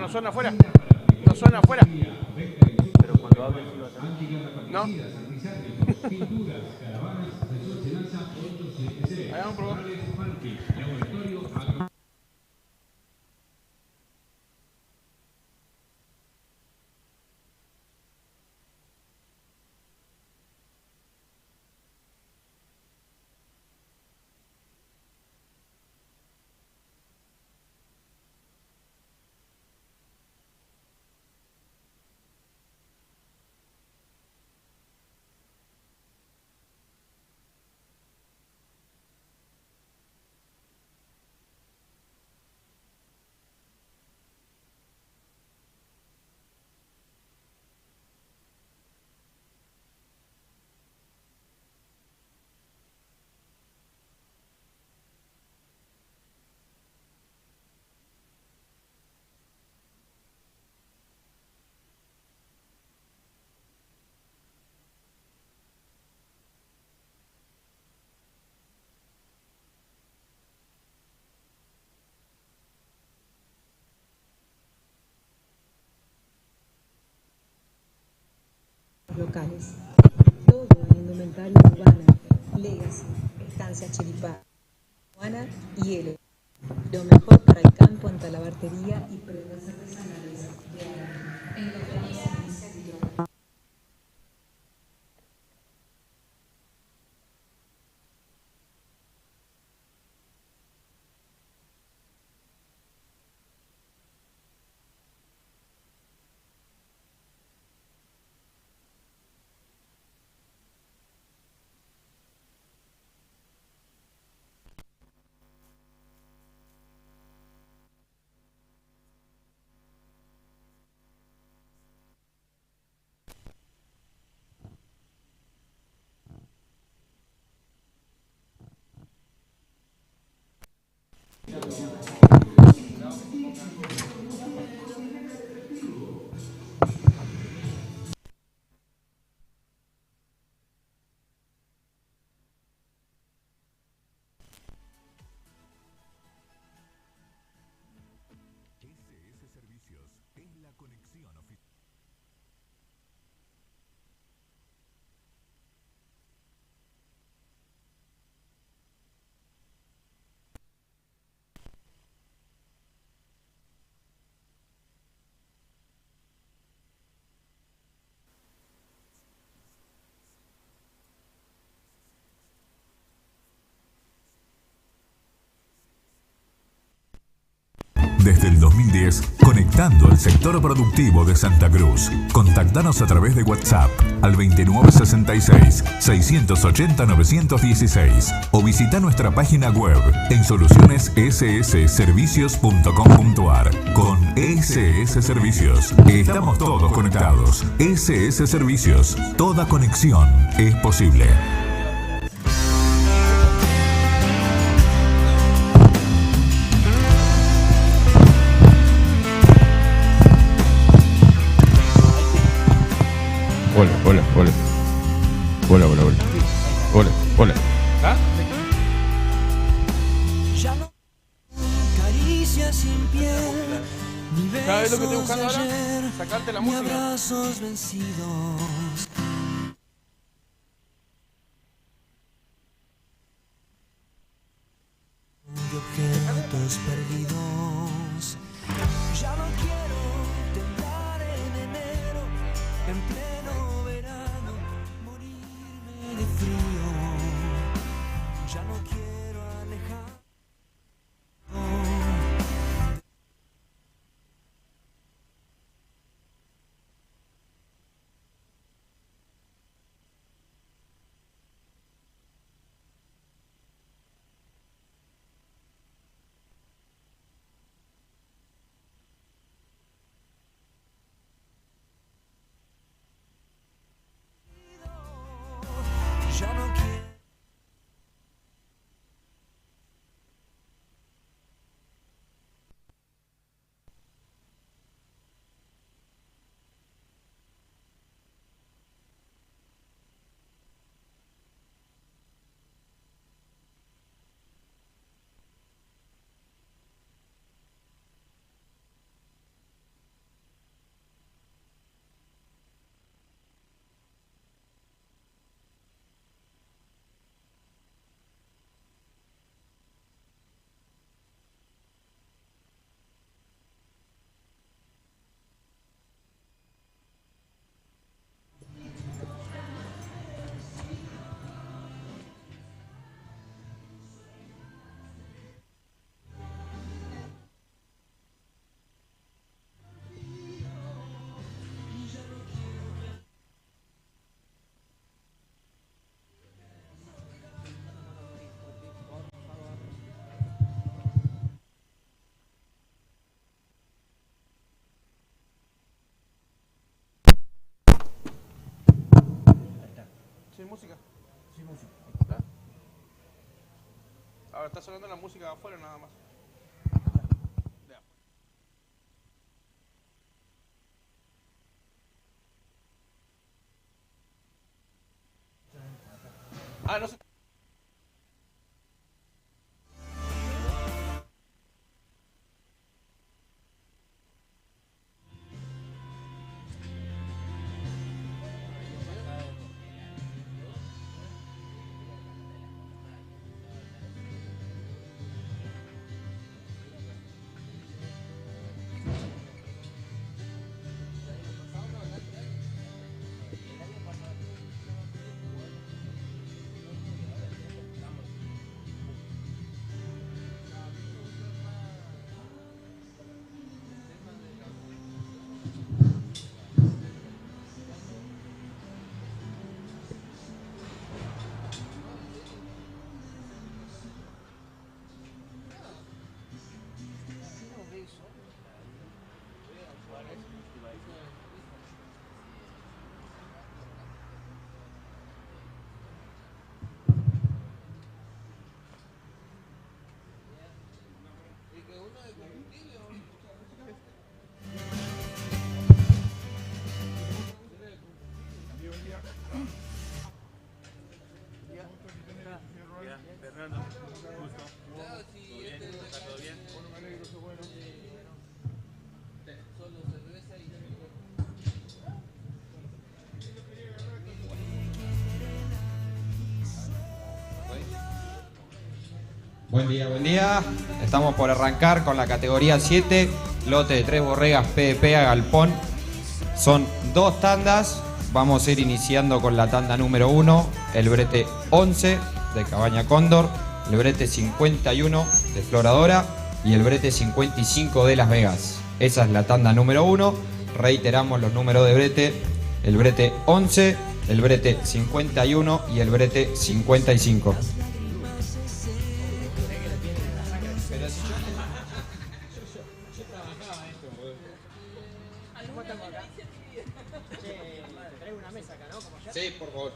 ¿No suena afuera? ¿No suena afuera? Pero cuando hables iba a salir. ¿No? Hagamos un programa. Locales. Todo en indumentaria urbana, Legacy, Estancia Chiripá, Juana y Hielo. Lo mejor para el campo en talabartería y prendas artesanales de Ara. En los en Centro. SS Servicios es la conexión oficial. Desde el 2010, conectando el sector productivo de Santa Cruz. Contactanos a través de WhatsApp al 2966-680-916 o visita nuestra página web en solucionessservicios.com.ar. Con SS Servicios, estamos todos conectados. SS Servicios, toda conexión es posible. Hola, hola, hola. Hola, hola, hola. Hola, hola. ¿Ah? Ya no caricias sin piel, ni ¿Sabes lo que estoy besos buscando de ahora? ayer, Sacarte la ni música. abrazos vencidos. De objetos perdidos. Ya no quiero temblar en enero, en pleno verano, morirme de frío. Ya no quiero alejar. sin música. Sin música. Ahora está sonando la música de afuera nada más. Ah, no sé. Buen día, buen día. Estamos por arrancar con la categoría 7, lote de 3 borregas PDP a galpón. Son 2 tandas. Vamos a ir iniciando con la tanda número 1, el brete 11 de Cabaña Cóndor, el brete 51 de Floradora y el brete 55 de Las Vegas. Esa es la tanda número 1. Reiteramos los números de brete: el brete 11, el brete 51 y el brete 55. Sí, por favor.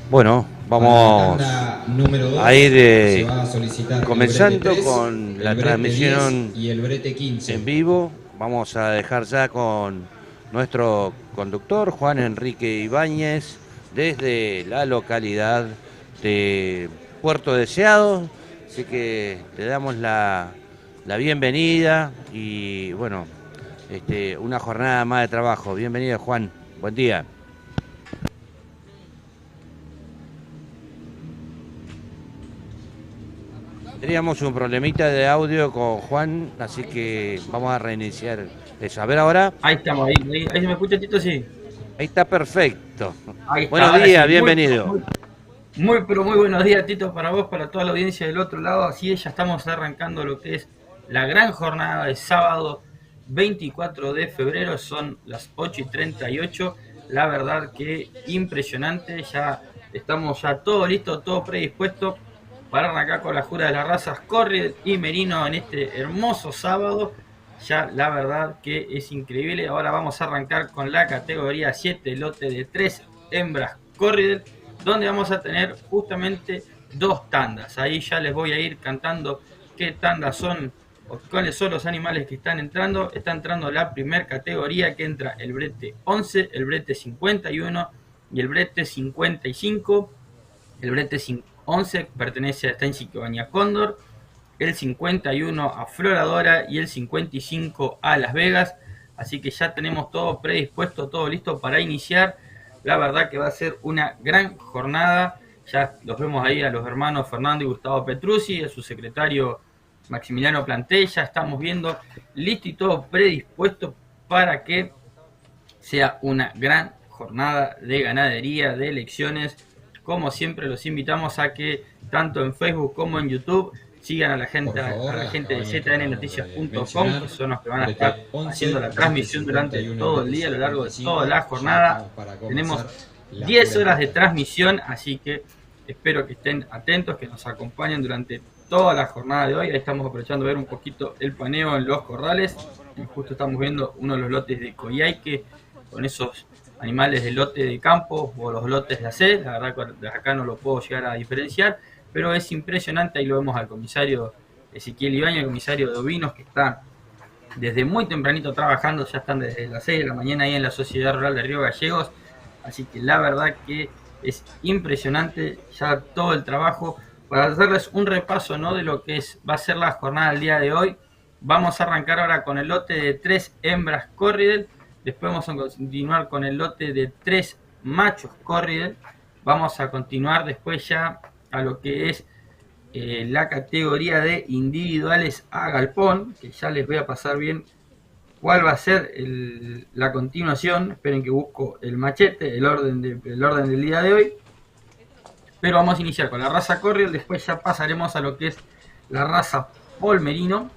Bueno, vamos a ir comenzando con la transmisión y el brete 15 en vivo. Vamos a dejar ya con nuestro conductor Juan Enrique Ibáñez desde la localidad de Puerto Deseado. Así que le damos la bienvenida y bueno, una jornada más de trabajo. Bienvenido, Juan. Buen día. Teníamos un problemita de audio con Juan, así que vamos a reiniciar eso. A ver ahora. Ahí estamos, ahí se me escucha, Tito, sí. Ahí está perfecto. Ahí está, Buenos días, sí, bienvenido. Pero muy buenos días, Tito, para vos, para toda la audiencia del otro lado. Así es, ya estamos arrancando lo que es la gran jornada de sábado 24 de febrero. Son las 8:38. La verdad que impresionante. Ya estamos todo listo, todo predispuesto para arrancar con la jura de las razas Corriedale y Merino en este hermoso sábado. Ya la verdad que es increíble. Ahora vamos a arrancar con la categoría 7, lote de 3 hembras Corriedale, donde vamos a tener justamente 2 tandas. Ahí ya les voy a ir cantando qué tandas son o cuáles son los animales que están entrando. Está entrando la primera categoría, que entra el brete 11, el brete 51 y el brete 55. El brete 11 pertenece a Estancia Cabaña Cóndor, el 51 a Floradora y el 55 a Las Vegas. Así que ya tenemos todo predispuesto, todo listo para iniciar. La verdad que va a ser una gran jornada. Ya los vemos ahí a los hermanos Fernando y Gustavo Petruzzi, a su secretario Maximiliano Planté. Ya estamos viendo listo y todo predispuesto para que sea una gran jornada de ganadería, de elecciones. Como siempre, los invitamos a que tanto en Facebook como en YouTube sigan a la gente, de znoticias.com, que son los que van a estar haciendo la transmisión durante todo el día, a lo largo de toda la jornada. Tenemos 10 horas de transmisión, así que espero que estén atentos, que nos acompañen durante toda la jornada de hoy. Ahí estamos aprovechando a ver un poquito el paneo en los corrales. Y justo estamos viendo uno de los lotes de Coyhaique con esos animales del lote de campo o los lotes de AC. La verdad que de acá no lo puedo llegar a diferenciar, pero es impresionante. Ahí lo vemos al comisario Ezequiel Ibañez, el comisario de ovinos, que está desde muy tempranito trabajando. Ya están desde las 6 de la mañana ahí en la Sociedad Rural de Río Gallegos, así que la verdad que es impresionante ya todo el trabajo. Para hacerles un repaso, ¿no?, de lo que va a ser la jornada del día de hoy, vamos a arrancar ahora con el lote de 3 hembras Corriedale, después vamos a continuar con el lote de 3 machos Corriedale, vamos a continuar después ya a lo que es la categoría de individuales a galpón, que ya les voy a pasar bien cuál va a ser la continuación. Esperen que busco el machete, el orden del día de hoy. Pero vamos a iniciar con la raza Corriedale, después ya pasaremos a lo que es la raza Polmerino,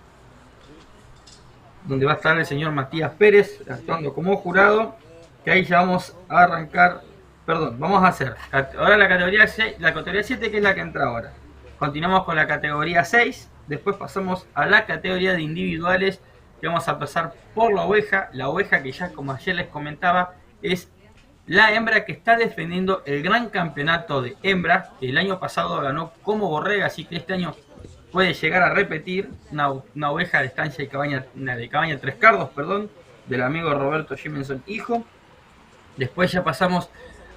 donde va a estar el señor Matías Pérez actuando como jurado, que ahí ya vamos a arrancar, vamos a hacer ahora la categoría 6, la categoría 7, que es la que entra ahora. Continuamos con la categoría 6, después pasamos a la categoría de individuales, que vamos a pasar por la oveja que ya, como ayer les comentaba, es la hembra que está defendiendo el gran campeonato de hembras, que el año pasado ganó como borrega, así que este año puede llegar a repetir. Una oveja de estancia de cabaña Tres Cardos, del amigo Roberto Jimenson hijo. Después ya pasamos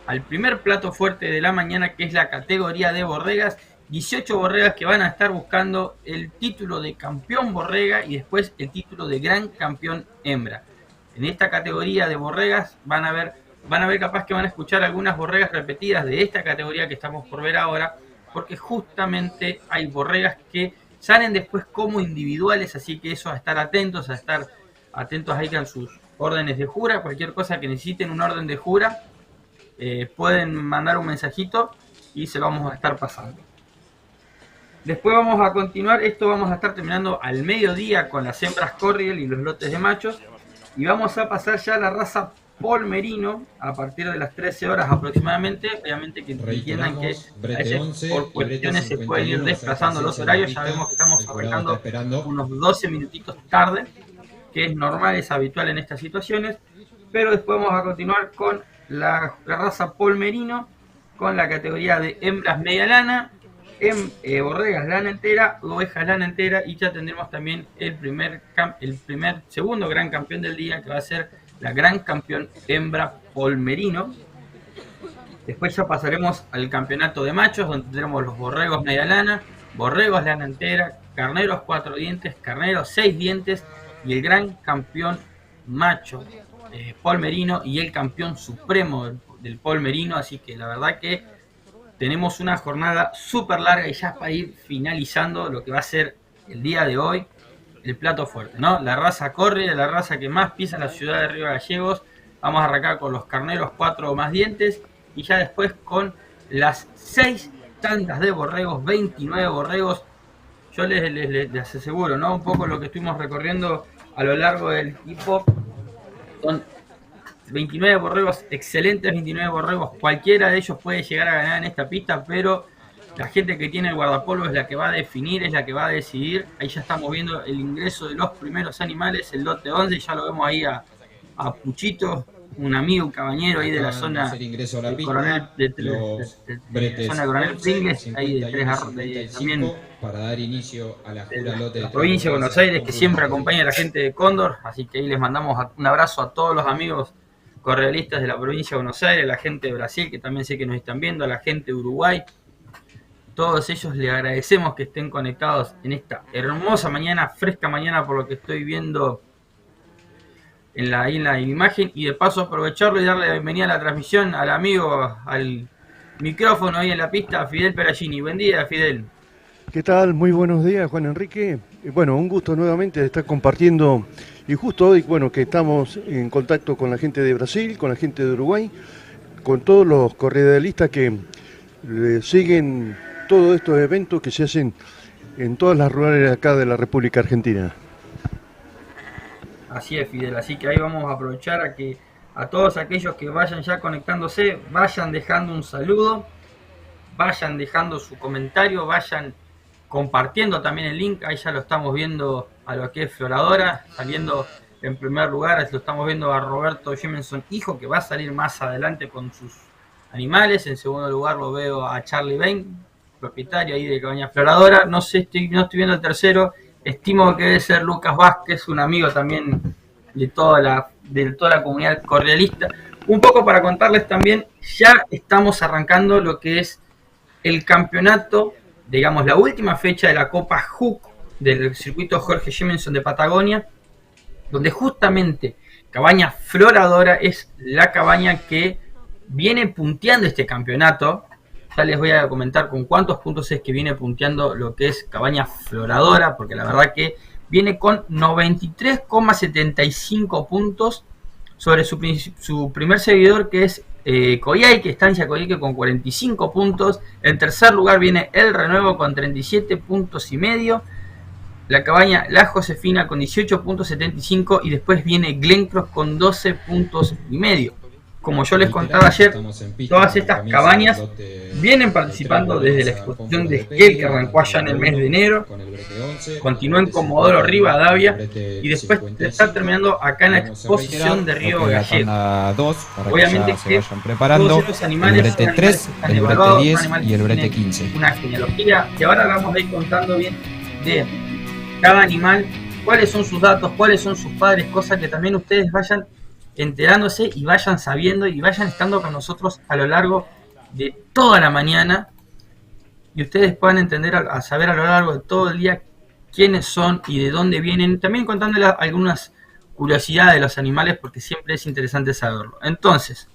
al primer plato fuerte de la mañana, que es la categoría de borregas. 18 borregas que van a estar buscando el título de campeón borrega y después el título de gran campeón hembra. En esta categoría de borregas van a ver capaz que van a escuchar algunas borregas repetidas de esta categoría que estamos por ver ahora, porque justamente hay borregas que salen después como individuales, así que eso a estar atentos ahí con sus órdenes de jura. Cualquier cosa que necesiten un orden de jura, pueden mandar un mensajito y se lo vamos a estar pasando. Después vamos a continuar, vamos a estar terminando al mediodía con las hembras Corriedale y los lotes de machos, y vamos a pasar ya a la raza Polmerino a partir de las 13 horas aproximadamente. Obviamente que entiendan que por cuestiones se pueden ir desplazando los horarios. Ya vemos que estamos arrancando unos 12 minutitos tarde, que es normal, es habitual en estas situaciones. Pero después vamos a continuar con la raza Polmerino, con la categoría de hembras media lana, borregas lana entera, ovejas lana entera, y ya tendremos también el segundo gran campeón del día, que va a ser la gran campeón hembra Polmerino. Después ya pasaremos al campeonato de machos, donde tendremos los borregos media lana, borregos lana entera, carneros 4 dientes, carneros 6 dientes, y el gran campeón macho Polmerino y el campeón supremo del Polmerino. Así que la verdad que tenemos una jornada súper larga y ya para ir finalizando lo que va a ser el día de hoy, el plato fuerte, ¿no? La raza Corriedale, la raza que más pisa en la ciudad de Río Gallegos. Vamos a arrancar con los carneros 4 o más dientes, y ya después con las 6 tandas de borregos, 29 borregos. Yo les aseguro, ¿no?, un poco lo que estuvimos recorriendo a lo largo del equipo. Son 29 borregos, excelentes 29 borregos. Cualquiera de ellos puede llegar a ganar en esta pista, pero la gente que tiene el guardapolvo es la que va a definir, es la que va a decidir. Ahí ya estamos viendo el ingreso de los primeros animales, el lote 11, ya lo vemos ahí a Puchito, un amigo, un cabañero ahí de la zona de Coronel Pringles, ahí de también para dar inicio a la jura lote de la provincia de Buenos Aires, que siempre acompaña a la gente de Cóndor. Así que ahí les mandamos un abrazo a todos los amigos correalistas de la provincia de Buenos Aires, a la gente de Brasil, que también sé que nos están viendo, a la gente de Uruguay. Todos ellos les agradecemos que estén conectados en esta hermosa mañana, fresca mañana, por lo que estoy viendo en la imagen. Y de paso aprovecharlo y darle la bienvenida a la transmisión al amigo, al micrófono ahí en la pista, Fidel Peragini. Buen día, Fidel. ¿Qué tal? Muy buenos días, Juan Enrique. Bueno, un gusto nuevamente de estar compartiendo, y justo hoy, bueno, que estamos en contacto con la gente de Brasil, con la gente de Uruguay, con todos los corredalistas que siguen todos estos eventos que se hacen en todas las rurales de acá de la República Argentina. Así es, Fidel, así que ahí vamos a aprovechar a todos aquellos que vayan ya conectándose, vayan dejando un saludo, vayan dejando su comentario, vayan compartiendo también el link. Ahí ya lo estamos viendo a lo que es Floradora, saliendo en primer lugar. Lo estamos viendo a Roberto Jemenson, hijo, que va a salir más adelante con sus animales. En segundo lugar lo veo a Charlie Bain, propietario ahí de Cabaña Floradora. No sé, no estoy viendo el tercero. Estimo que debe ser Lucas Vázquez, un amigo también de toda la comunidad cordialista. Un poco para contarles también, ya estamos arrancando lo que es el campeonato, digamos la última fecha de la Copa HUC del circuito Jorge Jemenson de Patagonia, donde justamente Cabaña Floradora es la cabaña que viene punteando este campeonato. Ya les voy a comentar con cuántos puntos es que viene punteando lo que es Cabaña Floradora, porque la verdad que viene con 93,75 puntos sobre su primer seguidor, que es Coyhaique, Estancia Coyhaique, con 45 puntos. En tercer lugar viene El Renuevo con 37 puntos y medio. La cabaña La Josefina con 18.75 y después viene Glencross con 12 puntos y medio. Como yo les contaba ayer, todas estas cabañas vienen participando desde la exposición de Esquel, que arrancó allá en el mes de enero, continuó en Comodoro Rivadavia y después está terminando acá en la exposición de Río Gallegos. Obviamente que todos estos animales el brete 3, el brete 10 y el brete 15. Una genealogía que ahora vamos a ir contando bien de cada animal, cuáles son sus datos, cuáles son sus padres, cosas que también ustedes vayan enterándose y vayan sabiendo y vayan estando con nosotros a lo largo de toda la mañana, y ustedes puedan entender, a saber a lo largo de todo el día quiénes son y de dónde vienen, también contándoles algunas curiosidades de los animales, porque siempre es interesante saberlo. Entonces,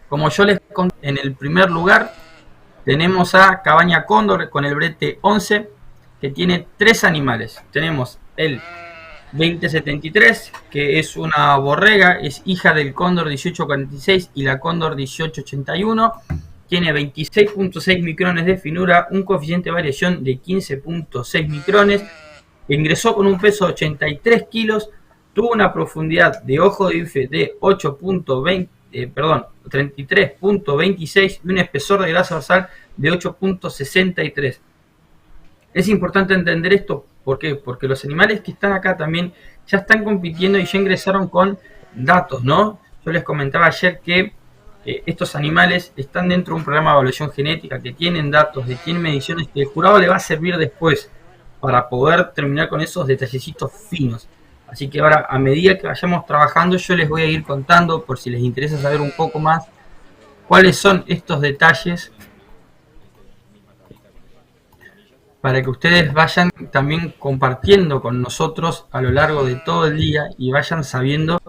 como yo les conté, en el primer lugar tenemos a Cabaña Cóndor con el brete 11, que tiene 3 animales. Tenemos el 2073, que es una borrega, es hija del Cóndor 1846 y la Cóndor 1881. Tiene 26.6 micrones de finura, un coeficiente de variación de 15.6 micrones. Ingresó con un peso de 83 kilos, tuvo una profundidad de ojo de bife de 33.26 y un espesor de grasa dorsal de 8.63. Es importante entender esto, ¿por qué? Porque los animales que están acá también ya están compitiendo y ya ingresaron con datos, ¿no? Yo les comentaba ayer que estos animales están dentro de un programa de evaluación genética, que tienen datos, que tienen mediciones que el jurado le va a servir después para poder terminar con esos detallecitos finos. Así que ahora, a medida que vayamos trabajando, yo les voy a ir contando, por si les interesa saber un poco más, cuáles son estos detalles, para que ustedes vayan también compartiendo con nosotros a lo largo de todo el día y vayan sabiendo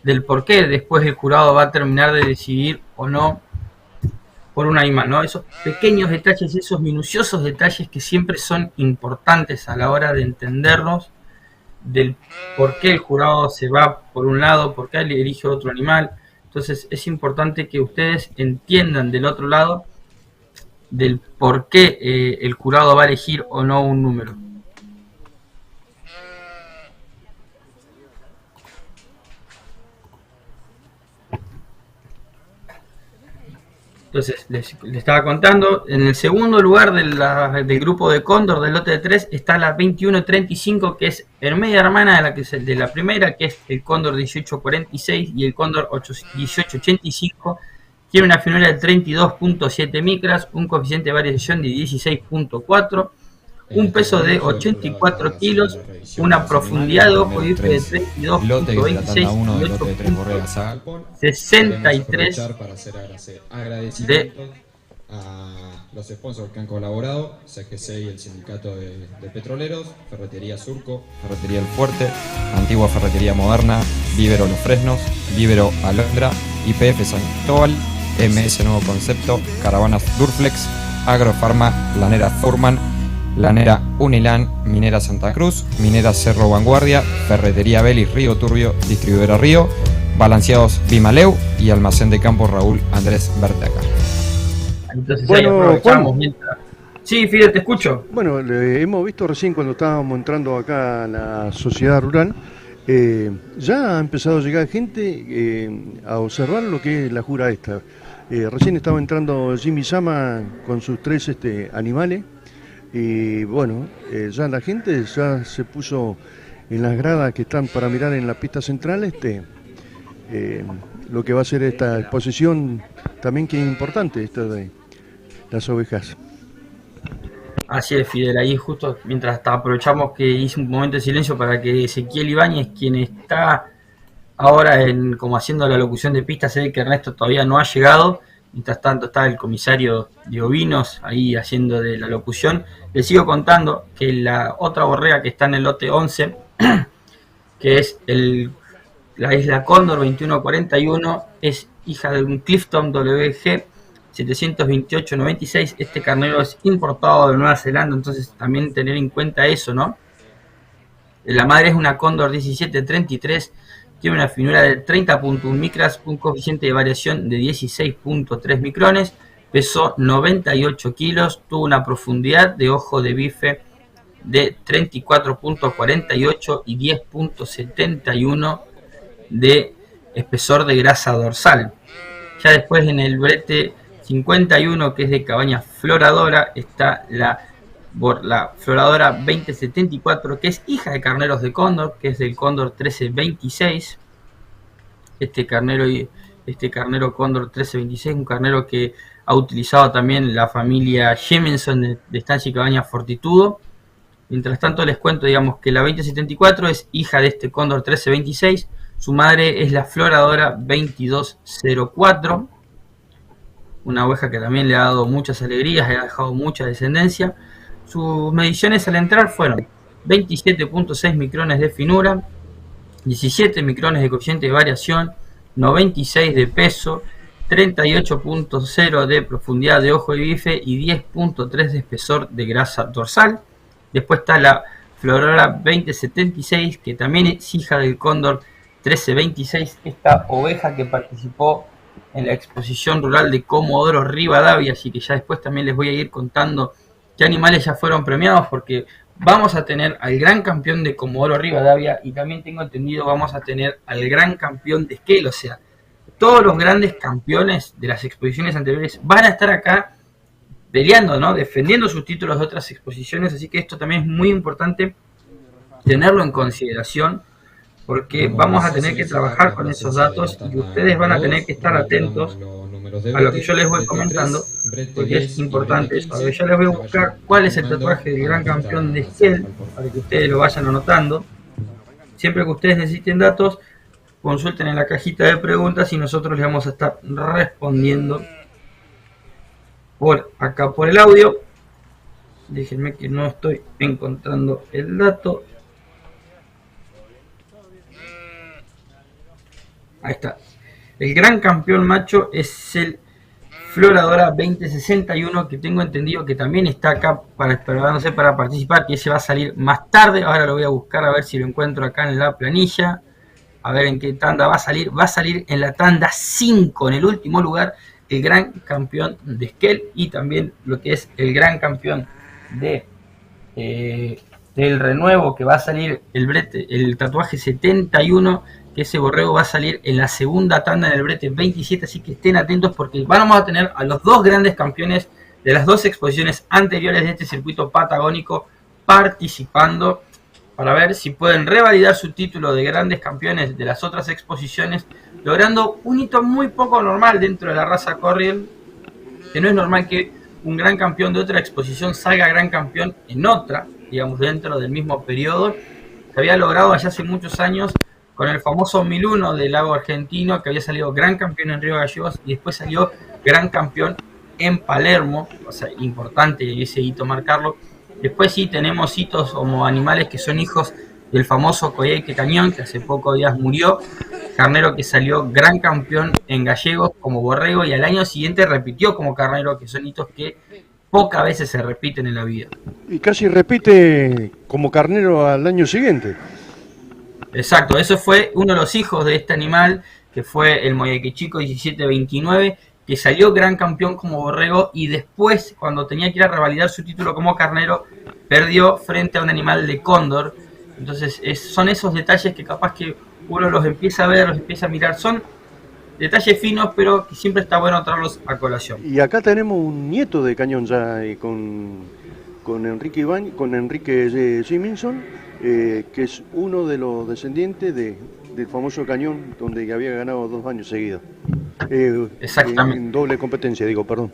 del por qué después el jurado va a terminar de decidir o no por un animal, ¿no? Esos pequeños detalles, esos minuciosos detalles que siempre son importantes a la hora de entenderlos, del por qué el jurado se va por un lado, por qué elige otro animal. Entonces es importante que ustedes entiendan del otro lado del por qué el jurado va a elegir o no un número. Entonces, les estaba contando, en el segundo lugar del grupo de Cóndor del lote de 3 está la 2135, que es media hermana de la primera, que es el Cóndor 1846 y el Cóndor 1885. Tiene una finura de 32.7 micras, un coeficiente de variación de 16.4, un peso de 84 kilos, una profundidad de ojo de 32.26 y 8.63 de a los sponsors que han colaborado, CGC y el Sindicato de Petroleros, Ferretería Surco, Ferretería El Fuerte, Antigua Ferretería Moderna, Vívero Los Fresnos, Vívero Alondra, IPF San Cristóbal, MS Nuevo Concepto, Caravanas Durflex, Agrofarma, Lanera Furman, Lanera Unilan, Minera Santa Cruz, Minera Cerro Vanguardia, Ferretería Belis Río Turbio, Distribuidora Río, Balanceados Bimaleu y Almacén de Campo Raúl Andrés Berteca. Entonces bueno, ahí aprovechamos mientras... Sí, Fidel, te escucho. Bueno, hemos visto recién cuando estábamos entrando acá a la sociedad rural, ya ha empezado a llegar gente a observar lo que es la jura esta. Recién estaba entrando Jimmy Sama con sus 3 animales y bueno, ya la gente ya se puso en las gradas que están para mirar en la pista central, lo que va a ser esta exposición también, que es importante, esta de las ovejas. Así es, Fidel, ahí justo mientras aprovechamos que hice un momento de silencio para que Ezequiel Ibáñez, quien está ahora como haciendo la locución de pista, se ve que Ernesto todavía no ha llegado. Mientras tanto está el comisario de ovinos ahí haciendo de la locución. Les sigo contando que la otra borrega que está en el lote 11, que es la Isla Cóndor 2141, es hija de un Clifton WG 728-96. Este carnero es importado de Nueva Zelanda, entonces también tener en cuenta eso, ¿no? La madre es una Cóndor 1733, tiene una finura de 30.1 micras, un coeficiente de variación de 16.3 micrones, pesó 98 kilos, tuvo una profundidad de ojo de bife de 34.48 y 10.71 de espesor de grasa dorsal. Ya después en el brete 51, que es de cabaña floradora, está la floradora 2074, que es hija de carneros de Cóndor, que es del Cóndor 1326. Este carnero Cóndor 1326, un carnero que ha utilizado también la familia Jemenson de Estancia y Cabaña Fortitudo. Mientras tanto les cuento, digamos, que la 2074 es hija de este Cóndor 1326, su madre es la floradora 2204, una oveja que también le ha dado muchas alegrías, le ha dejado mucha descendencia. Sus mediciones al entrar fueron 27.6 micrones de finura, 17 micrones de coeficiente de variación, 96 de peso, 38.0 de profundidad de ojo y bife y 10.3 de espesor de grasa dorsal. Después está la Floradora 2076, que también es hija del Cóndor 1326, esta oveja que participó en la exposición rural de Comodoro Rivadavia, así que ya después también les voy a ir contando qué animales ya fueron premiados, porque vamos a tener al gran campeón de Comodoro Rivadavia y también tengo entendido vamos a tener al gran campeón de Esquel. O sea, todos los grandes campeones de las exposiciones anteriores van a estar acá peleando, ¿no? Defendiendo sus títulos de otras exposiciones, así que esto también es muy importante tenerlo en consideración, porque vamos a tener que trabajar con esos datos y ustedes van a tener que estar atentos a lo que yo les voy comentando, porque es importante eso. A ver, ya les voy a buscar cuál es el tatuaje del gran campeón de Esquel para que ustedes lo vayan anotando. Siempre que ustedes necesiten datos, consulten en la cajita de preguntas y nosotros les vamos a estar respondiendo por acá por el audio. Déjenme que no estoy encontrando el dato. Ahí está. El gran campeón macho es el Floradora 2061, que tengo entendido que también está acá preparándose para participar, que ese va a salir más tarde. Ahora lo voy a buscar a ver si lo encuentro acá en la planilla. A ver en qué tanda va a salir. Va a salir en la tanda 5, en el último lugar, el gran campeón de Esquel y también lo que es el gran campeón de del renuevo, que va a salir el tatuaje 71, que ese borrego va a salir en la segunda tanda en el brete 27, así que estén atentos porque vamos a tener a los dos grandes campeones de las dos exposiciones anteriores de este circuito patagónico participando para ver si pueden revalidar su título de grandes campeones de las otras exposiciones, logrando un hito muy poco normal dentro de la raza Corriel, que no es normal que un gran campeón de otra exposición salga gran campeón en otra, digamos dentro del mismo periodo. Se había logrado allá hace muchos años con el famoso 1001 del lago argentino, que había salido gran campeón en Río Gallegos y después salió gran campeón en Palermo, o sea, importante ese hito marcarlo. Después sí tenemos hitos como animales que son hijos del famoso Coyhaique Cañón, que hace pocos días murió, carnero que salió gran campeón en Gallegos como borrego y al año siguiente repitió como carnero, que son hitos que pocas veces se repiten en la vida. Y casi repite como carnero al año siguiente. Exacto, eso fue uno de los hijos de este animal, que fue el Moyhaique Chico 1729, que salió gran campeón como borrego y después, cuando tenía que ir a revalidar su título como carnero, perdió frente a un animal de Cóndor. Entonces son esos detalles que capaz que uno los empieza a ver, los empieza a mirar, son detalles finos, pero que siempre está bueno traerlos a colación. Y acá tenemos un nieto de Cañón ya con Enrique Ibáñez, con Enrique Simonson, que es uno de los descendientes del famoso Cañón, donde había ganado 2 años seguidos. Exactamente. En doble competencia, digo, perdón.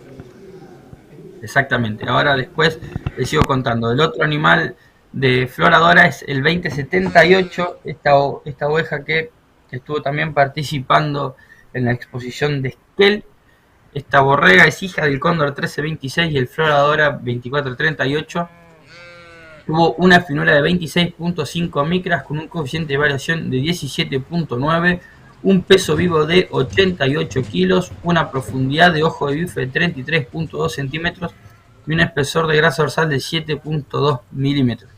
Exactamente. Ahora después les sigo contando. El otro animal de Floradora es el 2078, esta oveja que estuvo también participando en la exposición de Esquel. Esta borrega es hija del Cóndor 1326 y el Floradora 2438. Tuvo una finura de 26.5 micras con un coeficiente de variación de 17.9, un peso vivo de 88 kilos, una profundidad de ojo de bife de 33.2 centímetros y un espesor de grasa dorsal de 7.2 milímetros.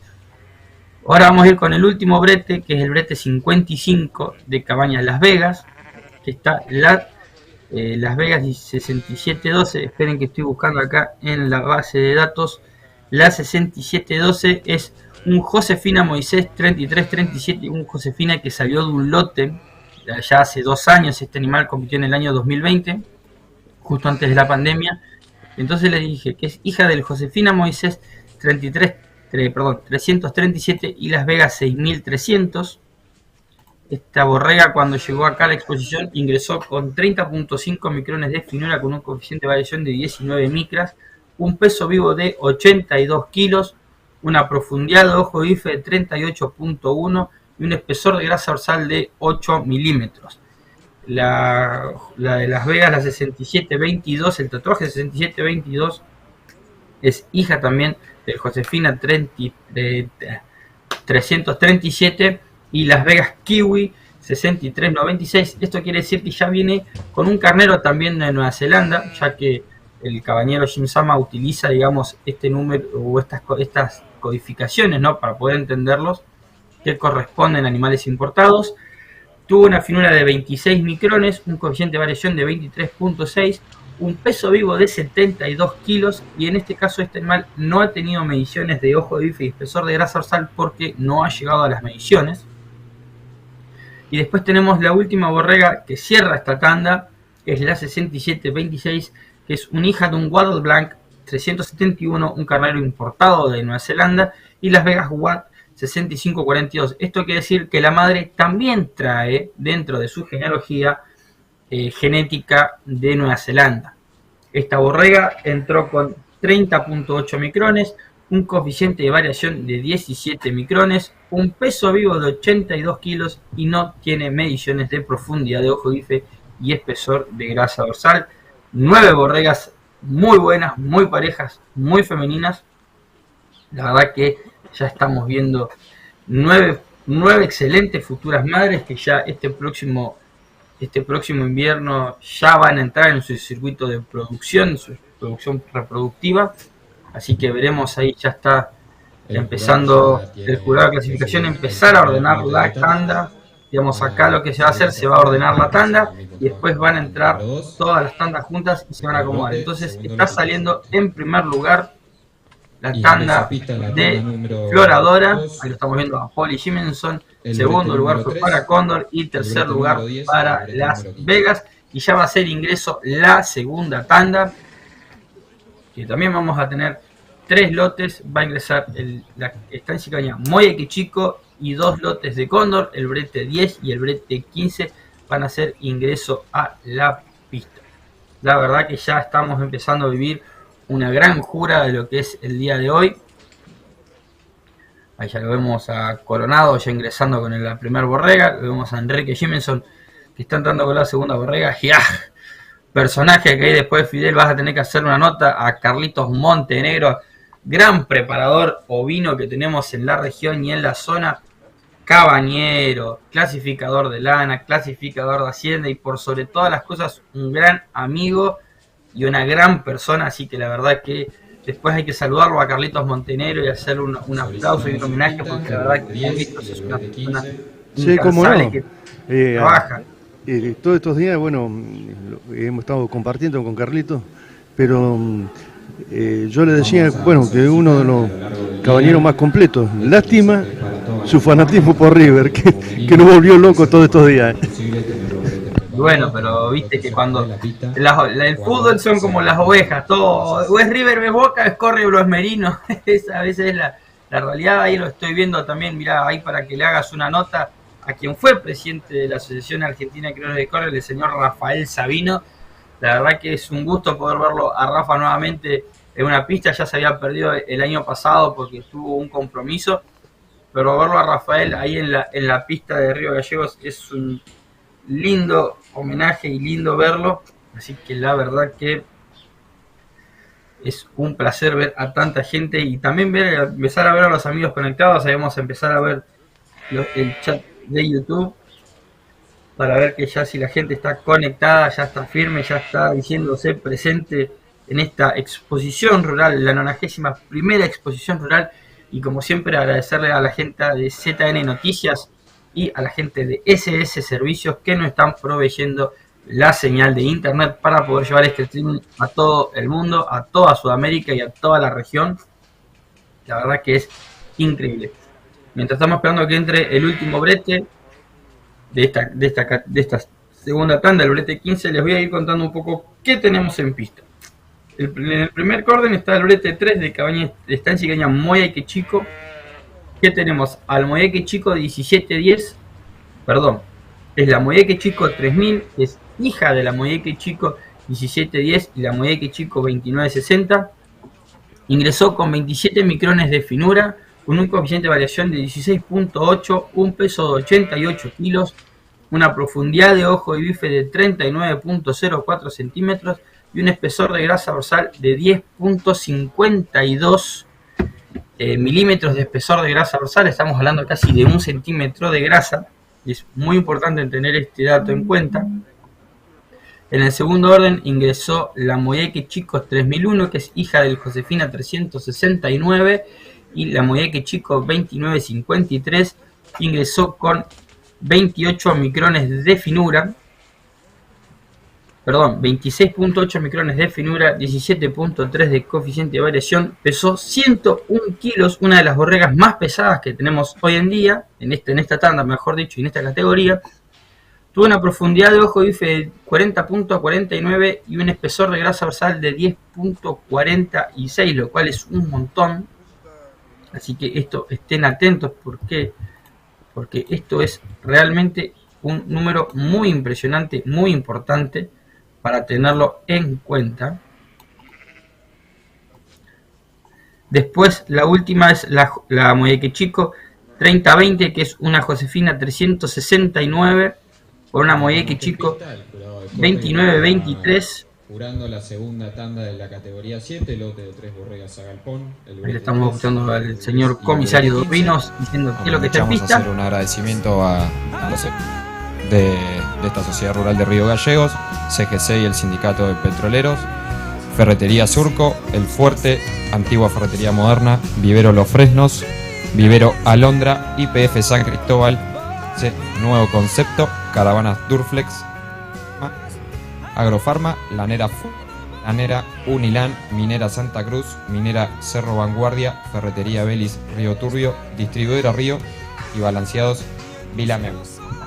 Ahora vamos a ir con el último brete, que es el brete 55 de Cabañas Las Vegas, que está Las Vegas 6712. Esperen que estoy buscando acá en la base de datos. La 6712 es un Josefina Moisés 3337, un Josefina que salió de un lote ya hace 2 años. Este animal compitió en el año 2020, justo antes de la pandemia. Entonces les dije que es hija del Josefina Moisés 337 y Las Vegas 6300. Esta borrega, cuando llegó acá a la exposición, ingresó con 30.5 micrones de finura con un coeficiente de variación de 19 micras, un peso vivo de 82 kilos, una profundidad de ojo de bife de 38.1 y un espesor de grasa dorsal de 8 milímetros. La de Las Vegas, la 6722, el tatuaje 6722, es hija también del Josefina 337 y Las Vegas Kiwi 6396. Esto quiere decir que ya viene con un carnero también de Nueva Zelanda, ya que el caballero Jim Sama utiliza, digamos, este número o estas codificaciones, ¿no?, para poder entenderlos, que corresponden a animales importados. Tuvo una finura de 26 micrones, un coeficiente de variación de 23.6, un peso vivo de 72 kilos, y en este caso este animal no ha tenido mediciones de ojo de bife y espesor de grasa dorsal porque no ha llegado a las mediciones. Y después tenemos la última borrega que cierra esta tanda, que es la 6726, que es una hija de un Wattle Blanc 371, un carnero importado de Nueva Zelanda, y Las Vegas Watt 6542. Esto quiere decir que la madre también trae dentro de su genealogía genética de Nueva Zelanda. Esta borrega entró con 30.8 micrones, un coeficiente de variación de 17 micrones, un peso vivo de 82 kilos y no tiene mediciones de profundidad de ojo bife y espesor de grasa dorsal. 9 borregas muy buenas, muy parejas, muy femeninas. La verdad que ya estamos viendo 9 excelentes futuras madres que ya este próximo invierno ya van a entrar en su circuito de producción, su producción reproductiva. Así que veremos, ahí ya está empezando el jurado de clasificación, empezar a ordenar la tanda. Digamos, acá lo que se va a hacer, se va a ordenar la tanda y después van a entrar todas las tandas juntas y se van a acomodar. Entonces está saliendo en primer lugar la tanda de Floradora, ahí lo estamos viendo a Holly Jimenson. Segundo lugar fue para Cóndor y tercer lugar para Las Vegas, y ya va a ser ingreso la segunda tanda, que también vamos a tener 3 lotes. Va a ingresar la estancia caña Moye Chico y 2 lotes de Cóndor, el brete 10 y el brete 15 van a hacer ingreso a la pista. La verdad que ya estamos empezando a vivir una gran jura de lo que es el día de hoy. Ahí ya lo vemos a Coronado ya ingresando con la primera borrega, lo vemos a Enrique Jimenson que está entrando con la segunda borrega. ¡Ya! Personaje que ahí después, Fidel, vas a tener que hacer una nota a Carlitos Montenegro, gran preparador ovino que tenemos en la región y en la zona, cabañero, clasificador de lana, clasificador de hacienda y por sobre todas las cosas un gran amigo y una gran persona. Así que la verdad que después hay que saludarlo a Carlitos Montenegro y hacerle un aplauso y un homenaje, porque la verdad que Carlitos es una persona incansable que trabaja. Todos estos días, bueno, hemos estado compartiendo con Carlitos, pero yo le decía, bueno, que uno de los caballeros más completos. Lástima su fanatismo por River, que nos volvió loco todos estos días. Bueno, pero viste que cuando el fútbol son como las ovejas, todo o es River o es Boca, es Corre o es Merino. Esa a veces es La realidad ahí lo estoy viendo también, mirá, ahí para que le hagas una nota a quien fue presidente de la Asociación Argentina de Criadores de Córdoba, el señor Rafael Sabino. La verdad que es un gusto poder verlo a Rafa nuevamente en una pista. Ya se había perdido el año pasado porque tuvo un compromiso, pero verlo a Rafael ahí en la pista de Río Gallegos es un lindo homenaje y lindo verlo. Así que la verdad que es un placer ver a tanta gente y también empezar a ver a los amigos conectados. Ahí vamos a empezar a ver el chat de YouTube para ver que ya si la gente está conectada, ya está firme, ya está diciéndose presente en esta exposición rural, la 91ª exposición rural. Y como siempre agradecerle a la gente de ZN Noticias y a la gente de SS Servicios que nos están proveyendo la señal de internet para poder llevar este streaming a todo el mundo, a toda Sudamérica y a toda la región. La verdad que es increíble. Mientras estamos esperando que entre el último brete de esta segunda tanda, el brete 15, les voy a ir contando un poco qué tenemos en pista. En el primer corden está el brete 3 de Cabaña de Estancia y Caña Moyhaique Chico. Que tenemos al Moyhaique Chico 1710, perdón, es la Moyhaique Chico 3000, que es hija de la Moyhaique Chico 1710 y la Moyhaique Chico 2960. Ingresó con 27 micrones de finura, con un coeficiente de variación de 16.8, un peso de 88 kilos, una profundidad de ojo y bife de 39.04 centímetros y un espesor de grasa dorsal de 10.52 milímetros de espesor de grasa dorsal. Estamos hablando casi de 1 centímetro de grasa. Y es muy importante tener este dato en cuenta. En el segundo orden ingresó la Moyhaique Chico 3001, que es hija del Josefina 369, y la Moyhaique Chico 2953 ingresó con 28 micrones de finura, perdón, 26.8 micrones de finura, 17.3 de coeficiente de variación, pesó 101 kilos, una de las borregas más pesadas que tenemos hoy en día, en esta tanda, mejor dicho, y en esta categoría. Tuvo una profundidad de ojo bife de 40.49 y un espesor de grasa dorsal de 10.46, lo cual es un montón. Así que esto estén atentos porque esto es realmente un número muy impresionante, muy importante para tenerlo en cuenta. Después la última es la Moyhaique Chico 3020, que es una Josefina 369 con una Moyhaique Chico 2923. Jurando la segunda tanda de la categoría 7, lote de 3 borregas a galpón. Ahí le estamos escuchando al señor comisario Durbinos diciendo qué es lo que está en pista. Vamos a hacer un agradecimiento a los de esta sociedad rural de Río Gallegos, CGC y el Sindicato de Petroleros, Ferretería Surco, El Fuerte, Antigua Ferretería Moderna, Vivero Los Fresnos, Vivero Alondra, IPF San Cristóbal, Nuevo Concepto, Caravanas Durflex, Agrofarma, Lanera Unilan, Minera Santa Cruz, Minera Cerro Vanguardia, Ferretería Belis Río Turbio, Distribuidora Río y Balanceados Vilamem.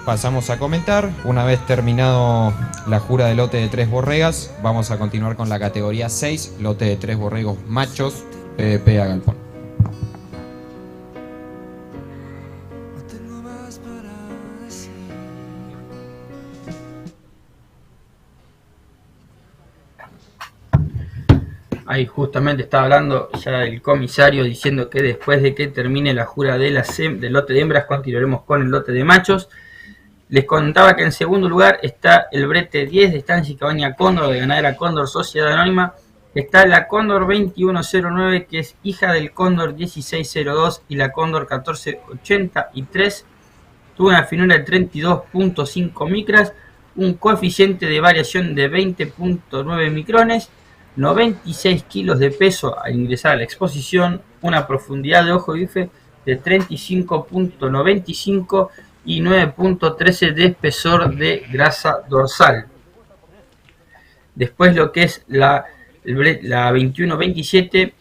Pasamos a comentar. Una vez terminado la jura de lote de 3 borregas, vamos a continuar con la categoría 6, lote de 3 borregos machos, PVP a galpón. Ahí justamente estaba hablando ya el comisario diciendo que después de que termine la jura del lote de hembras continuaremos con el lote de machos. Les contaba que en segundo lugar está el brete 10 de Estancia y Cabaña Cóndor, de Ganadera Cóndor Sociedad Anónima. Está la Cóndor 2109, que es hija del Cóndor 1602 y la Cóndor 1483. Tuvo una finura de 32.5 micras, un coeficiente de variación de 20.9 micrones, 96 kilos de peso al ingresar a la exposición, una profundidad de ojo y bife de 35.95 y 9.13 de espesor de grasa dorsal. Después lo que es la 2127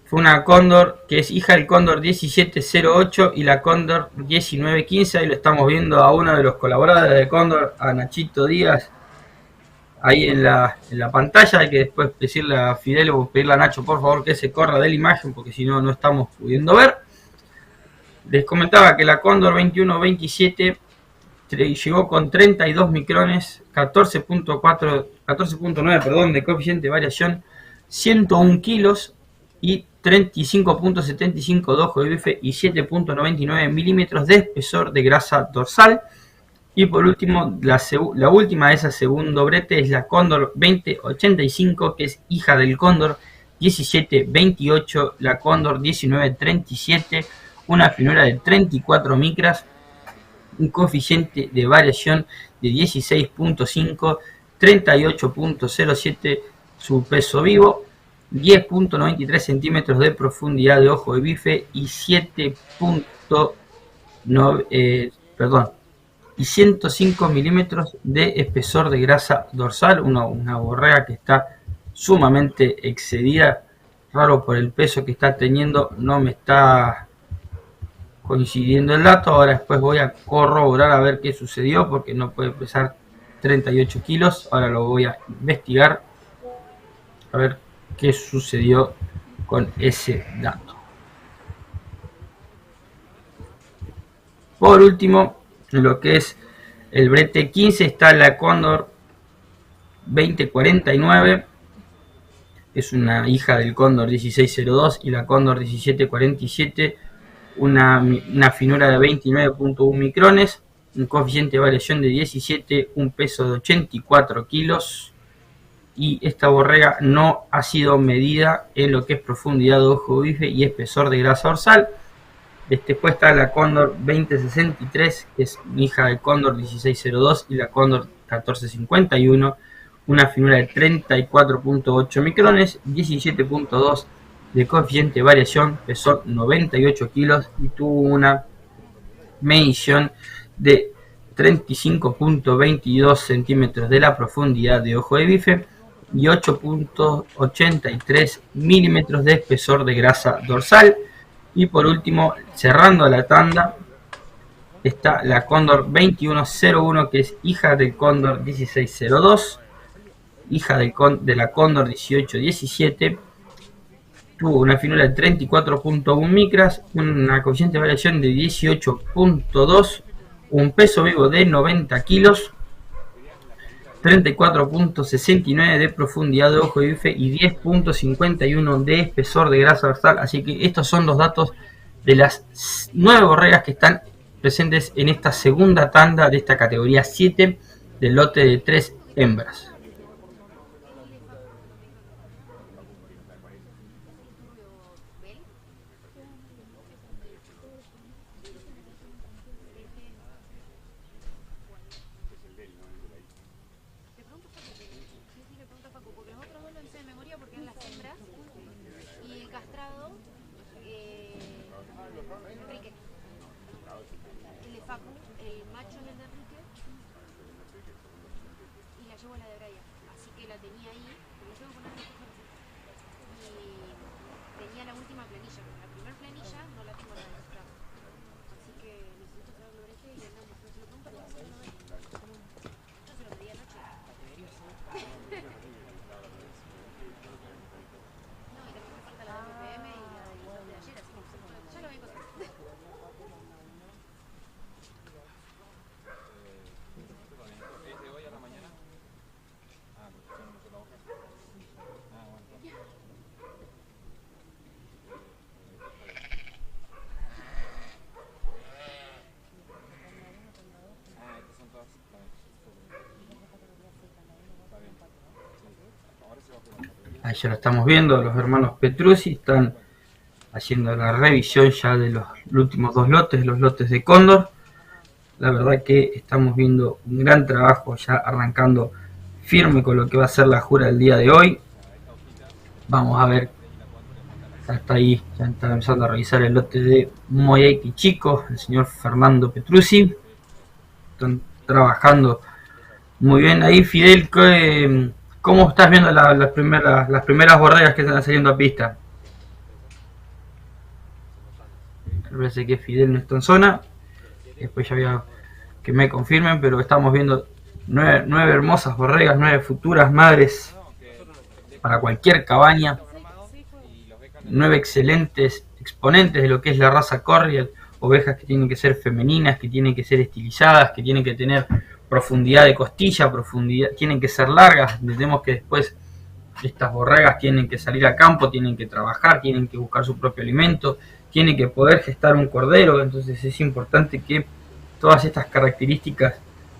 fue una Cóndor que es hija del Cóndor 1708 y la Cóndor 1915. Ahí lo estamos viendo a uno de los colaboradores de Cóndor, a Nachito Díaz, ahí en la pantalla. Hay que después decirle a Fidel o pedirle a Nacho por favor que se corra de la imagen, porque si no, no estamos pudiendo ver. Les comentaba que la Cóndor 2127 llegó con 32 micrones, 14.9 de coeficiente de variación, 101 kilos y 35.75 de ojo de bife y 7.99 milímetros de espesor de grasa dorsal. Y por último, la última de ese segundo brete es la Cóndor 2085, que es hija del Cóndor 1728, la Cóndor 1937, una finura de 34 micras, un coeficiente de variación de 16.5, 38.07 su peso vivo, 10.93 centímetros de profundidad de ojo de bife y 105 milímetros de espesor de grasa dorsal. Una borrega que está sumamente excedida, raro por el peso que está teniendo, no me está coincidiendo el dato. Ahora después voy a corroborar a ver qué sucedió, porque no puede pesar 38 kilos. Ahora lo voy a investigar a ver qué sucedió con ese dato. Por último, en lo que es el brete 15 está la Cóndor 2049, es una hija del Cóndor 1602, y la Cóndor 1747, una finura de 29.1 micrones, un coeficiente de variación de 17, un peso de 84 kilos. Y esta borrega no ha sido medida en lo que es profundidad de ojo de bife y espesor de grasa dorsal. Después está la Cóndor 2063, que es hija del Cóndor 1602, y la Cóndor 1451, una finura de 34.8 micrones, 17.2 de coeficiente de variación, pesó 98 kilos y tuvo una medición de 35.22 centímetros de la profundidad de ojo de bife y 8.83 milímetros de espesor de grasa dorsal. Y por último, cerrando la tanda, está la Cóndor 2101, que es hija del Cóndor 1602, hija de la Cóndor 1817, tuvo una finura de 34.1 micras, una coeficiente de variación de 18.2, un peso vivo de 90 kilos, 34.69 de profundidad de ojo de bife y 10.51 de espesor de grasa dorsal. Así que estos son los datos de las 9 borregas que están presentes en esta segunda tanda de esta categoría 7 del lote de 3 hembras. Ahí ya lo estamos viendo, los hermanos Petrucci están haciendo la revisión ya de los últimos dos lotes, los lotes de Cóndor. La verdad que estamos viendo un gran trabajo ya arrancando firme con lo que va a ser la jura del día de hoy. Vamos a ver, hasta ahí ya están empezando a revisar el lote de Moyaki Chico, el señor Fernando Petrucci. Están trabajando muy bien ahí. Fidel, ¿cómo estás viendo las primeras borregas que están saliendo a pista? Parece que Fidel no está en zona. Después ya voy a que me confirmen, pero estamos viendo nueve hermosas borregas, 9 futuras madres para cualquier cabaña, 9 excelentes exponentes de lo que es la raza Corriel, ovejas que tienen que ser femeninas, que tienen que ser estilizadas, que tienen que tener profundidad de costilla, tienen que ser largas. Entendemos que después estas borregas tienen que salir a campo, tienen que trabajar, tienen que buscar su propio alimento, tienen que poder gestar un cordero. Entonces es importante que todas estas características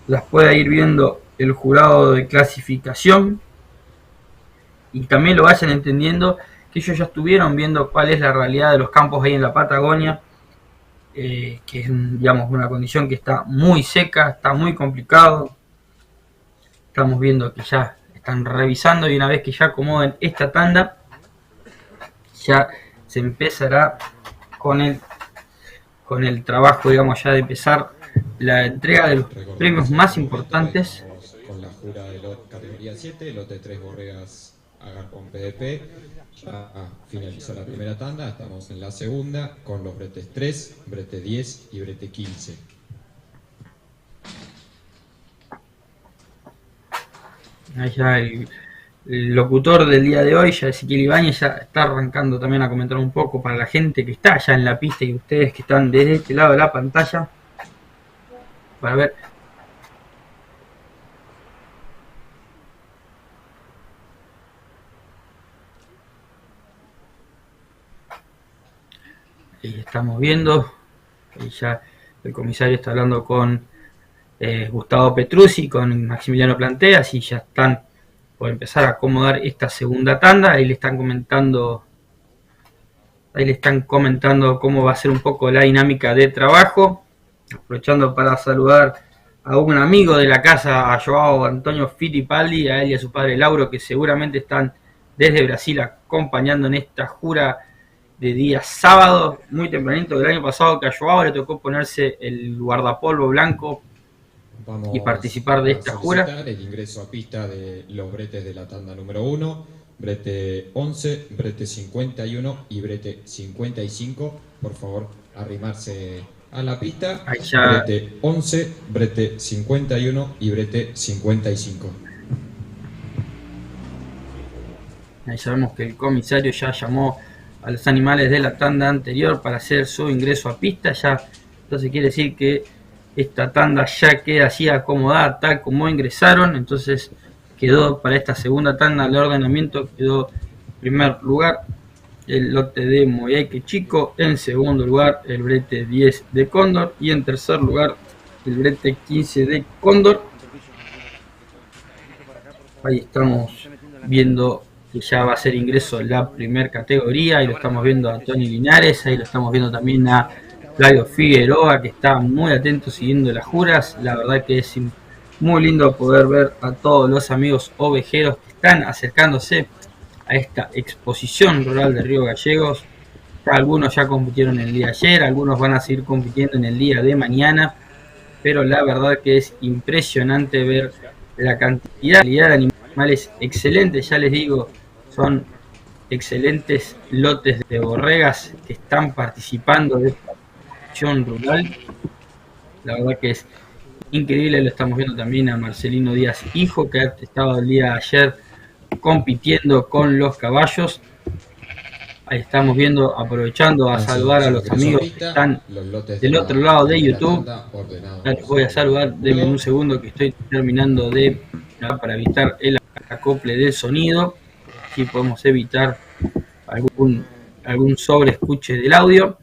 las pueda ir viendo el jurado de clasificación y también lo vayan entendiendo, que ellos ya estuvieron viendo cuál es la realidad de los campos ahí en la Patagonia, que es, digamos, una condición que está muy seca, está muy complicado. Estamos viendo que ya están revisando y una vez que ya acomoden esta tanda, ya se empezará con el trabajo, digamos, ya de empezar la entrega de los premios más importantes. Con la jura de categoría 7, lote 3 borregas Agarpón PDP. Ya finalizó la primera tanda, estamos en la segunda con los bretes 3, brete 10 y brete 15. Ahí ya el locutor del día de hoy, ya Ezequiel Ibáñez, ya está arrancando también a comentar un poco para la gente que está allá en la pista y ustedes que están desde este lado de la pantalla, para ver. Ahí estamos viendo, ahí ya el comisario está hablando con Gustavo Petruzzi, con Maximiliano Planteas, y ya están por empezar a acomodar esta segunda tanda. Ahí le están comentando cómo va a ser un poco la dinámica de trabajo. Aprovechando para saludar a un amigo de la casa, a Joao Antonio Fittipaldi, a él y a su padre Lauro, que seguramente están desde Brasil acompañando en esta jura de día sábado, muy tempranito del año pasado, que a Joao le tocó ponerse el guardapolvo blanco y participar de esta jura. El ingreso a pista de los bretes de la tanda número 1, brete 11, brete 51 y brete 55. Por favor, arrimarse a la pista. Brete 11, brete 51 y brete 55. Ahí sabemos que el comisario ya llamó a los animales de la tanda anterior para hacer su ingreso a pista. Ya, entonces quiere decir que esta tanda ya queda así acomodada tal como ingresaron. Entonces quedó para esta segunda tanda el ordenamiento, quedó en primer lugar el lote de Moyaique Chico, en segundo lugar el brete 10 de Cóndor y en tercer lugar el brete 15 de Cóndor. Ahí estamos viendo que ya va a ser ingreso la primer categoría, ahí lo estamos viendo a Tony Linares, ahí lo estamos viendo también a Flavio Figueroa, que está muy atento siguiendo las juras. La verdad que es muy lindo poder ver a todos los amigos ovejeros que están acercándose a esta exposición rural de Río Gallegos. Algunos ya compitieron el día de ayer, algunos van a seguir compitiendo en el día de mañana, pero la verdad que es impresionante ver la cantidad de animales excelentes. Ya les digo, son excelentes lotes de borregas que están participando de esta acción rural. La verdad que es increíble. Lo estamos viendo también a Marcelino Díaz Hijo, que ha estado el día de ayer compitiendo con los caballos. Ahí estamos viendo, aprovechando a saludar a los amigos que están del otro lado de YouTube. Ya les voy a saludar, denme un segundo que estoy terminando de para evitar el acople del sonido. Si podemos evitar algún sobreescuche del audio.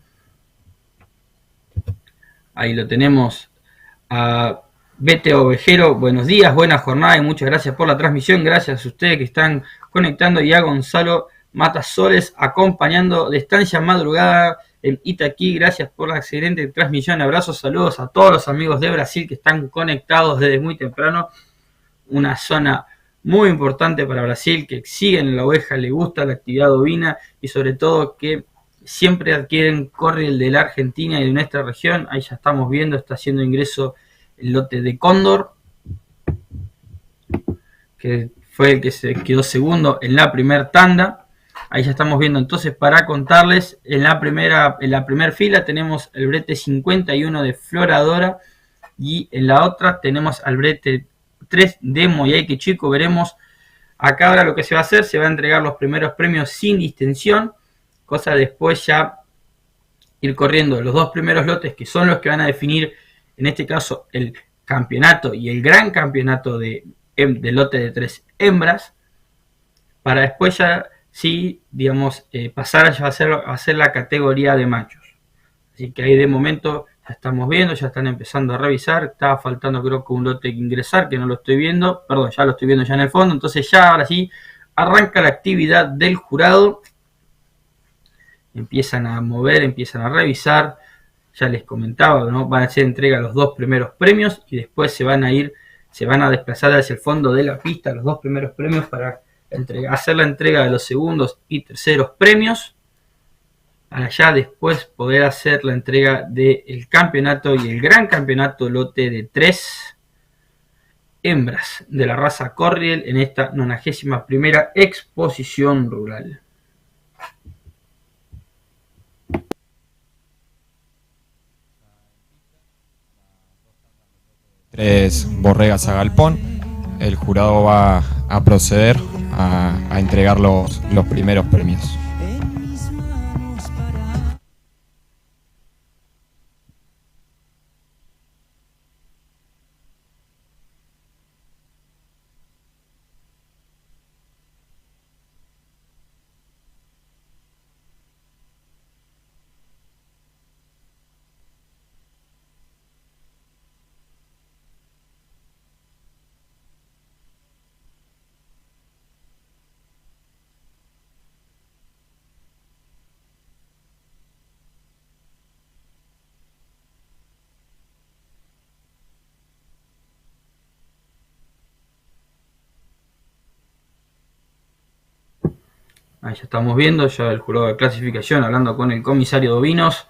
Ahí lo tenemos a Vete Ovejero, buenos días, buena jornada y muchas gracias por la transmisión. Gracias a ustedes que están conectando, y a Gonzalo Matasoles acompañando de estancia madrugada en Itaquí. Gracias por la excelente transmisión. Abrazos, saludos a todos los amigos de Brasil que están conectados desde muy temprano. Una zona muy importante para Brasil, que siguen la oveja, le gusta la actividad ovina y sobre todo que siempre adquieren Corriel de la Argentina y de nuestra región. Ahí ya estamos viendo, está haciendo ingreso el lote de Cóndor, que fue el que se quedó segundo en la primera tanda. Ahí ya estamos viendo entonces, para contarles, en la primera fila tenemos el brete 51 de Floradora y en la otra tenemos al brete 3 de Moyhaique Chico. Veremos acá ahora lo que se va a hacer. Se va a entregar los primeros premios sin distensión, cosa de después ya ir corriendo los dos primeros lotes, que son los que van a definir, en este caso, el campeonato y el gran campeonato de lote de 3 hembras, para después ya sí, digamos, pasar a hacer la categoría de machos. Así que ahí de momento ya estamos viendo, ya están empezando a revisar. Estaba faltando creo que un lote que ingresar, que no lo estoy viendo. Perdón, ya lo estoy viendo ya en el fondo. Entonces ya ahora sí arranca la actividad del jurado. Empiezan a mover, empiezan a revisar. Ya les comentaba, ¿no? Van a hacer entrega los dos primeros premios y después se van a desplazar hacia el fondo de la pista los dos primeros premios para hacer la entrega de los segundos y terceros premios, para ya después poder hacer la entrega del campeonato y el gran campeonato lote de 3 hembras de la raza Corriel en esta 91ª exposición rural. Tres borregas a galpón. El jurado va a proceder a entregar los primeros premios. Ahí ya estamos viendo, ya el jurado de clasificación hablando con el comisario de ovinos.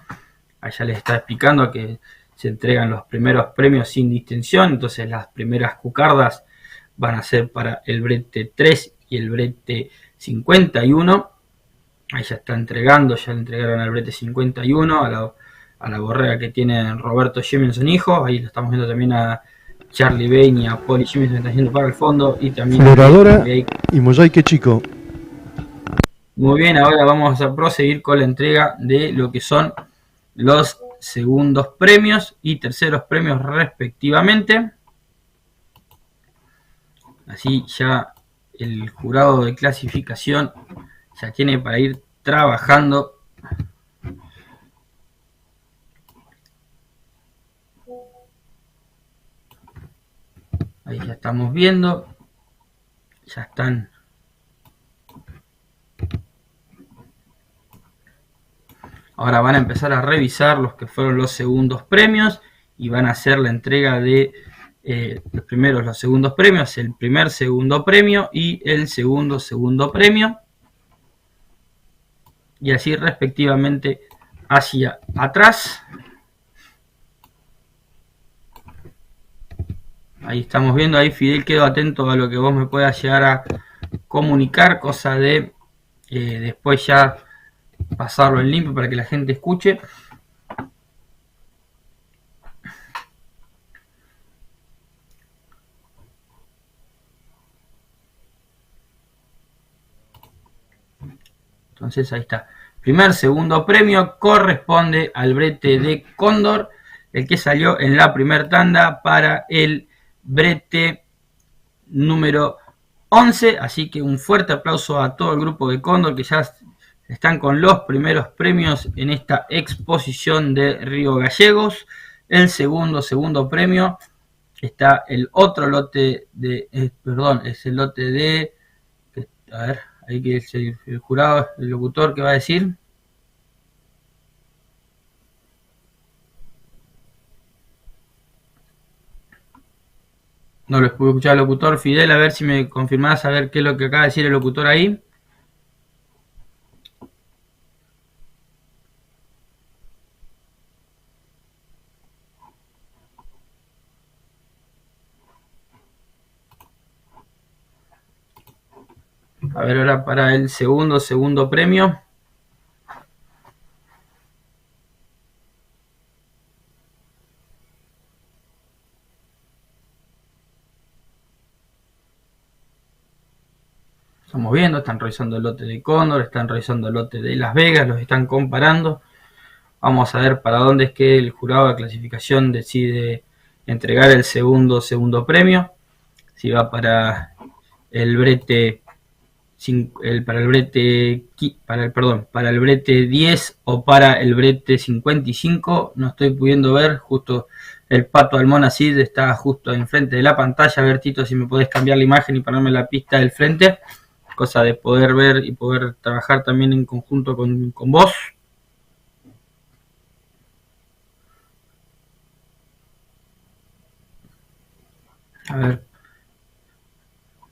Allá les está explicando que se entregan los primeros premios sin distinción. Entonces las primeras cucardas van a ser para el brete 3 y el brete 51. Ahí ya está entregando, ya le entregaron al brete 51, a la borrega que tiene Roberto Jimenson hijo. Ahí lo estamos viendo también a Charlie Bain y a Poli Jimenson, está yendo para el fondo. Y también Floradora y Moyhaique Chico. Muy bien, ahora vamos a proseguir con la entrega de lo que son los segundos premios y terceros premios respectivamente. Así ya el jurado de clasificación ya tiene para ir trabajando. Ahí ya estamos viendo. Ya están. Ahora van a empezar a revisar los que fueron los segundos premios y van a hacer la entrega de los primeros, los segundos premios, el primer segundo premio y el segundo premio. Y así respectivamente hacia atrás. Ahí estamos viendo, ahí Fidel, quedo atento a lo que vos me puedas llegar a comunicar, cosa de después ya pasarlo en limpio para que la gente escuche. Entonces ahí está. Primer, segundo premio corresponde al brete de Cóndor, el que salió en la primer tanda para el brete número 11. Así que un fuerte aplauso a todo el grupo de Cóndor que ya están con los primeros premios en esta exposición de Río Gallegos. El segundo premio está el otro lote de, es el lote de, a ver, ahí que el jurado, el locutor, ¿qué va a decir? No lo pude escuchar al locutor. Fidel, a ver si me confirmás a ver qué es lo que acaba de decir el locutor ahí. A ver ahora para el segundo premio. Estamos viendo, están revisando el lote de Cóndor, están revisando el lote de Las Vegas, los están comparando. Vamos a ver para dónde es que el jurado de clasificación decide entregar el segundo premio. Si va para el brete para el brete 10 o para el brete 55. No estoy pudiendo ver, justo el Pato Almonacid está justo enfrente de la pantalla. A ver, Tito, si me podés cambiar la imagen y ponerme la pista del frente, cosa de poder ver y poder trabajar también en conjunto con vos. A ver,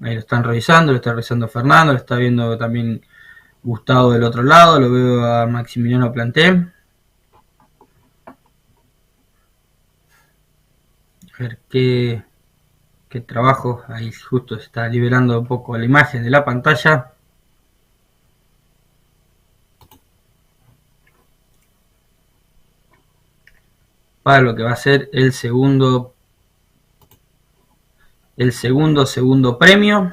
ahí lo están revisando, lo está revisando Fernando, lo está viendo también Gustavo del otro lado, lo veo a Maximiliano Planté. A ver qué trabajo, ahí justo se está liberando un poco la imagen de la pantalla. Para lo que va a ser el segundo premio.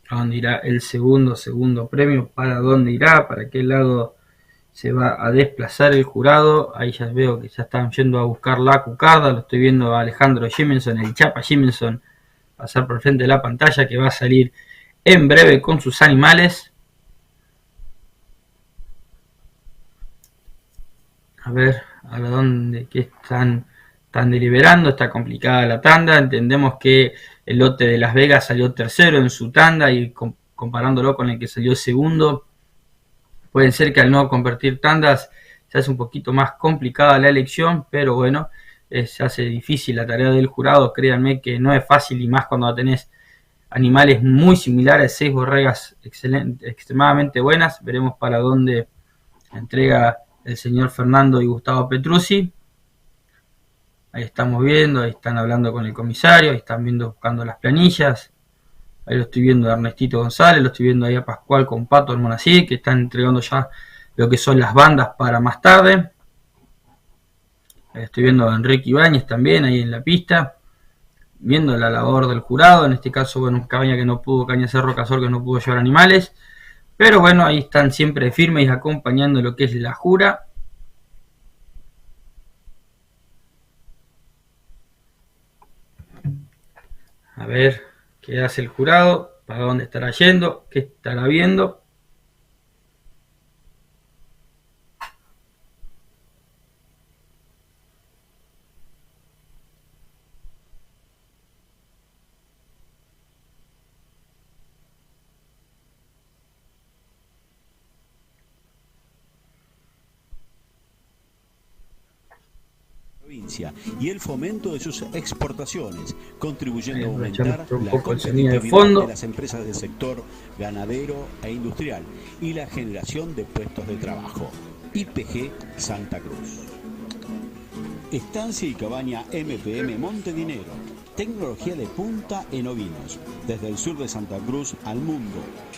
¿A dónde irá el segundo premio? ¿Para dónde irá? ¿Para qué lado se va a desplazar el jurado? Ahí ya veo que ya están yendo a buscar la cucarda. Lo estoy viendo a Alejandro Jimenson, el Chapa Jimenson, pasar por el frente de la pantalla, que va a salir en breve con sus animales. A ver a dónde que están deliberando. Está complicada la tanda. Entendemos que el lote de Las Vegas salió tercero en su tanda, y comparándolo con el que salió segundo, puede ser que al no convertir tandas se hace un poquito más complicada la elección, pero bueno, se hace difícil la tarea del jurado. Créanme que no es fácil, y más cuando tenés animales muy similares, 6 borregas extremadamente buenas. Veremos para dónde entrega el señor Fernando y Gustavo Petruzzi. Ahí estamos viendo, ahí están hablando con el comisario, ahí están viendo, buscando las planillas. Ahí lo estoy viendo a Ernestito González, lo estoy viendo ahí a Pascual con Pato Almonacid, que están entregando ya lo que son las bandas para más tarde. Ahí estoy viendo a Enrique Ibáñez también ahí en la pista, viendo la labor del jurado. En este caso, bueno, Cabaña que no pudo, Caña Cerro Casor que no pudo llevar animales. Pero bueno, ahí están siempre firmes acompañando lo que es la jura. A ver qué hace el jurado, para dónde estará yendo, qué estará viendo. Y el fomento de sus exportaciones, contribuyendo a aumentar la competitividad de las empresas del sector ganadero e industrial y la generación de puestos de trabajo. IPG Santa Cruz. Estancia y cabaña MPM Montedinero. Tecnología de punta en ovinos, desde el sur de Santa Cruz al mundo,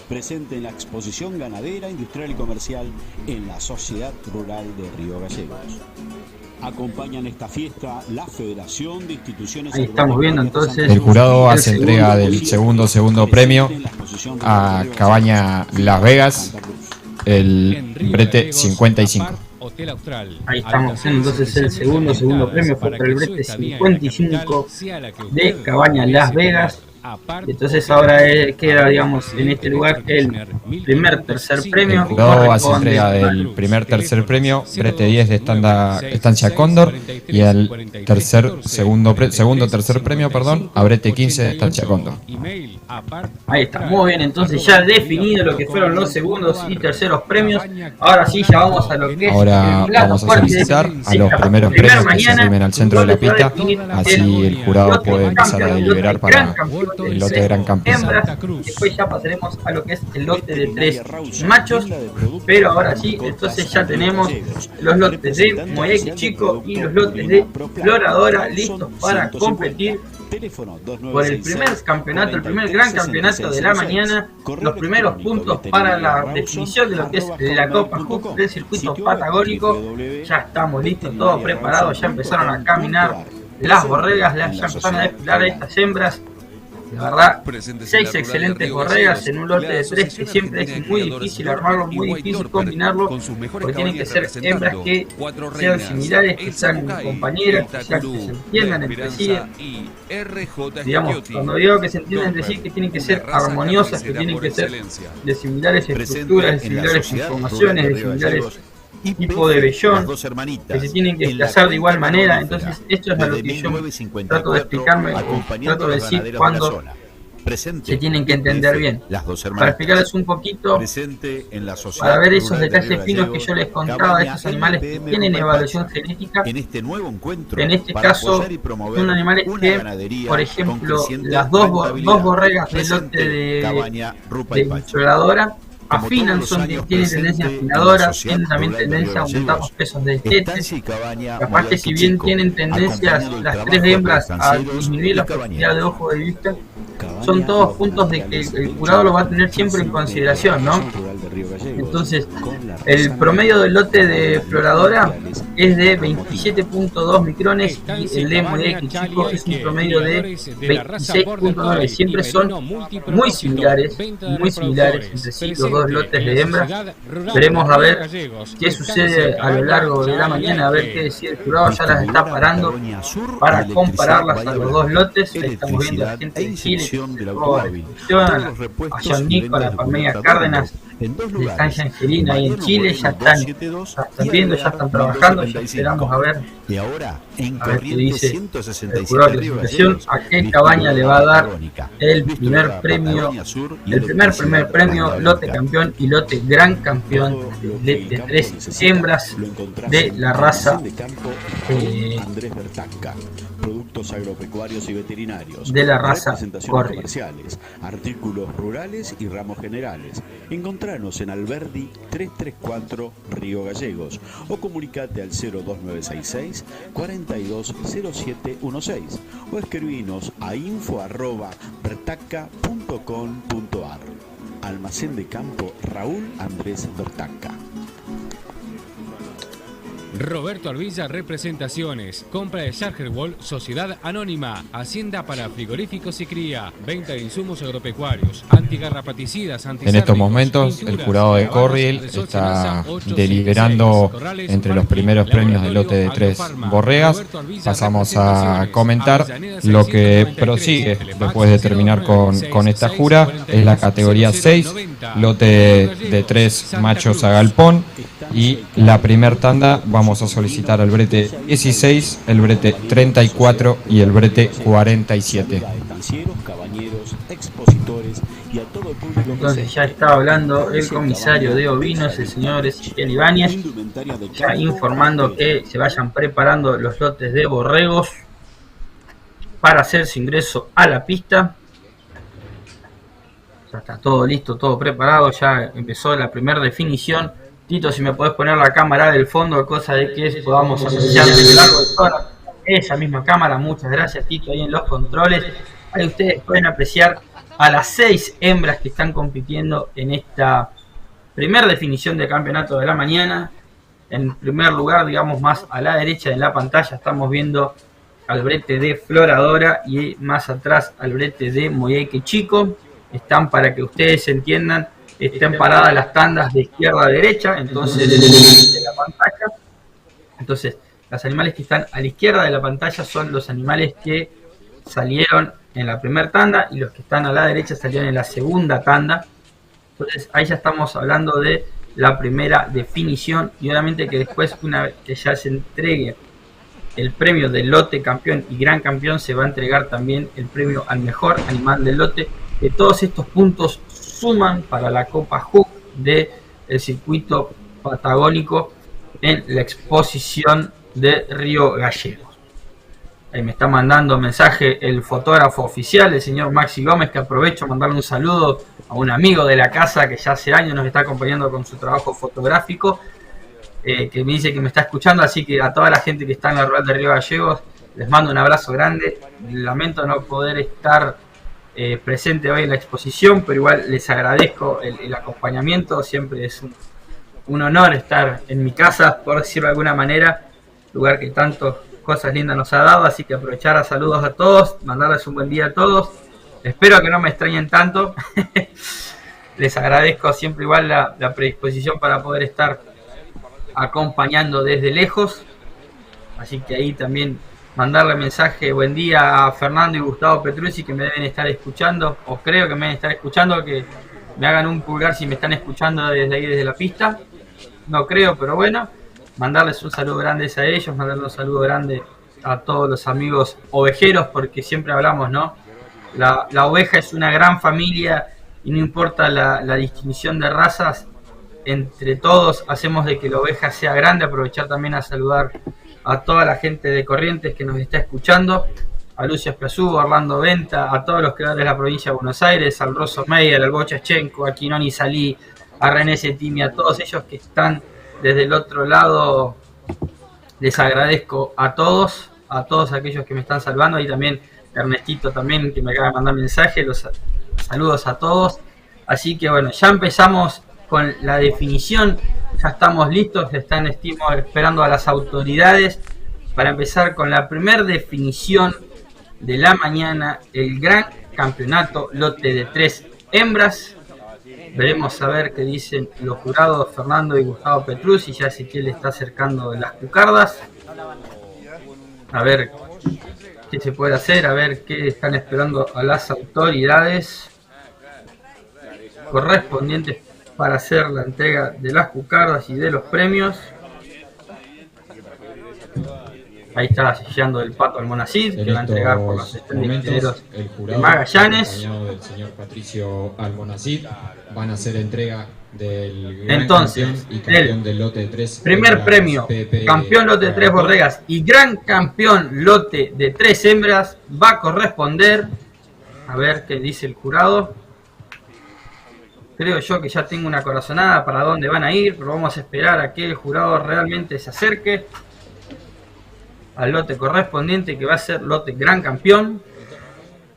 presente en la exposición ganadera, industrial y comercial en la Sociedad Rural de Río Gallegos. Acompañan esta fiesta la Federación de Instituciones. Ahí estamos viendo entonces. El jurado hace entrega del segundo premio a Cabaña Las Vegas, el brete 55. Ahí estamos viendo entonces el segundo premio para el brete 55 de Cabaña Las Vegas. Entonces ahora queda, digamos, en este lugar el tercer premio. El jurado hace entrega del tercer premio, brete 10 de Estancia Cóndor, y el tercer premio, a brete 15 de Estancia Cóndor. Ahí está, muy bien, entonces ya definido lo que fueron los segundos y terceros premios. Ahora sí, ya vamos a lo que es ahora el plato vamos a fuerte solicitar de a los primeros premios que se suben al centro de la pista, así el jurado puede empezar a deliberar para el lote de Gran Campeón. Después ya pasaremos a lo que es el lote de 3 machos, pero ahora sí, entonces ya tenemos los lotes de Moeque Chico y los lotes de Floradora listos para competir. Teléfono por el primer campeonato, el primer gran campeonato de la mañana, los primeros puntos para la definición de lo que es la Copa Hook del circuito patagónico. Ya estamos listos, todo preparado, ya empezaron a caminar las borregas, ya empezaron a desfilar estas hembras. De verdad, 6 excelentes borregas en un lote de 3 que siempre es muy difícil armarlo, muy difícil combinarlo, porque tienen que ser hembras que sean similares, que sean compañeras, que se entiendan entre sí. Digamos, cuando digo que se entiendan entre sí, que tienen que ser armoniosas, que tienen que ser de similares estructuras, de similares conformaciones, de similares tipo de vellón, que se tienen que desplazar de igual manera. Entonces esto es a lo que yo trato de explicarme, trato de decir cuando se tienen que entender bien. Para explicarles un poquito, para ver esos detalles finos que yo les contaba de estos animales que tienen evaluación genética. En este caso son animales que, por ejemplo, las dos borregas del lote de exploradora afinan, tienen tendencia afinadora, tienen también tendencia a aumentar los pesos de destete. Capaz que si bien tienen tendencias las 3 hembras a disminuir la profundidad de ojo de vista, son todos puntos de que el jurado lo va a tener siempre en consideración, ¿no? Entonces, el promedio del lote de exploradora es de 27.2 micrones y el de Moyaki chico es un promedio de 26.9. Siempre son muy similares entre sí los dos lotes de hembras. Veremos a ver qué sucede a lo largo de la mañana, a ver qué decide el jurado. Ya las está parando para compararlas a los dos lotes. Ahí estamos viendo a la gente de Chile, a John Nico, a la familia Cárdenas de Estancia Angelina ahí en Chile. Ya están viendo, ya están trabajando, ya esperamos a ver qué dice el jurado de clasificación, a qué cabaña le va a dar el primer premio, primer premio, lote campeón y lote gran campeón de 3 hembras de la raza Andrés Bertacca. Productos agropecuarios y veterinarios, de la raza representaciones comerciales, artículos rurales y ramos generales. Encontranos en Alberdi 334 Río Gallegos o comunicate al 02966 420716 o escribinos a info@bertacca.com.ar. Almacén de campo Raúl Andrés Bertacca. Roberto Arvilla Representaciones, compra de Charger Wall, Sociedad Anónima, Hacienda para frigoríficos y cría, venta de insumos agropecuarios, antigarrapaticidas, En estos momentos el jurado de Corriel está deliberando entre los primeros premios del lote de 3 borregas. Pasamos a comentar lo que prosigue después de terminar con esta jura. Es la categoría 6, lote de 3 machos a galpón. Y la primer tanda vamos a solicitar el brete 16, el brete 34 y el brete 47. Entonces ya está hablando el comisario de ovinos, el señor Ezequiel Ibáñez, ya informando que se vayan preparando los lotes de borregos para hacer su ingreso a la pista. Ya está todo listo, todo preparado, ya empezó la primera definición. Tito, si me podés poner la cámara del fondo, cosa de que podamos apreciar a lo largo de toda esa misma cámara. Muchas gracias, Tito, ahí en los controles. Ahí ustedes pueden apreciar a las 6 hembras que están compitiendo en esta primera definición de campeonato de la mañana. En primer lugar, digamos, más a la derecha de la pantalla, estamos viendo al brete de Floradora y más atrás al brete de Moyaki chico. Están, para que ustedes entiendan, están paradas las tandas de izquierda a derecha, entonces de la pantalla. Entonces, los animales que están a la izquierda de la pantalla son los animales que salieron en la primera tanda y los que están a la derecha salieron en la segunda tanda. Entonces, ahí ya estamos hablando de la primera definición y obviamente que después, una vez que ya se entregue el premio del lote campeón y gran campeón, se va a entregar también el premio al mejor animal del lote. Que todos estos puntos suman para la Copa Hook del circuito patagónico en la exposición de Río Gallegos. Ahí me está mandando mensaje el fotógrafo oficial, el señor Maxi Gómez, que aprovecho a mandarle un saludo a un amigo de la casa que ya hace años nos está acompañando con su trabajo fotográfico, que me dice que me está escuchando, así que a toda la gente que está en la rural de Río Gallegos Les mando un abrazo grande. Lamento no poder estar presente hoy en la exposición, pero igual les agradezco el acompañamiento. Siempre es un honor estar en mi casa, por decirlo de alguna manera, lugar que tantas cosas lindas nos ha dado, así que aprovechar a saludos a todos, mandarles un buen día a todos. Espero que no me extrañen tanto. Les agradezco siempre igual la predisposición para poder estar acompañando desde lejos, así que ahí también mandarle mensaje buen día a Fernando y Gustavo Petruzzi, que me deben estar escuchando, o creo que me deben estar escuchando, que me hagan un pulgar si me están escuchando desde ahí, desde la pista. No creo, pero bueno, mandarles un saludo grande a ellos, mandarles un saludo grande a todos los amigos ovejeros, porque siempre hablamos, ¿no? La oveja es una gran familia y no importa la distinción de razas, entre todos hacemos de que la oveja sea grande. Aprovechar también a saludar a toda la gente de Corrientes que nos está escuchando, a Lucio Esplazú, a Orlando Venta, a todos los creadores de la provincia de Buenos Aires, al Rosso Meyer, al Bocha Chenko, a Quinoni Salí, a René Setimi, a todos ellos que están desde el otro lado. Les agradezco a todos aquellos que me están salvando, y también Ernestito también, que me acaba de mandar mensaje. Los saludos a todos. Así que bueno, ya empezamos con la definición, ya estamos listos, estamos esperando a las autoridades para empezar con la primera definición de la mañana, el gran campeonato lote de 3 hembras. Veremos a ver qué dicen los jurados Fernando y Gustavo Petruzzi, ya Ezequiel le está acercando las cucardas, a ver qué se puede hacer, a ver qué están esperando a las autoridades correspondientes para hacer la entrega de las cucardas y de los premios. Ahí está sellando el Pato Almonacid, que va a entregar por los estendideros de Magallanes. Acompañado del señor Patricio Almonacid, van a hacer entrega del gran entonces, campeón y campeón del lote de 3. Primer premio, campeón lote de 3 borregas y gran campeón lote de 3 hembras, va a corresponder, a ver qué dice el jurado. Creo yo que ya tengo una corazonada para dónde van a ir, pero vamos a esperar a que el jurado realmente se acerque al lote correspondiente, que va a ser lote gran campeón.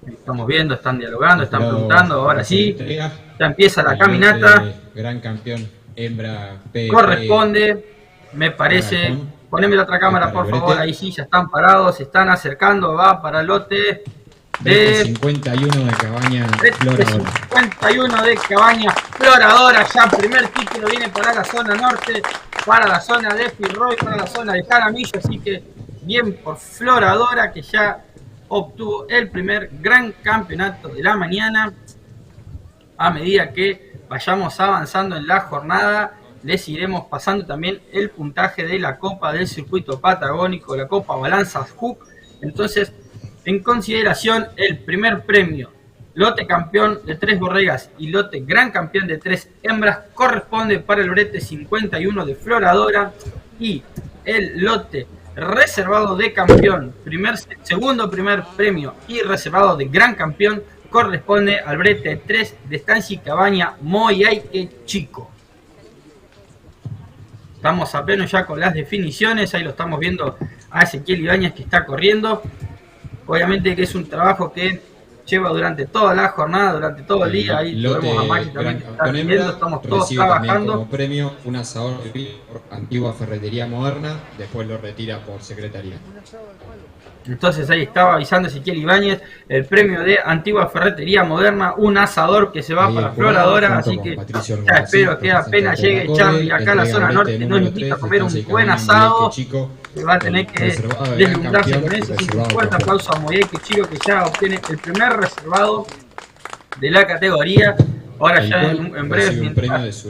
Estamos viendo, están dialogando, están preguntando. Ahora sí, ya empieza la caminata. Gran campeón hembra corresponde, me parece. Poneme la otra cámara, por favor. Ahí sí, ya están parados, se están acercando. Va para el lote de 51 de Cabaña Floradora. 51 de Cabaña Floradora. Ya primer título viene para la zona norte, para la zona de Firroy, para la zona de Jaramillo. Así que bien por Floradora, que ya obtuvo el primer gran campeonato de la mañana. A medida que vayamos avanzando en la jornada, les iremos pasando también el puntaje de la Copa del Circuito Patagónico, la Copa Balanzas Hook. Entonces, en consideración, el primer premio, lote campeón de 3 borregas y lote gran campeón de 3 hembras, corresponde para el brete 51 de Floradora, y el lote reservado de campeón, segundo primer premio y reservado de gran campeón, corresponde al brete 3 de Estancia y Cabaña Moyhaique Chico. Estamos apenas ya con las definiciones, ahí lo estamos viendo a Ezequiel Ibáñez, que está corriendo. Obviamente que es un trabajo que lleva durante toda la jornada, durante todo el día. Ahí lo vemos a Maxi también que está viendo, estamos todos trabajando. Como premio un asador de vino por Antigua Ferretería Moderna, después lo retira por secretaría. Entonces ahí estaba avisando Ezequiel Ibáñez, el premio de Antigua Ferretería Moderna, un asador que se va para Floradora, así que ya espero que apenas llegue Charlie acá a la zona norte, nos invita a comer un buen asado, que va a tener que deslumbrarse con eso. Así que un fuerte aplauso a Moyhaique Chico, que ya obtiene el primer reservado de la categoría. Ahora ya en breve, mientras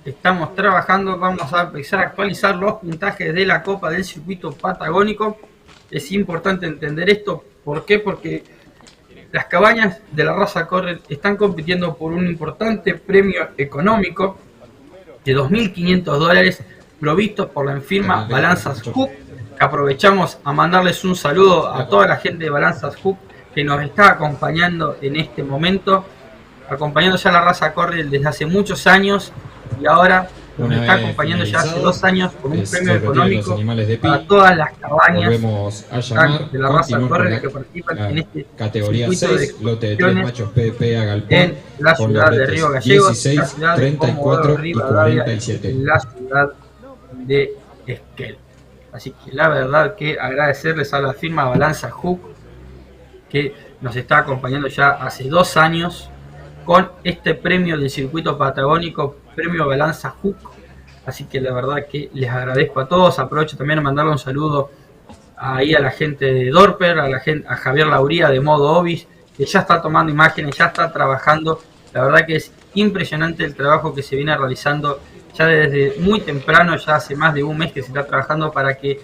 estamos trabajando, vamos a empezar a actualizar los puntajes de la Copa del Circuito Patagónico. Es importante entender esto. ¿Por qué? Porque las cabañas de la raza Correr están compitiendo por un importante premio económico de $2.500 provistos por la firma Balanzas Hook, que aprovechamos a mandarles un saludo a toda la gente de Balanzas Hook que nos está acompañando en este momento, acompañando ya a la raza Correr desde hace muchos años, y ahora nos Una está vez acompañando ya hace finalizado, 2 años con un se premio retiran los económico animales de para pi. todas las cabañas Volvemos a llamar, de la raza continuamos con Torres la, que participan la en este categoría circuito de 6, lote de 3 exposiciones machos PP a Galpón, en la con los ciudad de Río bretes Gallegos, la 16, ciudad de Comodoro 34 y Rivadavia, 47. en la ciudad de Esquel. Así que la verdad que agradecerles a la firma Balanza Hook que nos está acompañando ya hace 2 años con este premio del circuito patagónico, premio Balanza Hook. Así que la verdad que les agradezco a todos. Aprovecho también a mandarle un saludo ahí a la gente de Dorper, a Javier Lauría de Modo Obis, que ya está tomando imágenes, ya está trabajando. La verdad que es impresionante el trabajo que se viene realizando ya desde muy temprano, ya hace más de un mes que se está trabajando para que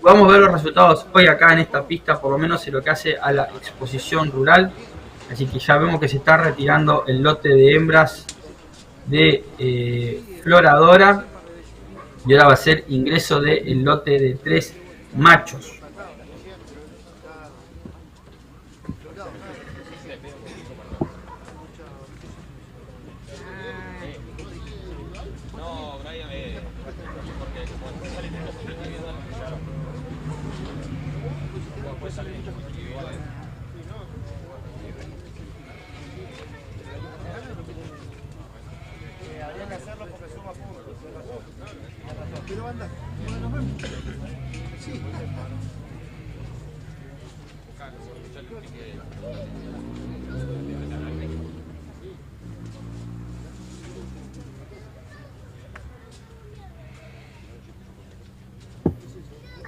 podamos ver los resultados hoy acá en esta pista, por lo menos en lo que hace a la exposición rural. Así que ya vemos que se está retirando el lote de hembras de Floradora y ahora va a ser ingreso del lote de 3 machos.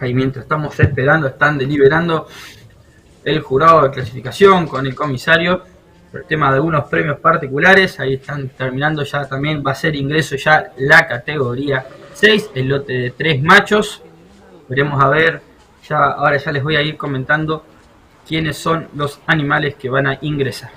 Ahí mientras estamos esperando, están deliberando el jurado de clasificación con el comisario por el tema de algunos premios particulares. Ahí están terminando ya, también va a ser ingreso ya la categoría 6, el lote de 3 machos. Veremos a ver, ahora ya les voy a ir comentando quiénes son los animales que van a ingresar.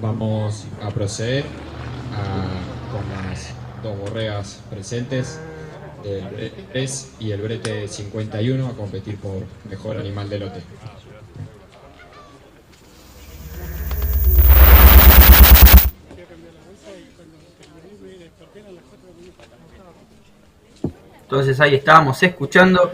Vamos a proceder con las 2 borregas presentes, el brete 3 y el brete 51, a competir por mejor animal de lote. Entonces ahí estábamos escuchando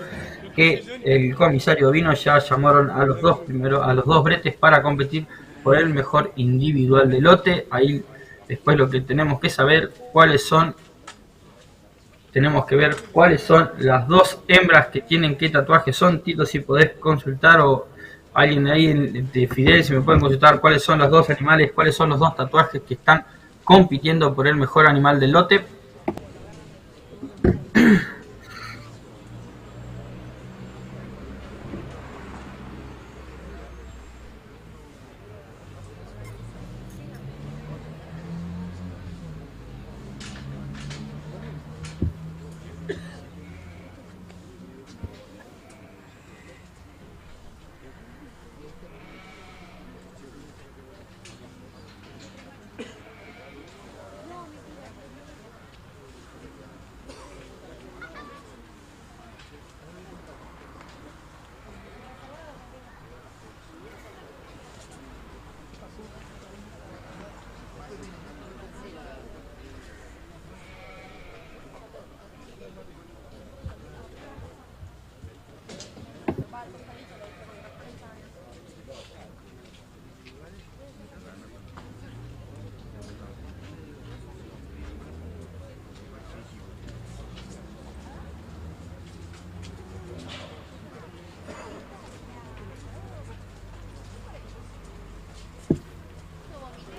que el comisario vino, ya llamaron a los dos bretes para competir por el mejor individual de lote. Ahí después lo que tenemos que saber tenemos que ver cuáles son las 2 hembras que tienen qué tatuajes son. Tito, si podés consultar, o alguien ahí de Fidel, si me pueden consultar cuáles son los 2 animales, cuáles son los 2 tatuajes que están compitiendo por el mejor animal del lote.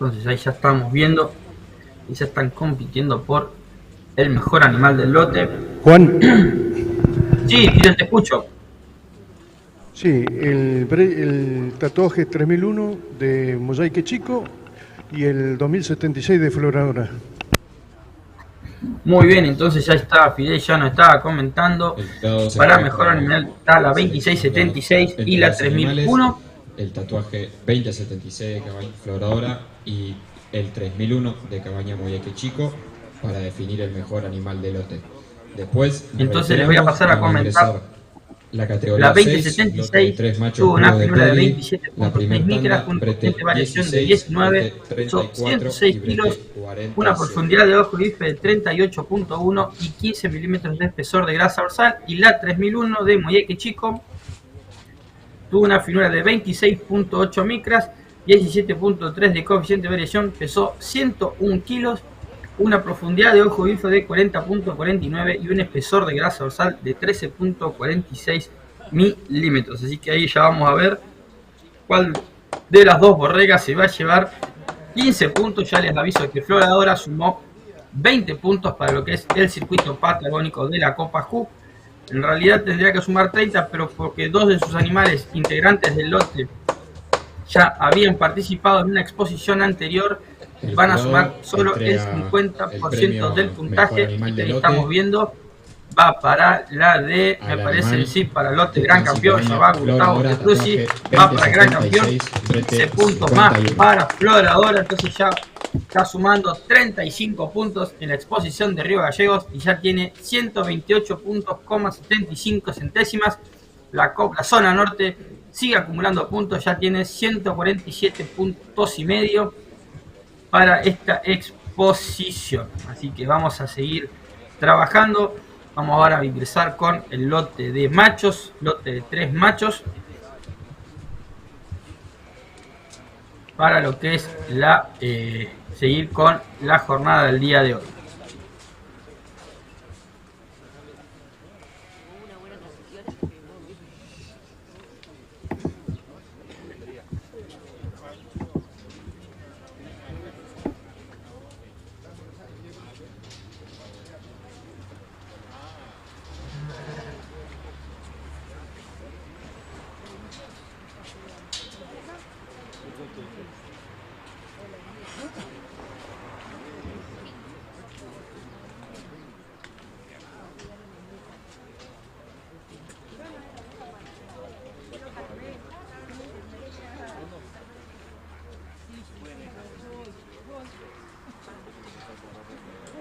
Entonces ahí ya estamos viendo y ya están compitiendo por el mejor animal del lote. Juan. Sí, Tito, te escucho. Sí, el tatuaje 3001 de Mosaique Chico y el 2076 de Floradora. Muy bien, entonces ya está, Fidel ya nos estaba comentando. Para mejor animal está la 2676 y la 3001. El tatuaje 2076 de Cabaña Floradora y el 3001 de Cabaña Mosaique Chico para definir el mejor animal del lote. Después, entonces les voy a pasar a comentar. La categoría La 2076 tuvo una figura de 27.6 micras, una variación de 19, son 106 kilos, una profundidad de ojo bife de 38.1 y 15 milímetros de espesor de grasa dorsal. Y la 3001 de Mosaique Chico tuvo una figura de 26.8 micras, 17.3 de coeficiente de variación, pesó 101 kilos, una profundidad de ojo bife de 40.49 y un espesor de grasa dorsal de 13.46 milímetros. Así que ahí ya vamos a ver cuál de las dos borregas se va a llevar 15 puntos. Ya les aviso que Floradora sumó 20 puntos para lo que es el circuito patagónico de la Copa Hub. En realidad tendría que sumar 30, pero porque dos de sus animales integrantes del lote ya habían participado en una exposición anterior, van a sumar solo el 50% del puntaje. Y que estamos viendo va para la de, me parece, sí, para el lote gran campeón, ya va Gustavo Petruzzi, va para el gran campeón, 15 puntos más para Floradora. Entonces ya está sumando 35 puntos en la exposición de Río Gallegos y ya tiene 128 puntos, 75 centésimas. La zona norte sigue acumulando puntos, ya tiene 147 puntos y medio para esta exposición. Así que vamos a seguir trabajando. Vamos ahora a ingresar con el lote de machos, lote de 3 machos, para lo que es la seguir con la jornada del día de hoy.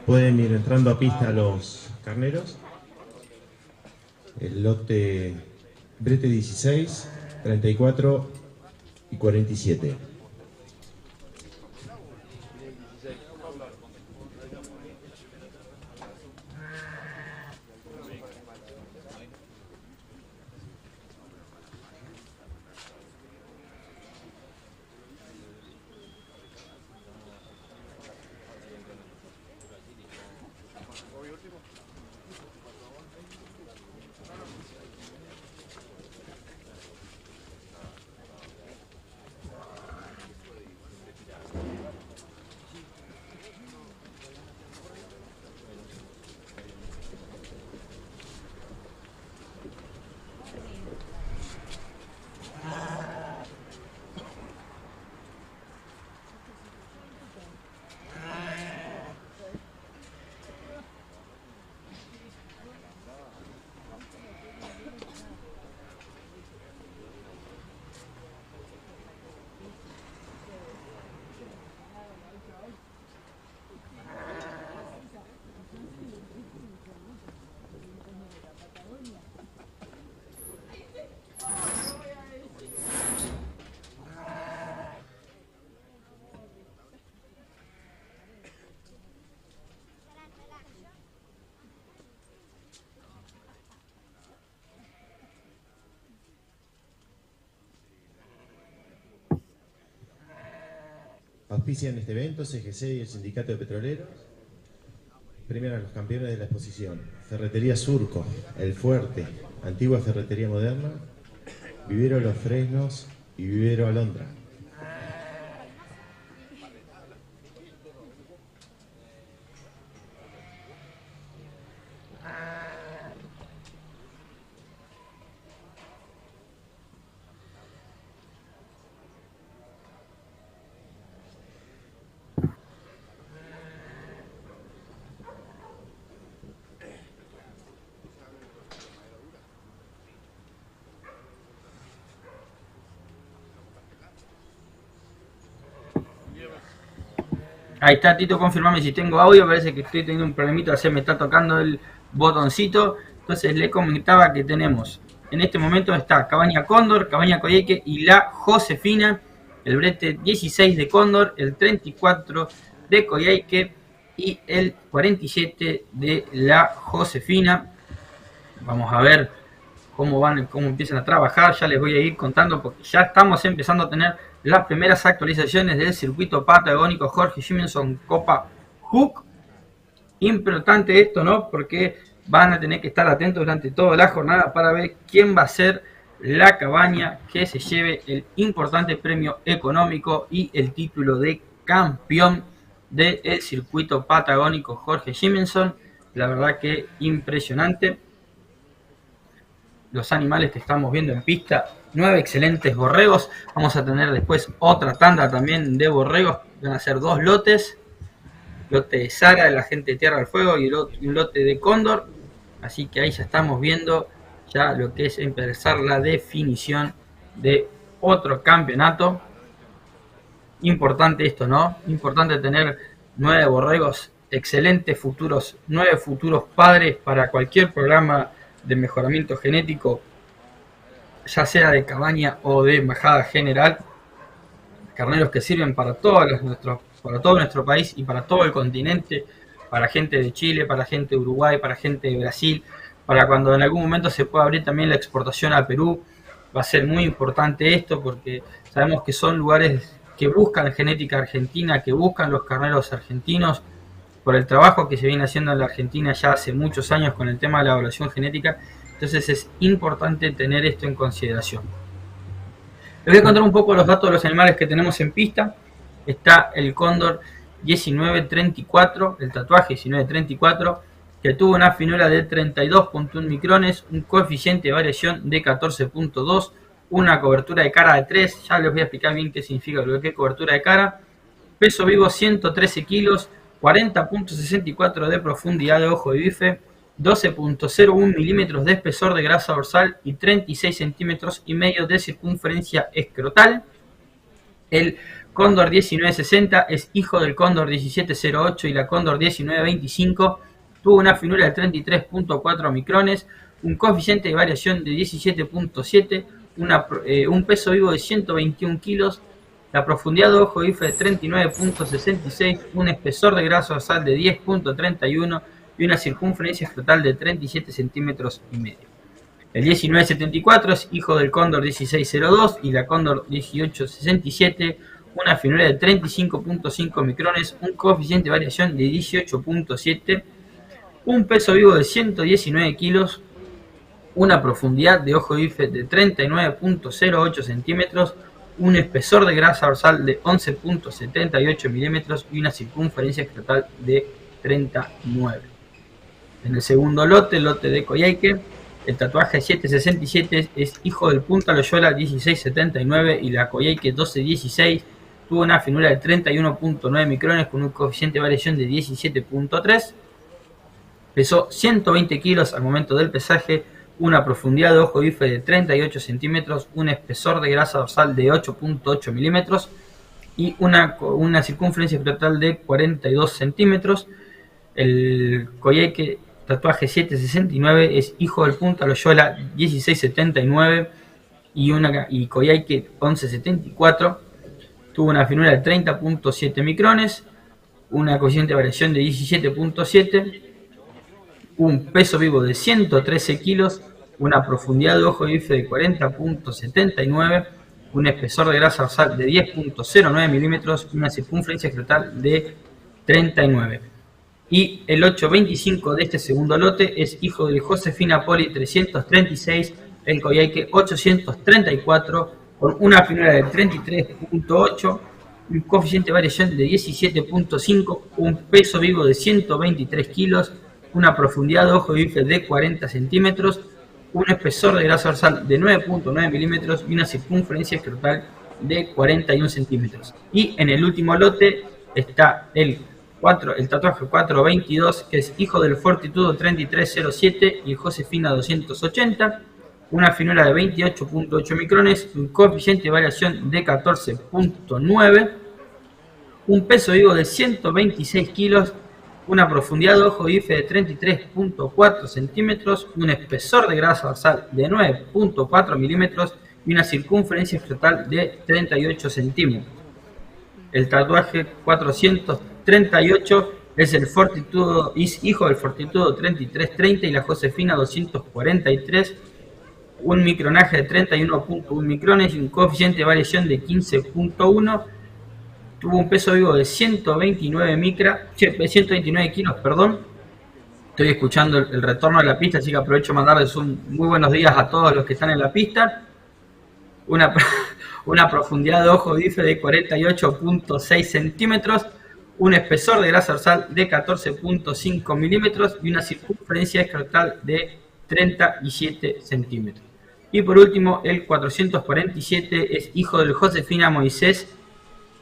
Pueden ir entrando a pista los carneros. El lote brete 16, 34 y 47. Auspician este evento CGC y el Sindicato de Petroleros. Premian a los campeones de la exposición: Ferretería Surco, El Fuerte, Antigua Ferretería Moderna, Vivero Los Fresnos y Vivero Alondra. Ahí está, Tito, confirmame si tengo audio. Parece que estoy teniendo un problemito, se me está tocando el botoncito. Entonces le comentaba que tenemos, en este momento está Cabaña Cóndor, Cabaña Coyhaique y la Josefina, el brete 16 de Cóndor, el 34 de Coyhaique y el 47 de la Josefina. Vamos a ver cómo empiezan a trabajar. Ya les voy a ir contando porque ya estamos empezando a tener las primeras actualizaciones del circuito patagónico Jorge Simonsen Copa Hook. Importante esto, ¿no? Porque van a tener que estar atentos durante toda la jornada para ver quién va a ser la cabaña que se lleve el importante premio económico y el título de campeón del circuito patagónico Jorge Simonsen. La verdad que impresionante los animales que estamos viendo en pista. 9 excelentes borregos. Vamos a tener después otra tanda también de borregos. Van a ser 2 lotes. Lote de Sara, de la gente de Tierra del Fuego, y un lote de Cóndor. Así que ahí ya estamos viendo ya lo que es empezar la definición de otro campeonato. Importante esto, ¿no? Importante tener 9 borregos, excelentes futuros, 9 futuros padres para cualquier programa de mejoramiento genético, ya sea de cabaña o de embajada general. Carneros que sirven para todo nuestro país y para todo el continente, para gente de Chile, para gente de Uruguay, para gente de Brasil, para cuando en algún momento se pueda abrir también la exportación a Perú. Va a ser muy importante esto porque sabemos que son lugares que buscan genética argentina, que buscan los carneros argentinos, por el trabajo que se viene haciendo en la Argentina ya hace muchos años con el tema de la evaluación genética. Entonces es importante tener esto en consideración. Les voy a contar un poco los datos de los animales que tenemos en pista. Está el Cóndor 1934, el tatuaje 1934, que tuvo una finura de 32.1 micrones, un coeficiente de variación de 14.2, una cobertura de cara de 3, ya les voy a explicar bien qué significa lo que es cobertura de cara, peso vivo 113 kilos, 40.64 de profundidad de ojo de bife, 12.01 milímetros de espesor de grasa dorsal y 36 centímetros y medio de circunferencia escrotal. El Cóndor 1960 es hijo del Cóndor 1708 y la Cóndor 1925. Tuvo una finura de 33.4 micrones, un coeficiente de variación de 17.7, un peso vivo de 121 kilos, la profundidad de ojo de bife de 39.66, un espesor de grasa dorsal de 10.31 y una circunferencia escrotal de 37 centímetros y medio. El 1974 es hijo del Cóndor 1602 y la Cóndor 1867, una finura de 35.5 micrones, un coeficiente de variación de 18.7, un peso vivo de 119 kilos, una profundidad de ojo de bife de 39.08 centímetros, un espesor de grasa dorsal de 11.78 milímetros y una circunferencia escrotal de 39. En el segundo lote, el lote de Coyhaique, el tatuaje 767 es hijo del Punta Loyola 1679 y la Coyhaique 1216 tuvo una finura de 31.9 micrones con un coeficiente de variación de 17.3. Pesó 120 kilos al momento del pesaje, una profundidad de ojo de bife de 38 centímetros, un espesor de grasa dorsal de 8.8 milímetros y una circunferencia escrotal de 42 centímetros. El Coyhaique tatuaje 769 es hijo del Punta Loyola 1679 y Coyhaique 1174. Tuvo una finura de 30.7 micrones, una coeficiente de variación de 17.7, un peso vivo de 113 kilos, una profundidad de ojo de bife de 40.79, un espesor de grasa dorsal de 10.09 milímetros y una circunferencia escrotal de 39. Y el 825 de este segundo lote es hijo del Josefina Poli 336, el Coyhaique 834, con una finura de 33.8, un coeficiente de variación de 17.5, un peso vivo de 123 kilos, una profundidad de ojo de bife de 40 centímetros, un espesor de grasa dorsal de 9.9 milímetros y una circunferencia escrotal de 41 centímetros. Y en el último lote está el tatuaje 422, que es hijo del Fortitudo 3307 y el Josefina 280, una finura de 28.8 micrones, un coeficiente de variación de 14.9, un peso vivo de 126 kilos, una profundidad de ojo bife de 33.4 centímetros, un espesor de grasa dorsal de 9.4 milímetros y una circunferencia escrotal de 38 centímetros. El tatuaje 438 es el Fortitudo, es hijo del Fortitudo 3330 y la Josefina 243, un micronaje de 31.1 micrones y un coeficiente de variación de 15.1. Tuvo un peso vivo de 129 kilos, perdón. Estoy escuchando el retorno de la pista, así que aprovecho mandarles un muy buenos días a todos los que están en la pista. Una profundidad de ojo bife de 48.6 centímetros, un espesor de grasa dorsal de 14.5 milímetros y una circunferencia escrotal de 37 centímetros. Y por último, el 447 es hijo del Josefina Moisés,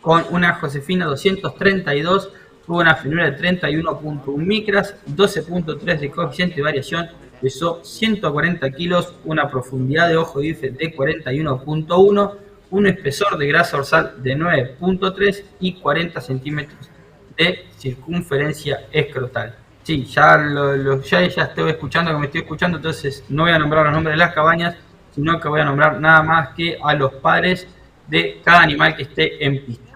con una Josefina 232, tuvo una finura de 31.1 micras, 12.3 de coeficiente de variación, pesó 140 kilos, una profundidad de ojo bife de 41.1, un espesor de grasa dorsal de 9.3 y 40 centímetros de circunferencia escrotal. Sí, ya estoy escuchando que me estoy escuchando, entonces no voy a nombrar los nombres de las cabañas, sino que voy a nombrar nada más que a los padres de cada animal que esté en pista.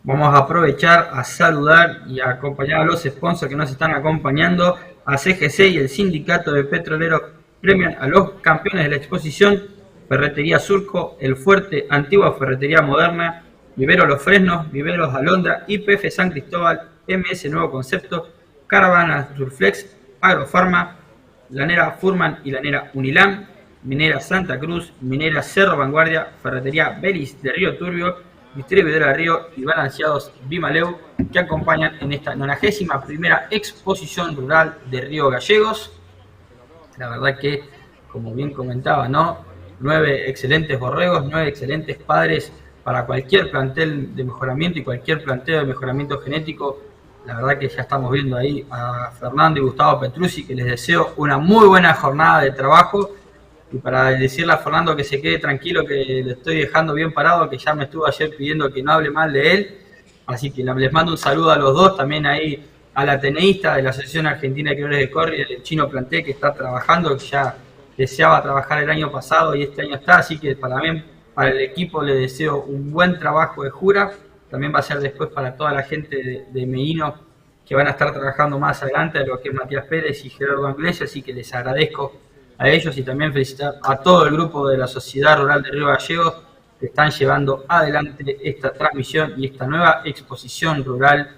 Vamos a aprovechar a saludar y a acompañar a los sponsors que nos están acompañando. A CGC y el Sindicato de Petroleros premian a los campeones de la exposición: Ferretería Surco, El Fuerte, Antigua Ferretería Moderna, Vivero Los Fresnos, Viveros Alondra, YPF San Cristóbal, MS Nuevo Concepto, Caravana Surflex, Agrofarma, Lanera Furman y Lanera Unilam, Minera Santa Cruz, Minera Cerro Vanguardia, Ferretería Belis de Río Turbio, Distribuidora de Río y Balanceados Bimaleu, que acompañan en esta 91ª exposición rural de Río Gallegos. La verdad que, como bien comentaba, ¿no? 9 excelentes borregos, 9 excelentes padres para cualquier plantel de mejoramiento y cualquier planteo de mejoramiento genético. La verdad que ya estamos viendo ahí a Fernando y Gustavo Petrucci, que les deseo una muy buena jornada de trabajo. Y para decirle a Fernando que se quede tranquilo, que le estoy dejando bien parado, que ya me estuvo ayer pidiendo que no hable mal de él. Así que les mando un saludo a los dos, también ahí al ateneísta de la Asociación Argentina de Criadores de Corri, el Chino Planté, que está trabajando, que ya deseaba trabajar el año pasado y este año está. Así que para el equipo le deseo un buen trabajo de jura. También va a ser después para toda la gente de Meino, que van a estar trabajando más adelante, lo que es Matías Pérez y Gerardo Anglés. Así que les agradezco a ellos y también felicitar a todo el grupo de la Sociedad Rural de Río Gallegos que están llevando adelante esta transmisión y esta nueva exposición rural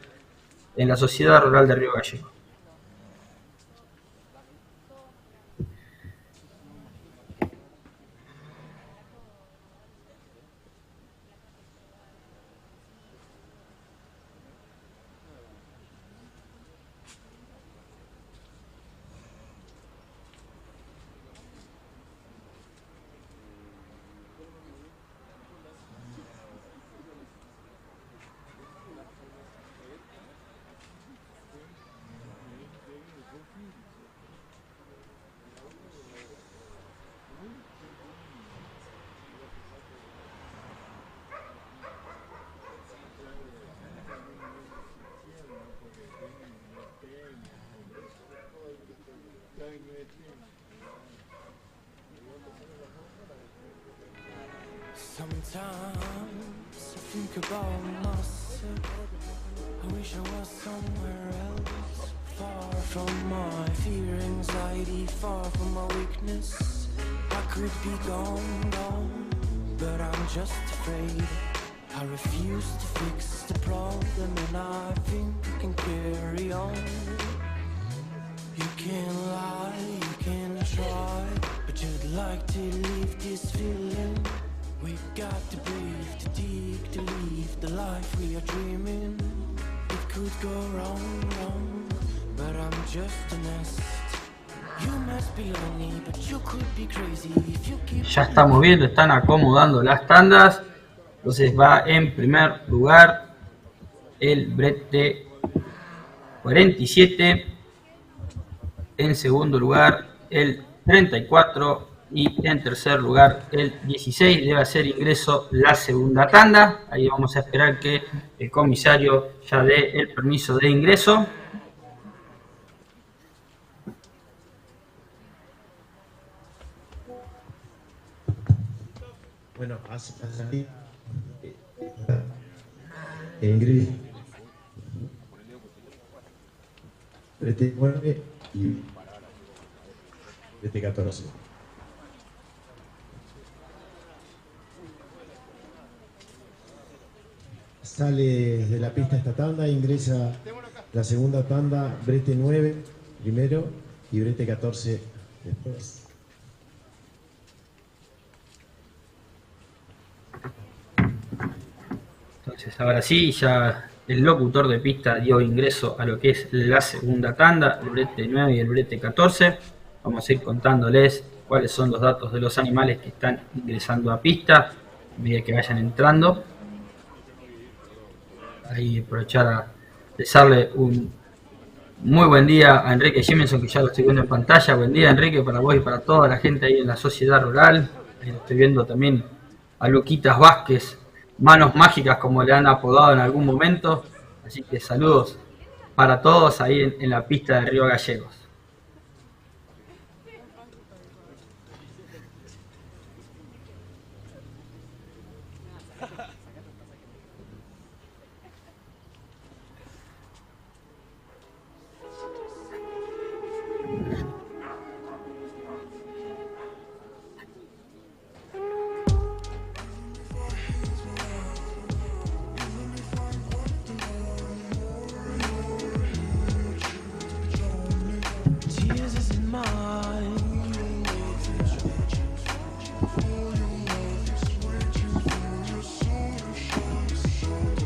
en la Sociedad Rural de Río Gallegos. Sometimes I think about myself. I wish I was somewhere else, far from my fear, anxiety, far from my weakness. I could be gone, but I'm just afraid. I refuse to fix the problem, and I think I can carry on. You can lie, you can try, but you'd lie like to leave this feeling. We got to breathe, to dig, to leave the life we are dreaming. It could go wrong, but I'm just a nest. You must be lonely, but you could be crazy if you keep. Ya estamos viendo, están acomodando las tandas. Entonces va en primer lugar el brete 47. En segundo lugar el 34 y en tercer lugar el 16. Debe hacer ingreso la segunda tanda. Ahí vamos a esperar que el comisario ya dé el permiso de ingreso. Bueno, así Ingrid, brete 9 y brete 14. Sale de la pista esta tanda, ingresa la segunda tanda, brete 9 primero y brete 14 después. Entonces ahora sí, ya el locutor de pista dio ingreso a lo que es la segunda tanda, el brete 9 y el brete 14. Vamos a ir contándoles cuáles son los datos de los animales que están ingresando a pista a medida que vayan entrando. Ahí aprovechar a desearle un muy buen día a Enrique Jimenson, que ya lo estoy viendo en pantalla. Buen día, Enrique, para vos y para toda la gente ahí en la sociedad rural. Ahí lo estoy viendo también a Luquitas Vázquez, Manos Mágicas, como le han apodado en algún momento. Así que saludos para todos ahí en la pista de Río Gallegos.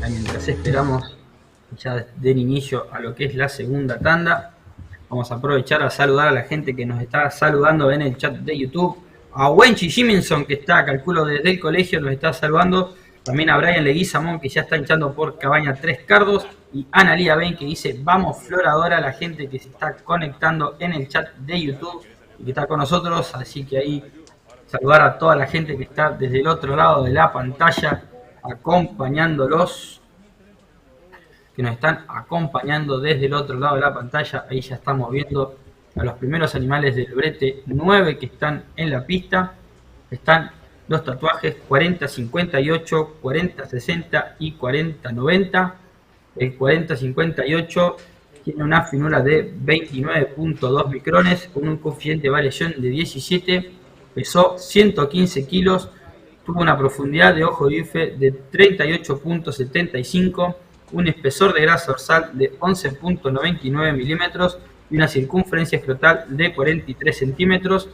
Mientras esperamos ya den inicio a lo que es la segunda tanda, vamos a aprovechar a saludar a la gente que nos está saludando en el chat de YouTube. A Wenchi Jiminson, que está, calculo, desde el colegio, nos está saludando. También a Brian Leguizamón, que ya está hinchando por Cabaña Tres Cardos. Y Analia Ben, que dice vamos Floradora, la gente que se está conectando en el chat de YouTube y que está con nosotros. Así que ahí saludar a toda la gente que está desde el otro lado de la pantalla acompañándolos, que nos están acompañando desde el otro lado de la pantalla. Ahí ya estamos viendo a los primeros animales del brete 9 que están en la pista. Están los tatuajes 40-58, 40-60 y 40-90. El 40-58 tiene una finura de 29.2 micrones con un coeficiente de variación de 17, pesó 115 kilos, tuvo una profundidad de ojo de bife de 38.75, un espesor de grasa dorsal de 11.99 milímetros y una circunferencia escrotal de 43 centímetros.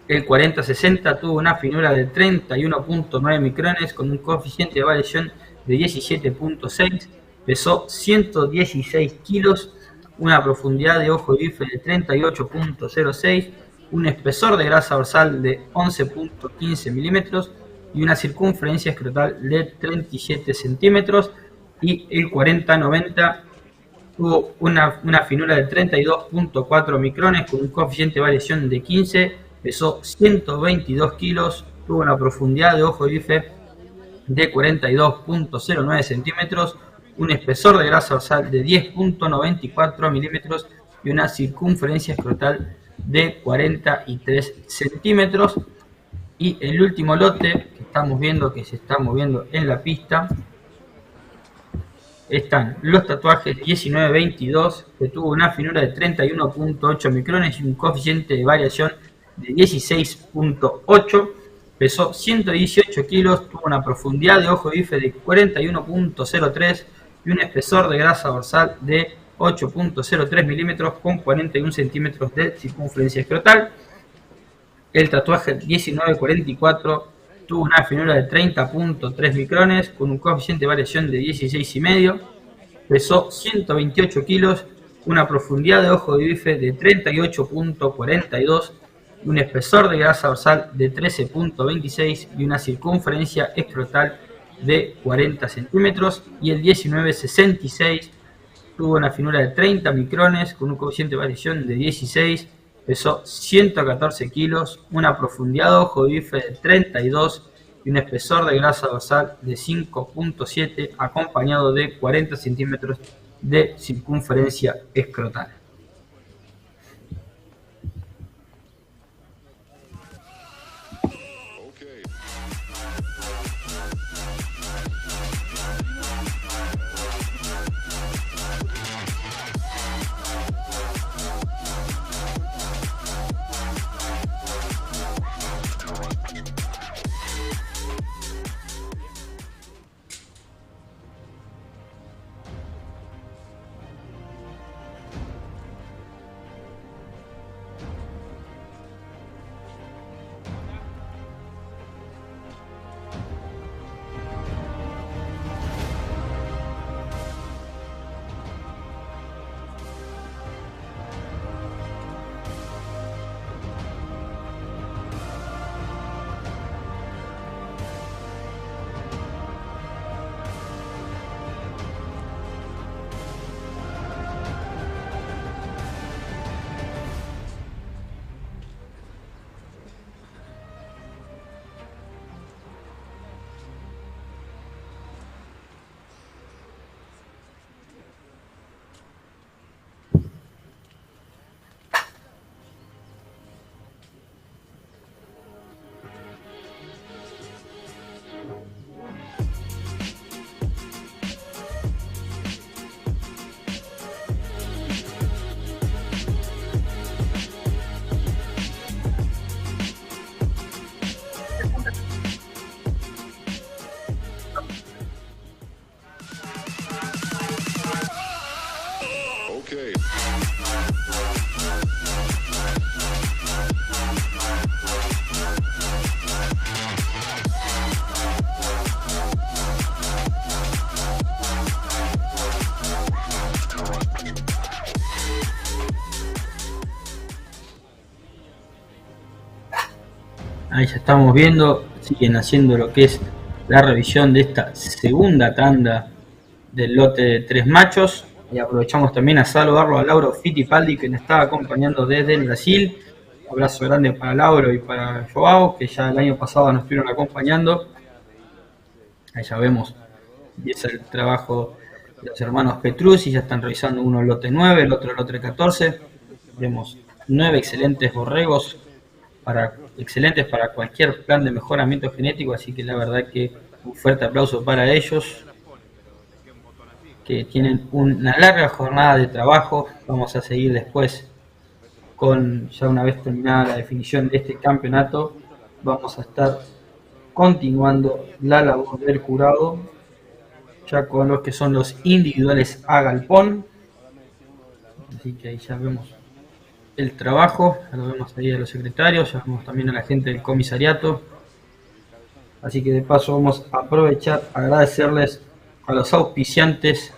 El 40-60 tuvo una finura de 31.9 micrones con un coeficiente de variación de 17.6, pesó 116 kilos, una profundidad de ojo de bife de 38.06, un espesor de grasa dorsal de 11.15 milímetros y una circunferencia escrotal de 37 centímetros. Y el 40-90 tuvo una finura de 32.4 micrones con un coeficiente de variación de 15, pesó 122 kilos, tuvo una profundidad de ojo de bife de 42.09 centímetros, un espesor de grasa dorsal de 10.94 milímetros y una circunferencia escrotal de 43 centímetros. Y el último lote que estamos viendo, que se está moviendo en la pista, están los tatuajes 19-22, que tuvo una finura de 31.8 micrones y un coeficiente de variación de 16.8, pesó 118 kilos, tuvo una profundidad de ojo de bife de 41.03 y un espesor de grasa dorsal de 8.03 milímetros con 41 centímetros de circunferencia escrotal. El tatuaje 1944 tuvo una finura de 30.3 micrones con un coeficiente de variación de 16,5. Pesó 128 kilos, una profundidad de ojo de bife de 38.42, un espesor de grasa dorsal de 13.26 y una circunferencia escrotal de 40 centímetros. Y el 1966 tuvo una finura de 30 micrones con un coeficiente de variación de 16, pesó 114 kilos, una profundidad de ojo de bife de 32 y un espesor de grasa dorsal de 5.7, acompañado de 40 centímetros de circunferencia escrotal. Ahí ya estamos viendo, siguen haciendo lo que es la revisión de esta segunda tanda del lote de 3 machos. Y aprovechamos también a saludarlo a Lauro Fittipaldi, que nos está acompañando desde el Brasil. Un abrazo grande para Lauro y para Joao, que ya el año pasado nos estuvieron acompañando. Ahí ya vemos, empieza el trabajo de los hermanos Petruzzi, ya están revisando uno el lote 9, el otro el lote 14. Vemos 9 excelentes borregos, excelentes para cualquier plan de mejoramiento genético, así que la verdad que un fuerte aplauso para ellos, que tienen una larga jornada de trabajo. Vamos a seguir después con, ya una vez terminada la definición de este campeonato, vamos a estar continuando la labor del jurado, ya con los que son los individuales a galpón. Así que ahí ya vemos el trabajo, ya lo vemos ahí a los secretarios, ya vemos también a la gente del comisariato. Así que de paso vamos a aprovechar a agradecerles a los auspiciantes,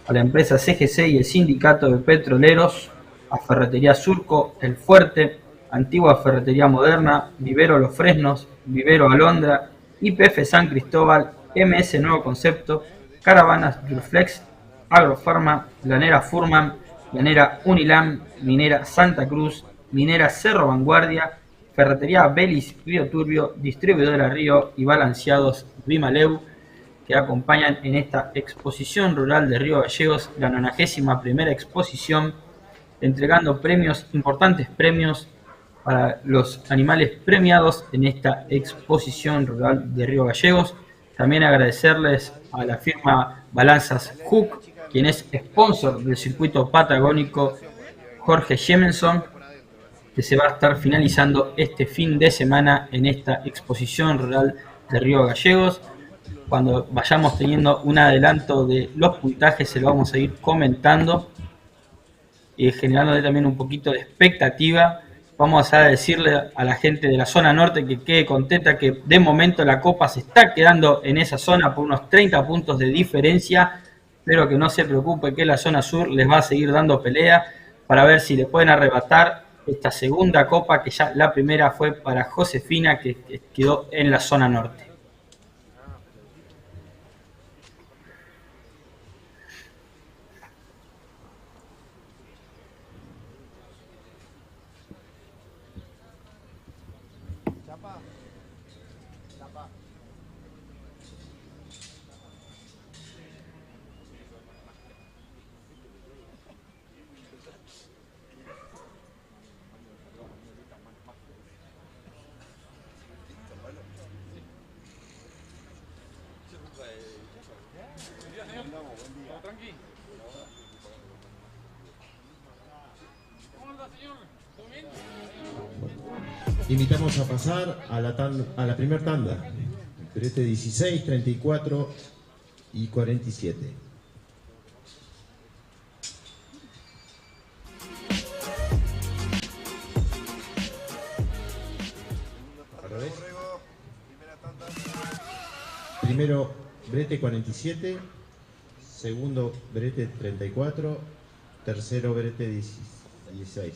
a la empresa CGC y el sindicato de petroleros, a Ferretería Surco, El Fuerte, Antigua Ferretería Moderna, Vivero Los Fresnos, Vivero Alondra, YPF San Cristóbal, MS Nuevo Concepto, Caravanas Durflex, Agrofarma, Lanera Furman, Lanera Unilam, Minera Santa Cruz, Minera Cerro Vanguardia, Ferretería Belis Río Turbio, Distribuidora Río y Balanceados Rimaleu, que acompañan en esta exposición rural de Río Gallegos, la 91ª exposición, entregando premios, importantes premios para los animales premiados en esta exposición rural de Río Gallegos. También agradecerles a la firma Balanzas Hook, quien es sponsor del circuito patagónico Jorge Jemenson, que se va a estar finalizando este fin de semana en esta exposición rural de Río Gallegos. Cuando vayamos teniendo un adelanto de los puntajes, se lo vamos a ir comentando y generando también un poquito de expectativa vamos a decirle a la gente de la zona norte que quede contenta que de momento la Copa se está quedando en esa zona por unos 30 puntos de diferencia, pero que no se preocupe que la zona sur les va a seguir dando pelea para ver si le pueden arrebatar esta segunda Copa, que ya la primera fue para Josefina, que quedó en la zona norte. Invitamos a pasar a la primera tanda. Brete 16, 34 y 47. Primero brete 47, segundo brete 34, tercero brete 16.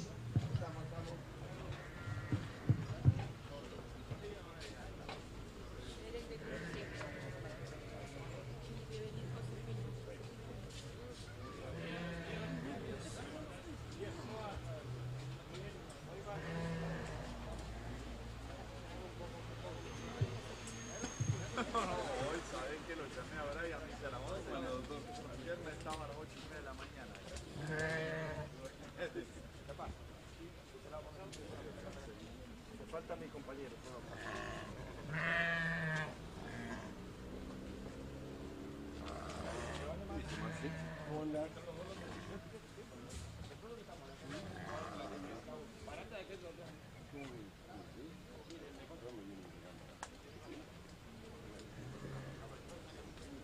Falta mi compañero.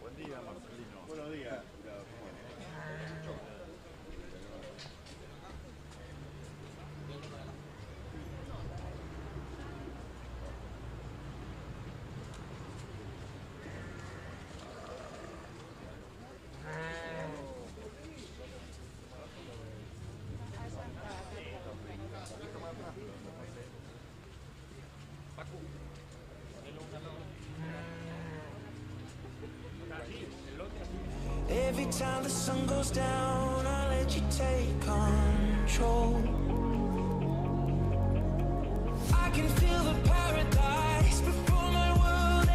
Buen día, Marcelino. Buenos días. Every time the sun goes down, I let you take control. I can feel the paradise before my world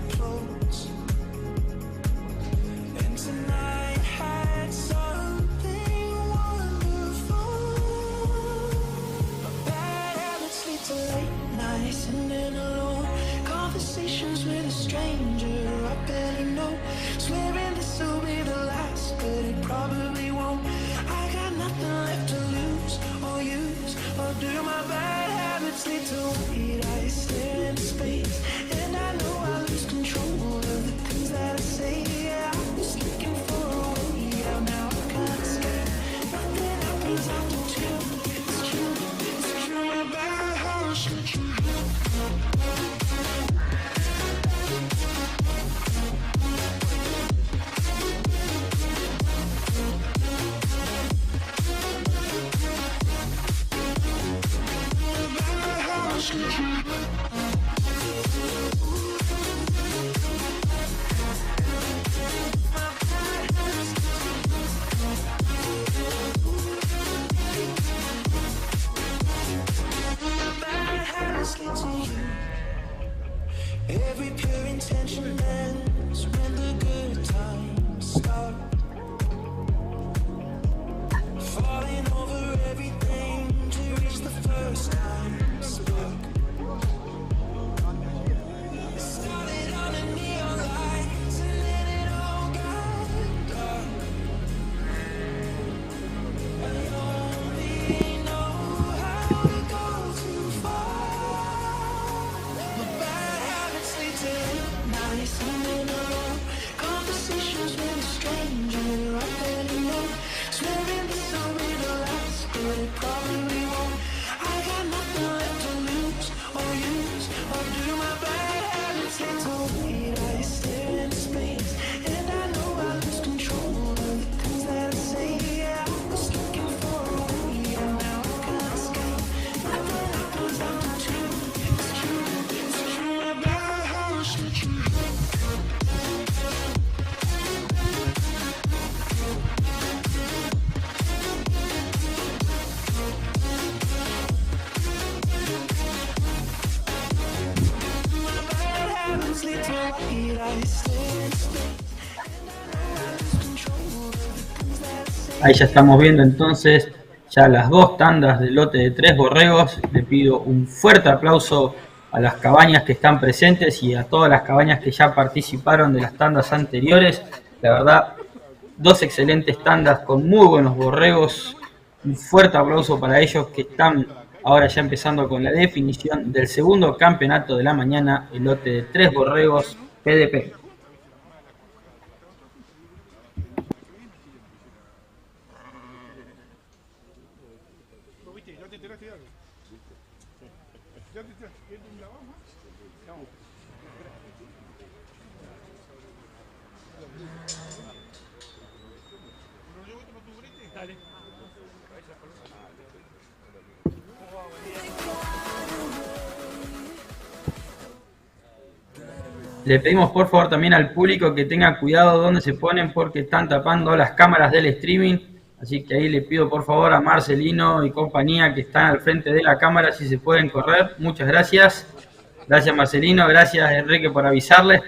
implodes. And tonight had something wonderful. My bad habits lead to late nights and then alone conversations with a stranger I barely know. Swearing this will be the last, but it probably won't. I got nothing left to lose or use or do. My bad habits lead to weed. I Ahí ya estamos viendo entonces ya las 2 tandas del lote de 3 borregos. Le pido un fuerte aplauso a las cabañas que están presentes y a todas las cabañas que ya participaron de las tandas anteriores. La verdad, 2 excelentes tandas con muy buenos borregos. Un fuerte aplauso para ellos que están ahora ya empezando con la definición del segundo campeonato de la mañana, el lote de 3 borregos PDP. Le pedimos por favor también al público que tenga cuidado donde se ponen porque están tapando las cámaras del streaming. Así que ahí le pido por favor a Marcelino y compañía que están al frente de la cámara si se pueden correr. Muchas gracias. Gracias Marcelino, gracias Enrique por avisarle.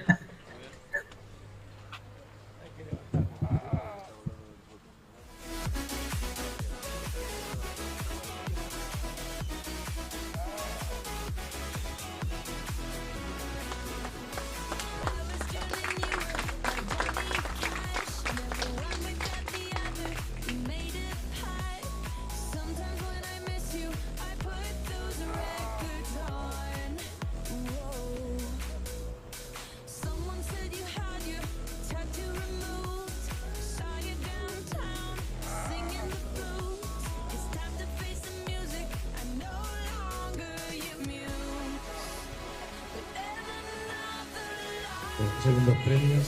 Segundos premios.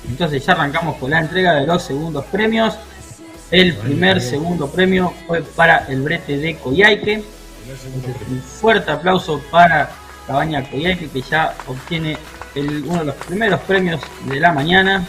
Entonces ya arrancamos con la entrega de los segundos premios. El primer segundo premio fue para el brete de Coyhaique. Un fuerte aplauso para Cabaña Coyhaique que ya obtiene uno de los primeros premios de la mañana.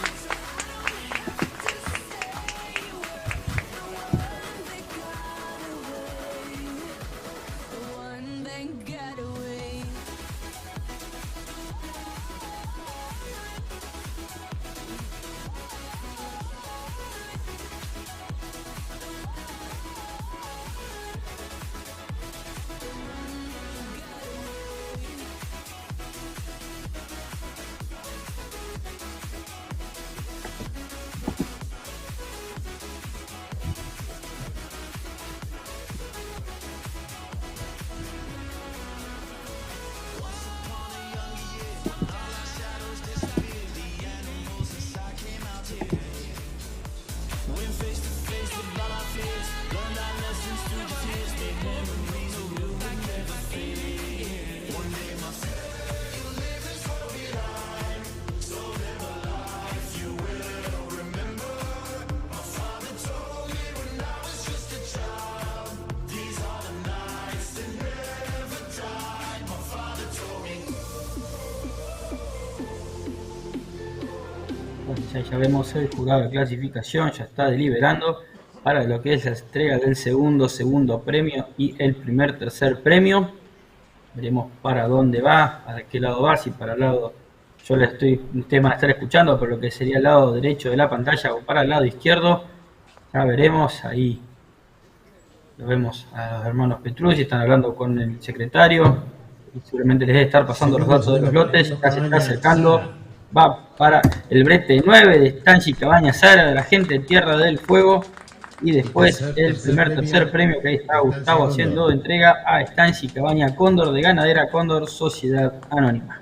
Ya vemos el jurado de clasificación, ya está deliberando para lo que es la entrega del segundo premio y el tercer premio. Veremos para dónde va, para qué lado va, si para el lado, ustedes van a estar escuchando, por lo que sería el lado derecho de la pantalla o para el lado izquierdo. Ya veremos, ahí lo vemos a los hermanos Petrucci, están hablando con el secretario y seguramente les debe estar pasando los datos de los lotes, ya se está acercando. Va para el brete 9 de Stanchi Cabaña Sara de la gente de Tierra del Fuego y después el tercer premio que ahí está Gustavo haciendo entrega a Stanchi Cabaña Cóndor de Ganadera Cóndor Sociedad Anónima.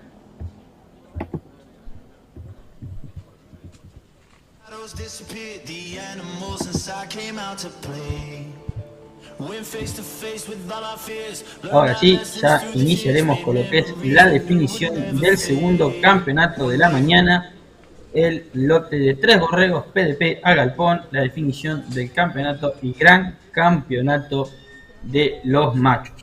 Ahora sí, ya iniciaremos con lo que es la definición del segundo campeonato de la mañana, el lote de 3 borregos PDP a galpón, la definición del campeonato y gran campeonato de los machos.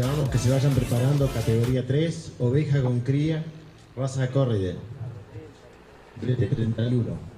llamamos que se vayan preparando categoría 3, oveja con cría, raza Corrider. Brete 31.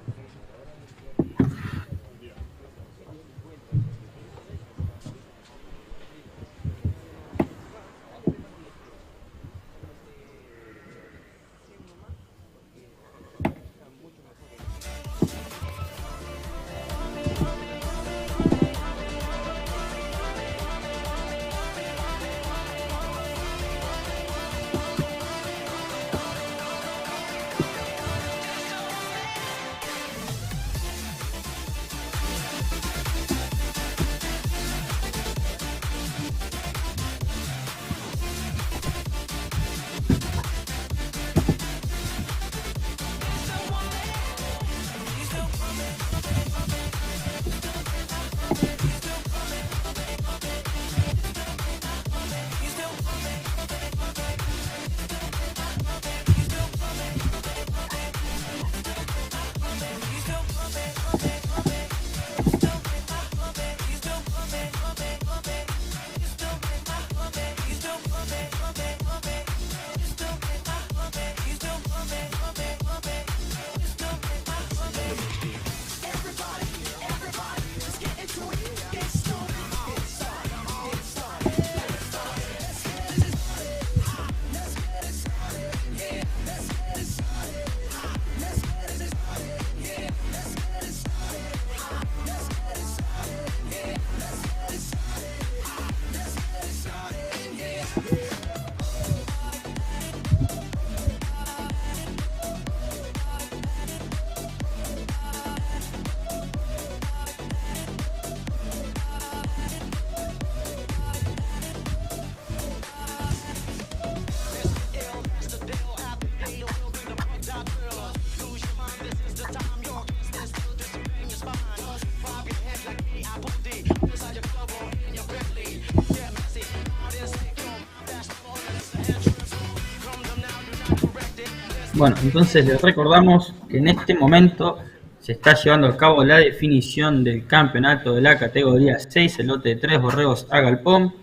Bueno, entonces les recordamos que en este momento se está llevando a cabo la definición del campeonato de la categoría 6, el lote de 3 borregos a galpón,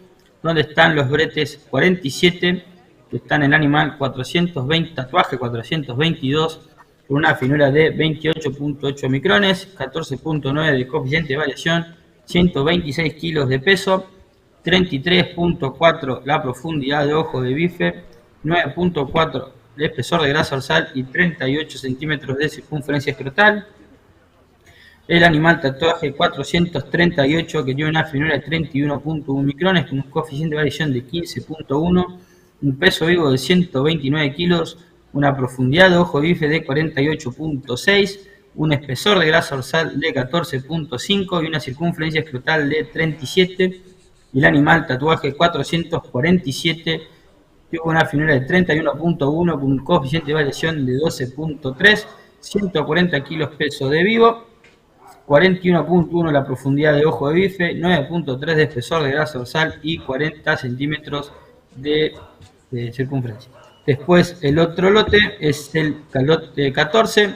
donde están los bretes 47, que están en el animal 420, tatuaje 422, con una finura de 28.8 micrones, 14.9 de coeficiente de variación, 126 kilos de peso, 33.4 la profundidad de ojo de bife, 9.4 de espesor de grasa dorsal y 38 centímetros de circunferencia escrotal. El animal tatuaje 438, que tiene una finura de 31.1 micrones con un coeficiente de variación de 15.1, un peso vivo de 129 kilos, una profundidad de ojo bife de 48.6, un espesor de grasa dorsal de 14.5 y una circunferencia escrotal de 37. Y el animal tatuaje 447 tuvo una finura de 31.1 con un coeficiente de variación de 12.3, 140 kilos peso de vivo, 41.1 la profundidad de ojo de bife, 9.3 de espesor de grasa dorsal y 40 centímetros de circunferencia. Después el otro lote es el lote 14,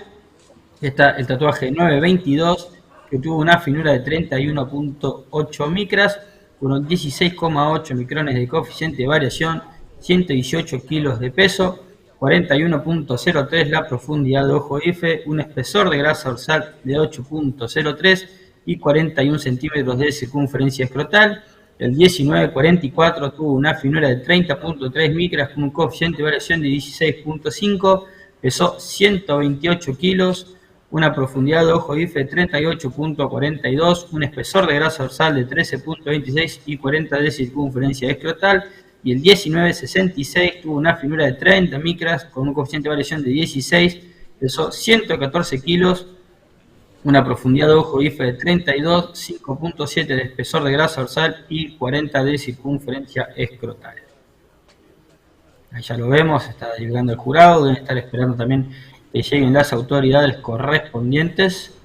está el tatuaje 922, que tuvo una finura de 31.8 micras, con 16.8 micrones de coeficiente de variación, 118 kilos de peso, 41.03 la profundidad de ojo bife, un espesor de grasa dorsal de 8.03 y 41 centímetros de circunferencia escrotal. El 1944 tuvo una finura de 30.3 micras con un coeficiente de variación de 16.5, pesó 128 kilos, una profundidad de ojo bife de 38.42, un espesor de grasa dorsal de 13.26 y 40 de circunferencia escrotal. Y el 1966 tuvo una finura de 30 micras con un coeficiente de variación de 16, pesó 114 kilos, una profundidad de ojo bife de 32, 5.7 de espesor de grasa dorsal y 40 de circunferencia escrotal. Ahí ya lo vemos, está llegando el jurado, deben estar esperando también que lleguen las autoridades correspondientes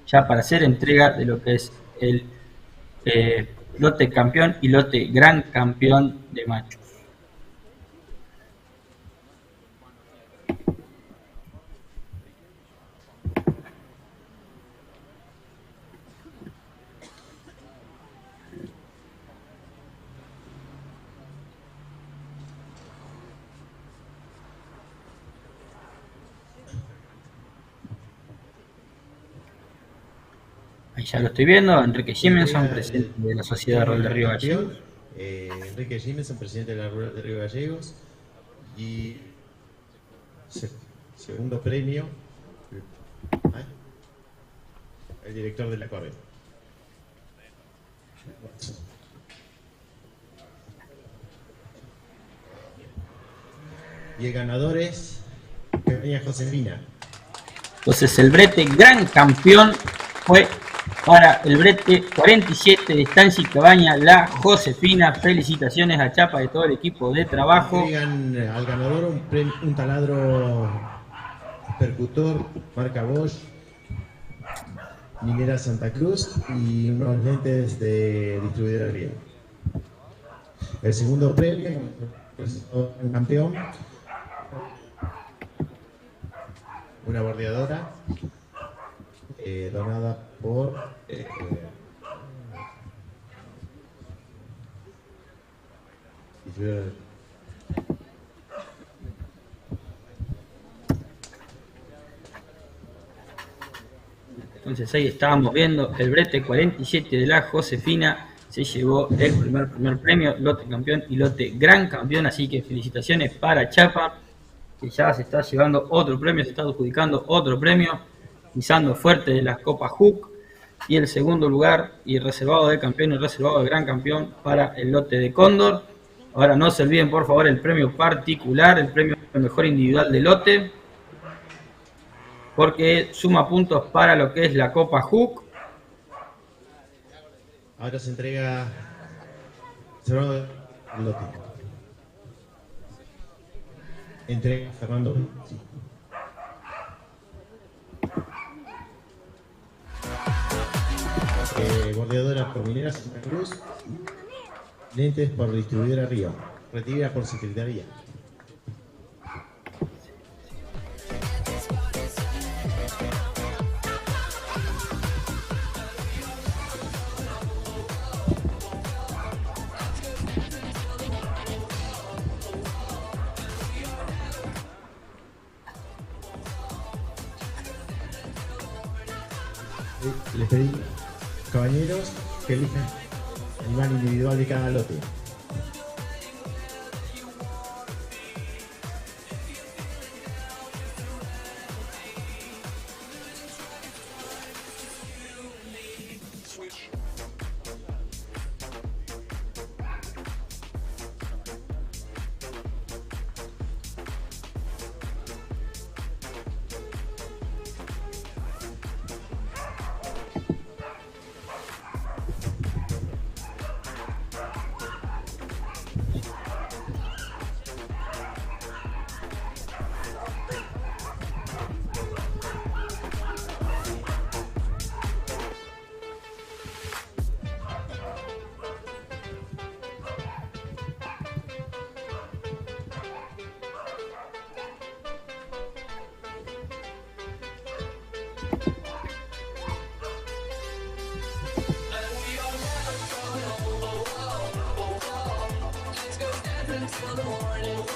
ya para hacer entrega de lo que es el lote campeón y lote gran campeón de machos. ya lo estoy viendo. Enrique Jimenson, presidente de la Sociedad Rural de Río Gallegos. Enrique Jimenson, presidente de la Rural de Río Gallegos. Y segundo premio, el director de la Correa. Y el ganador es Peña Josefina. Entonces el brete gran campeón fue para el brete 47 de Estancia y Cabaña, la Josefina. Felicitaciones a Chapa y todo el equipo de trabajo. Entregan al ganador un taladro percutor marca Bosch, Minera Santa Cruz y unos lentes de distribuidora Río. El segundo premio, un campeón, una bordeadora donada por Entonces ahí estábamos viendo el brete 47 de la Josefina. Se llevó el primer premio, lote campeón y lote gran campeón. Así que felicitaciones para Chapa, que ya se está llevando otro premio, se está adjudicando otro premio, pisando fuerte de las Copas Hook. Y el segundo lugar, y reservado de campeón y reservado de gran campeón para el lote de Cóndor. Ahora no se olviden, por favor, el premio particular, el premio mejor individual de lote, porque suma puntos para lo que es la Copa Hook. Ahora se entrega cerrado el lote. Entrega Fernando. Sí. Bordeadora por Minera Santa Cruz, lentes por distribuidora Río, retirada por Secretaría. Les pedí, caballeros, que elijan el animal individual de cada lote.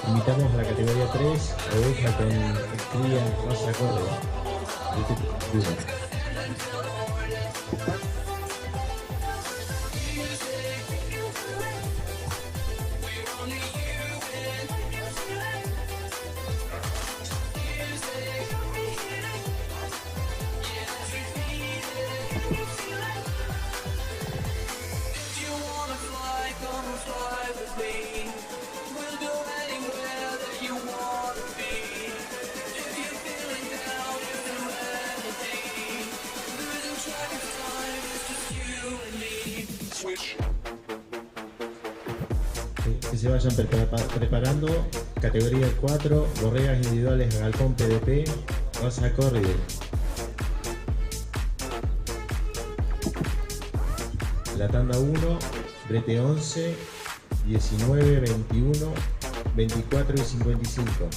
Invitamos a la categoría 3, oveja con cría raza Córdoba. Que se vayan preparando. Categoría 4, borregas individuales Galpón PDP, raza Corrider. La tanda 1, brete 11, 19, 21, 24 y 55.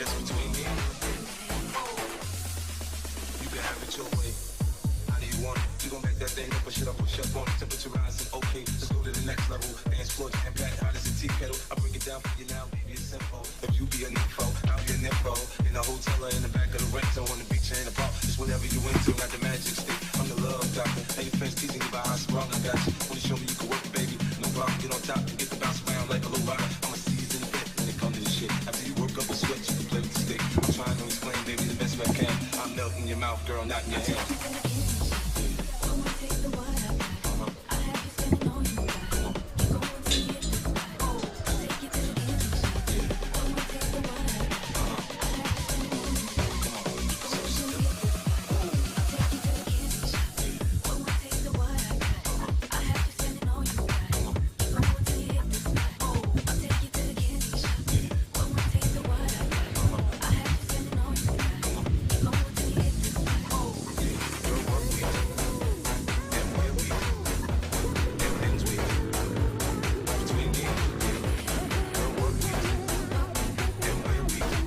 just between me. You can have it your way. How do you want it? You gon' make that thing up or should I push up on it? Temperature rising, okay, let's go to the next level. Dance floor jam packed, hot as a tea kettle. I break it down for you now, baby, it's simple. If you be an info, I'll be an info. In the hotel or in the back of the rental, on the beach or in the bar, it's whatever you into, got the magic stick. I'm the love doctor. Now your friends teasing you about how strong I got you. Wanna show me you can work it, baby? No problem, get on top and get the bounce around like a low rider. I'm a seasoned vet when it comes to this shit. After you work up a sweat, you can play with the stick. I'm trying to explain, baby, the best way I can. I'm melting your mouth, girl, not in your hand.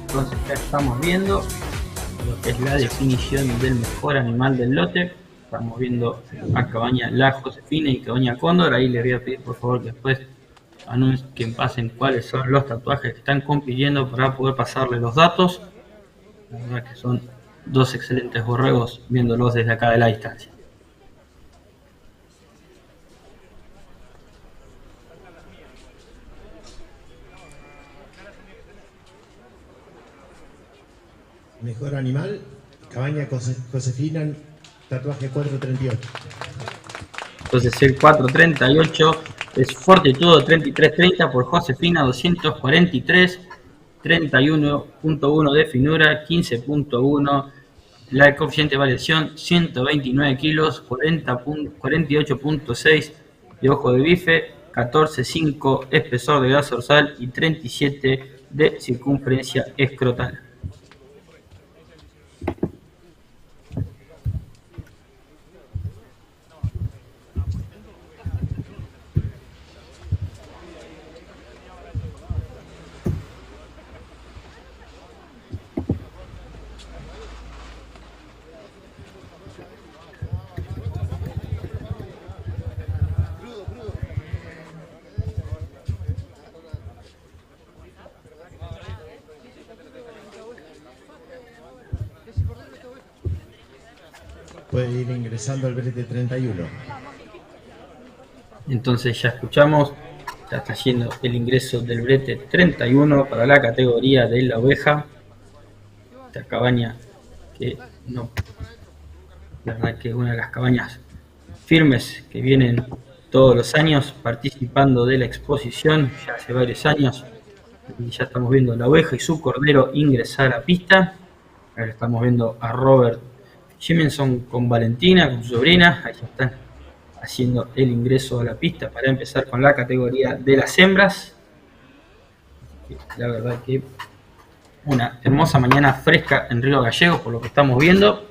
Entonces ya estamos viendo lo que es la definición del mejor animal del lote. Estamos viendo a cabaña La Josefina y cabaña Cóndor. Ahí les voy a pedir por favor que después anuncien, pasen cuáles son los tatuajes que están compitiendo para poder pasarles los datos. La verdad que son dos excelentes borregos viéndolos desde acá de la distancia. Mejor animal, cabaña Josefina, tatuaje 438. Entonces el 438 es Fortitudo 3330 por Josefina 243, 31.1 de finura, 15.1 la coeficiente de variación, 129 kilos, 48.6 de ojo de bife, 14.5 espesor de grasa dorsal y 37 de circunferencia escrotal. Puede ir ingresando al brete 31. Entonces ya escuchamos, ya está haciendo el ingreso del brete 31 para la categoría de la oveja. Esta cabaña que no, la verdad que es una de las cabañas firmes que vienen todos los años participando de la exposición, ya hace varios años. Y ya estamos viendo la oveja y su cordero ingresar a pista. Ahora estamos viendo a Robert Jimenson con Valentina, con su sobrina. Ahí ya están haciendo el ingreso a la pista para empezar con la categoría de las hembras. La verdad que una hermosa mañana fresca en Río Gallegos por lo que estamos viendo.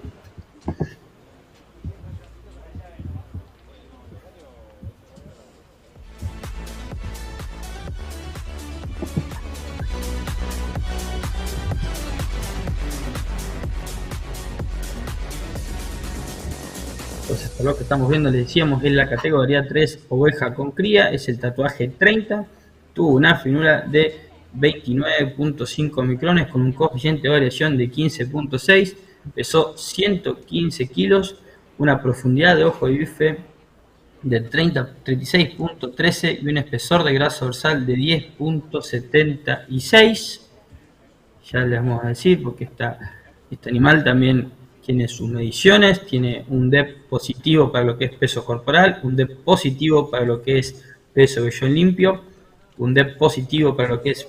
Entonces, por lo que estamos viendo, les decíamos, es la categoría 3 oveja con cría, es el tatuaje 30, tuvo una finura de 29.5 micrones con un coeficiente de variación de 15.6, pesó 115 kilos, una profundidad de ojo de bife de 36.13 y un espesor de grasa dorsal de 10.76. Ya les vamos a decir porque este animal también tiene sus mediciones, tiene un DEP positivo para lo que es peso corporal, un DEP positivo para lo que es peso vellón limpio, un DEP positivo para lo que es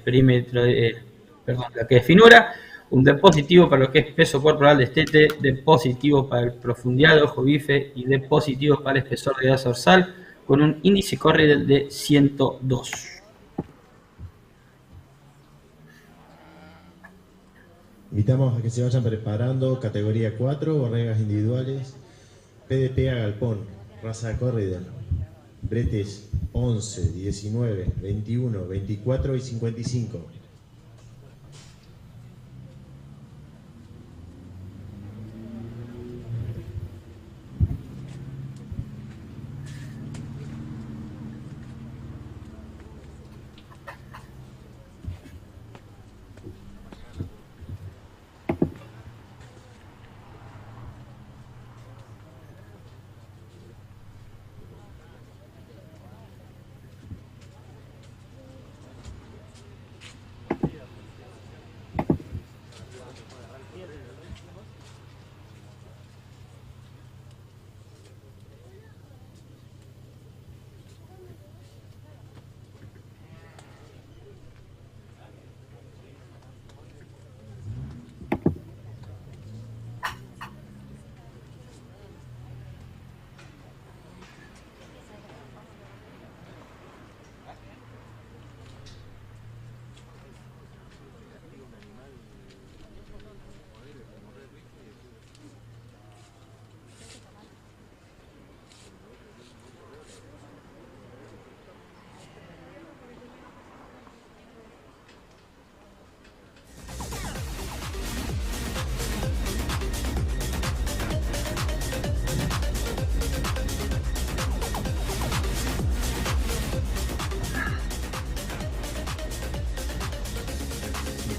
perímetro lo que es finura, un DEP positivo para lo que es peso corporal destete, DEP positivo para la profundidad de ojo bife y DEP positivo para el espesor de grasa dorsal con un índice corriel de 102. Invitamos a que se vayan preparando, categoría 4, borregas individuales, PDP a galpón, raza de corrida, bretes 11, 19, 21, 24 y 55.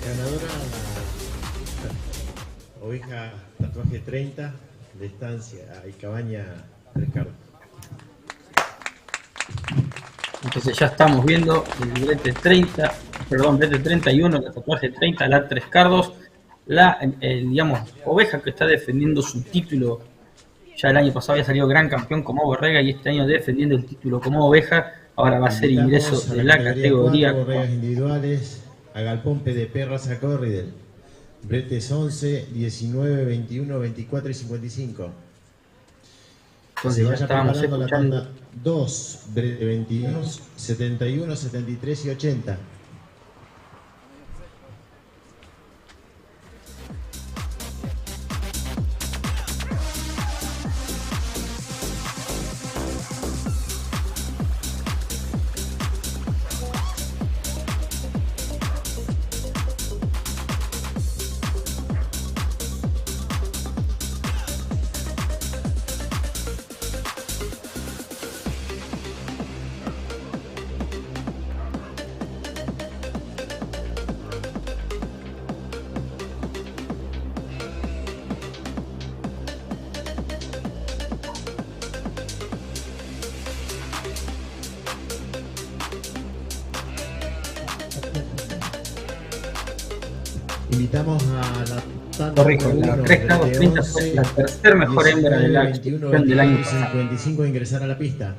Ganadora la oveja tatuaje 30 de estancia y cabaña Ricardo. Entonces ya estamos viendo el brete 30, perdón, brete 31, la tatuaje 30, la 3 cardos, digamos, oveja que está defendiendo su título. Ya el año pasado había salido gran campeón como borrega y este año defendiendo el título como oveja. Ahora va a ser ingreso de la categoría 4 borregas individuales a Galpón PDP Raza Corridel. Bretes 11, 19, 21, 24 y 55. Entonces ya estábamos preparando escuchando. la tanda 2, brete 22, 71, 73 y 80. Invitamos a la tanda Corrijo, la 3 cardos 30 fue la tercera mejor hembra de la 21, exposición del año 22 y pasado. 55 a ingresar a la pista.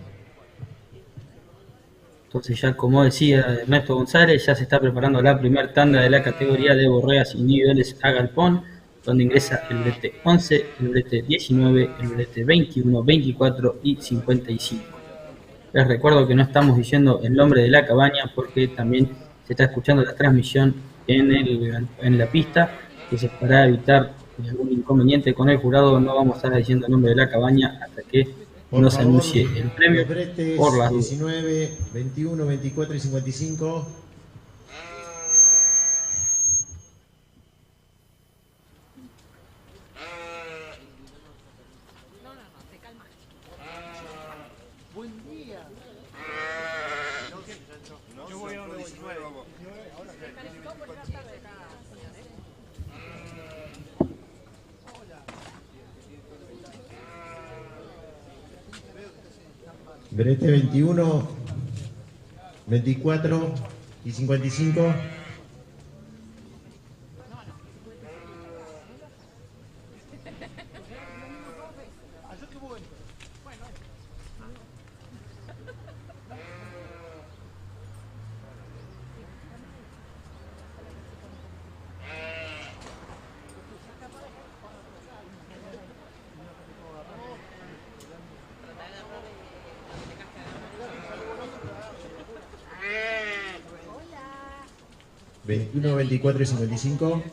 Entonces ya como decía Ernesto González, ya se está preparando la primera tanda de la categoría de borregas individuales a Galpón, donde ingresa el brete 11, el brete 19, el brete 21, 24 y 55. Les recuerdo que no estamos diciendo el nombre de la cabaña porque también se está escuchando la transmisión en la pista, que para evitar algún inconveniente con el jurado no vamos a estar diciendo el nombre de la cabaña hasta que no se anuncie el premio. Los bretes Por las 19, 21, 24 y 55. Buen día. Yo voy a los 19. Ahora que tiene 24. Brete 21, 24 y 55. Hola. 21, 24 y 55.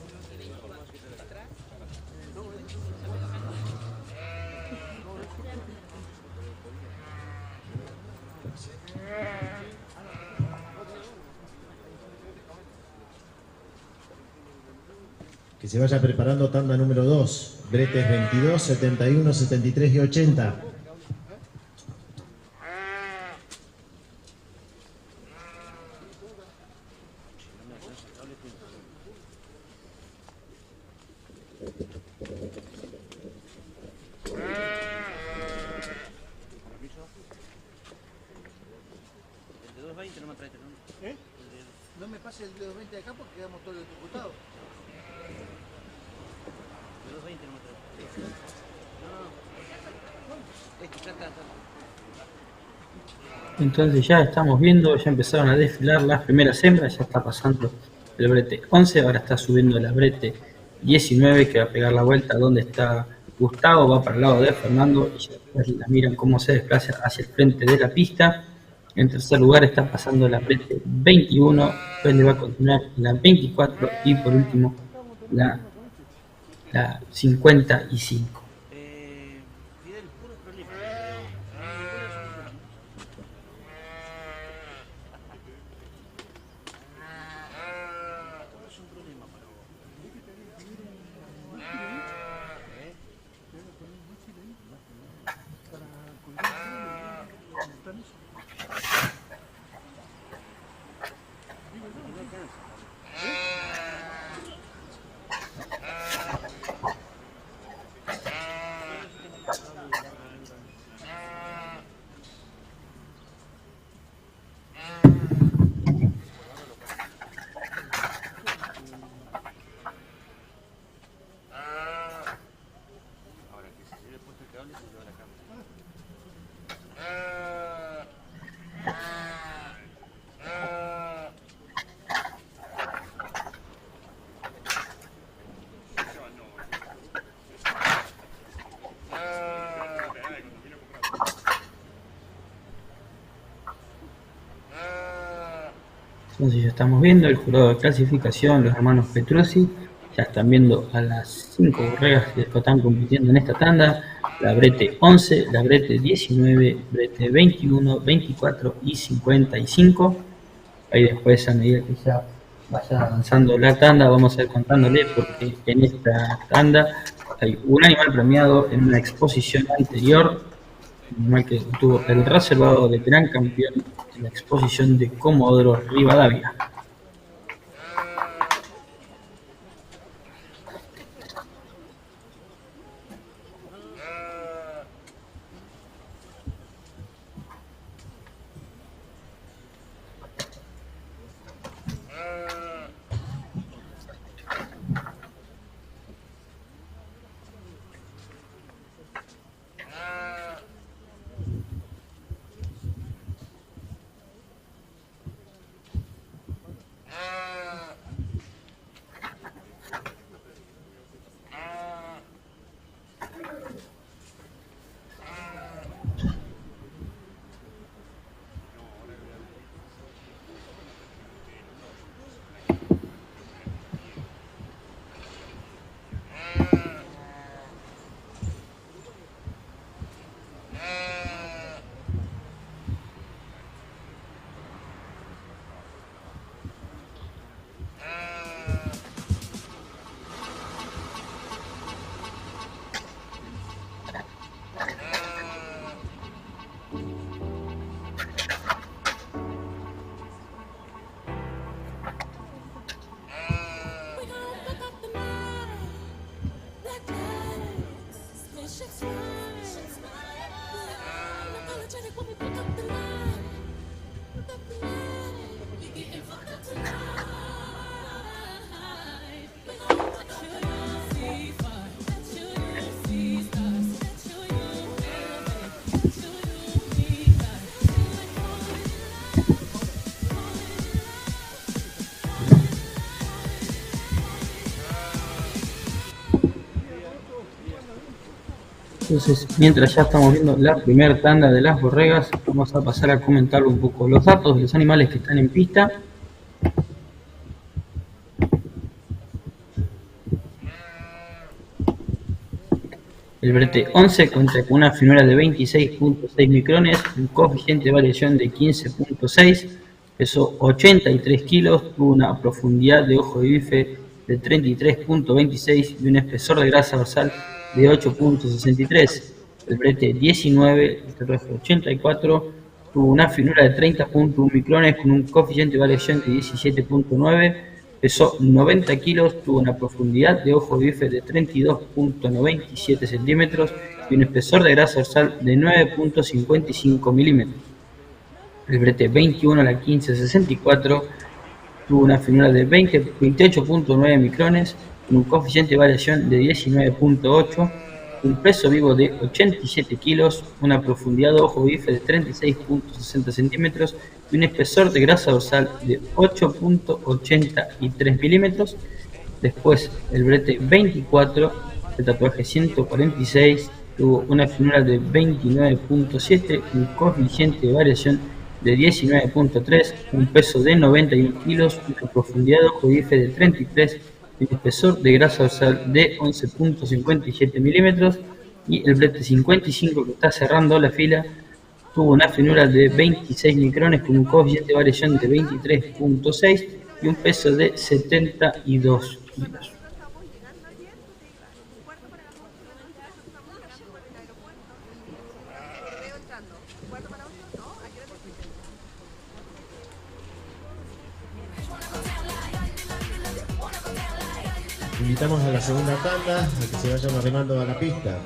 Que se vaya preparando tanda número 2. Bretes 22, 71, 73 y 80. No me pase el de 220 de acá porque quedamos todos electrocutados. De 220 no me trae. No. Entonces ya estamos viendo, ya empezaron a desfilar las primeras hembras, ya está pasando el brete 11, ahora está subiendo la brete 19 que va a pegar la vuelta donde está Gustavo, va para el lado de Fernando y ya después la miran cómo se desplaza hacia el frente de la pista. En tercer lugar está pasando la brete 21, después le va a continuar la 24 y por último la 55. Entonces ya estamos viendo el jurado de clasificación, los hermanos Petruzzi, ya están viendo a las 5 borregas que están compitiendo en esta tanda, la brete 11, la brete 19, brete 21, 24 y 55. Ahí después, a medida que ya vaya avanzando la tanda, vamos a ir contándole, porque en esta tanda hay un animal premiado en una exposición anterior, un animal que tuvo el reservado de gran campeón en la exposición de Comodoro Rivadavia. Entonces, mientras ya estamos viendo la primera tanda de las borregas, vamos a pasar a comentar un poco los datos de los animales que están en pista. El brete 11 cuenta con una finura de 26.6 micrones, un coeficiente de variación de 15.6, pesó 83 kilos, tuvo una profundidad de ojo de bife de 33.26 y un espesor de grasa dorsal de 8.63. El brete 19, el tatuaje 84, tuvo una finura de 30.1 micrones con un coeficiente de variación de 17.9, pesó 90 kilos, tuvo una profundidad de ojo de bife de 32.97 centímetros y un espesor de grasa dorsal de 9.55 milímetros. El brete 21 a la 1564 tuvo una finura de 28.9 micrones con un coeficiente de variación de 19.8, un peso vivo de 87 kilos, una profundidad de ojo bife de 36.60 centímetros y un espesor de grasa dorsal de 8.83 milímetros. Después el brete 24, el tatuaje 146, tuvo una finura de 29.7, un coeficiente de variación de 19.3, un peso de 91 kilos, una profundidad de ojo bife de 33 y un espesor de grasa dorsal de 11.57 milímetros. Y el brete 55, que está cerrando la fila, tuvo una finura de 26 micrones con un coeficiente de variación de 23.6 y un peso de 72 kilos. Invitamos a la segunda tanda a que se vayan arrimando a la pista.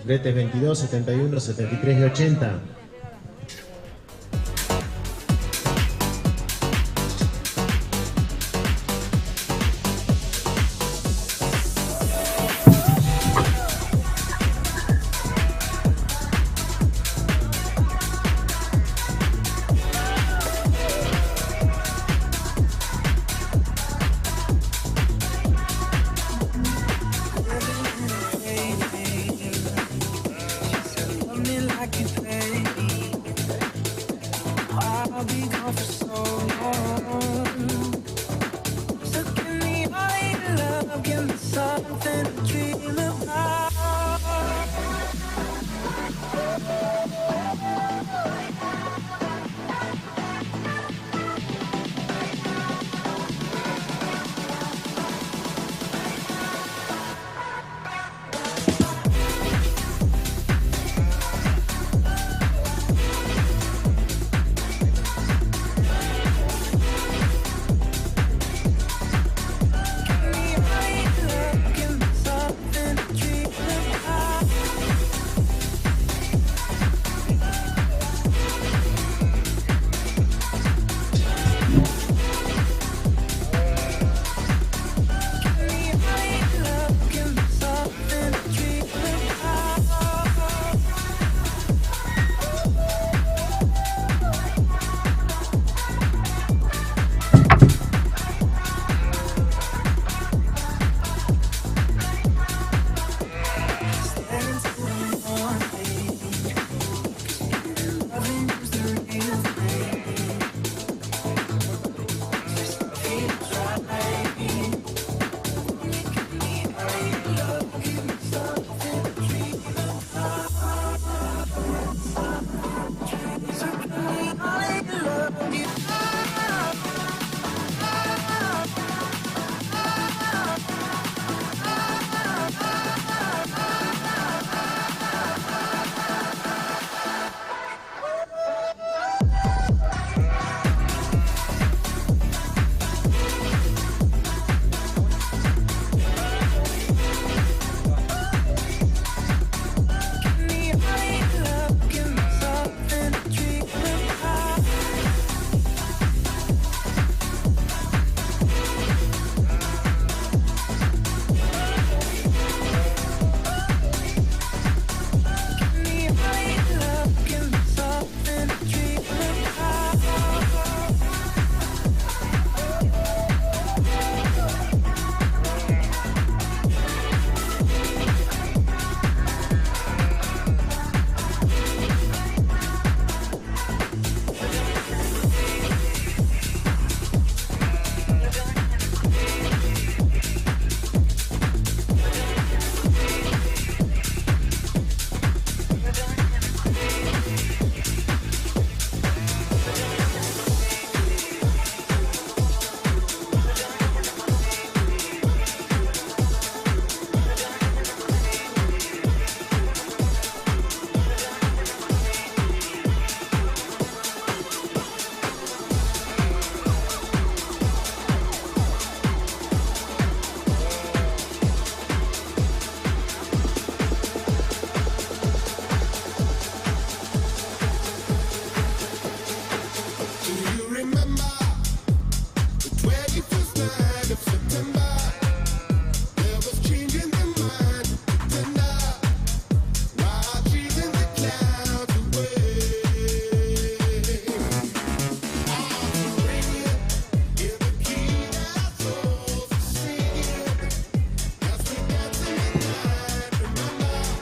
Bretes 22, 71, 73 y 80. Like you play.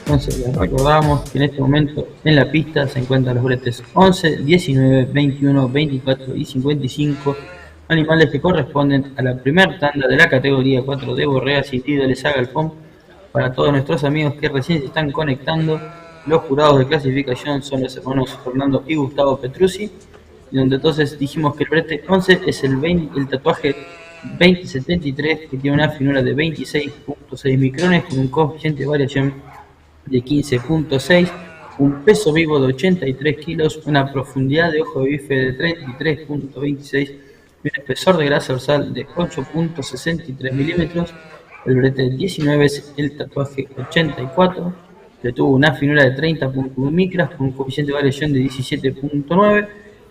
Entonces les recordamos que en este momento en la pista se encuentran los bretes 11, 19, 21, 24 y 55, animales que corresponden a la primera tanda de la categoría 4 de Borregas y Tídoles a Galpón. Para todos nuestros amigos que recién se están conectando, los jurados de clasificación son los hermanos Fernando y Gustavo Petrucci, donde entonces dijimos que el brete 11 es el tatuaje 2073, que tiene una finura de 26.6 micrones con un coeficiente de variación de 15.6, un peso vivo de 83 kilos, una profundidad de ojo de bife de 33.26 y un espesor de grasa dorsal de 8.63 milímetros. El brete 19 es el tatuaje 84, que tuvo una finura de 30.1 micras con un coeficiente de variación de 17.9,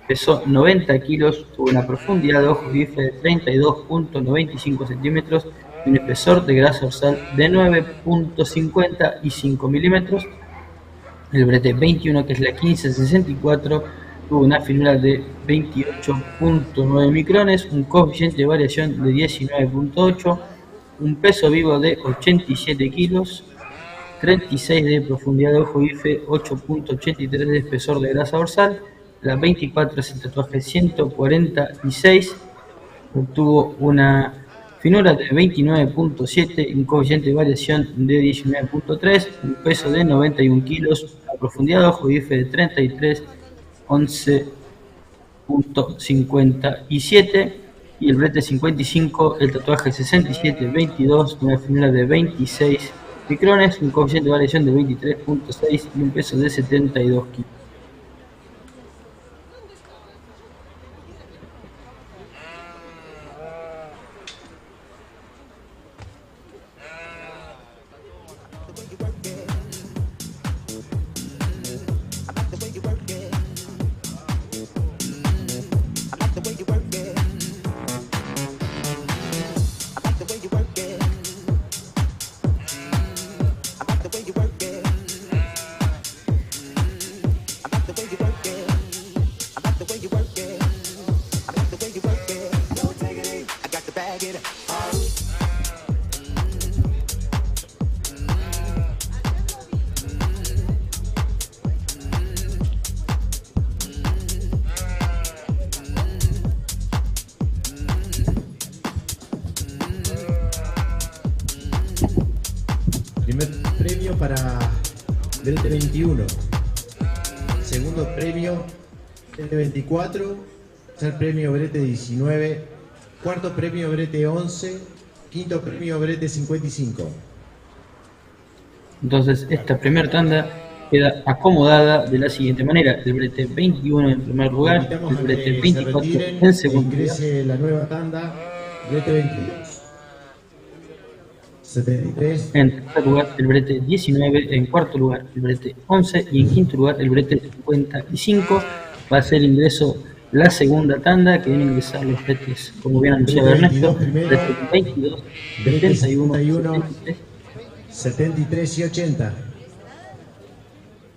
pesó 90 kilos, tuvo una profundidad de ojo y bife de 32.95 centímetros y un espesor de grasa dorsal de 9.55 milímetros. El brete 21, que es la 1564, tuvo una finura de 28.9 micrones, un coeficiente de variación de 19.8, un peso vivo de 87 kilos, 36 de profundidad de ojo y bife, 8.83 de espesor de grasa dorsal. La 24 es el tatuaje 146, obtuvo una finura de 29.7, un coeficiente de variación de 19.3, un peso de 91 kilos, la profundidad de ojo y bife de 33, 11.57, y el brete 55, el tatuaje 6722, una finura de 26 micrones, un coeficiente de variación de 23.6 y un peso de 72 kilos. Primer premio para brete 21. Segundo premio brete 24. Tercer premio brete 19. Cuarto premio brete 11. Quinto premio brete 55. Entonces esta primera tanda queda acomodada de la siguiente manera: el brete 21 en primer lugar, el brete 24 en segundo lugar. Ingrese la nueva tanda, brete 22. 73. En tercer lugar el brete 19, en cuarto lugar el brete 11 y en quinto lugar el brete 55. Va a ser ingreso la segunda tanda, que viene a ingresar los bretes, como bien anunciado Ernesto, brete 22, 71, 73 y 80.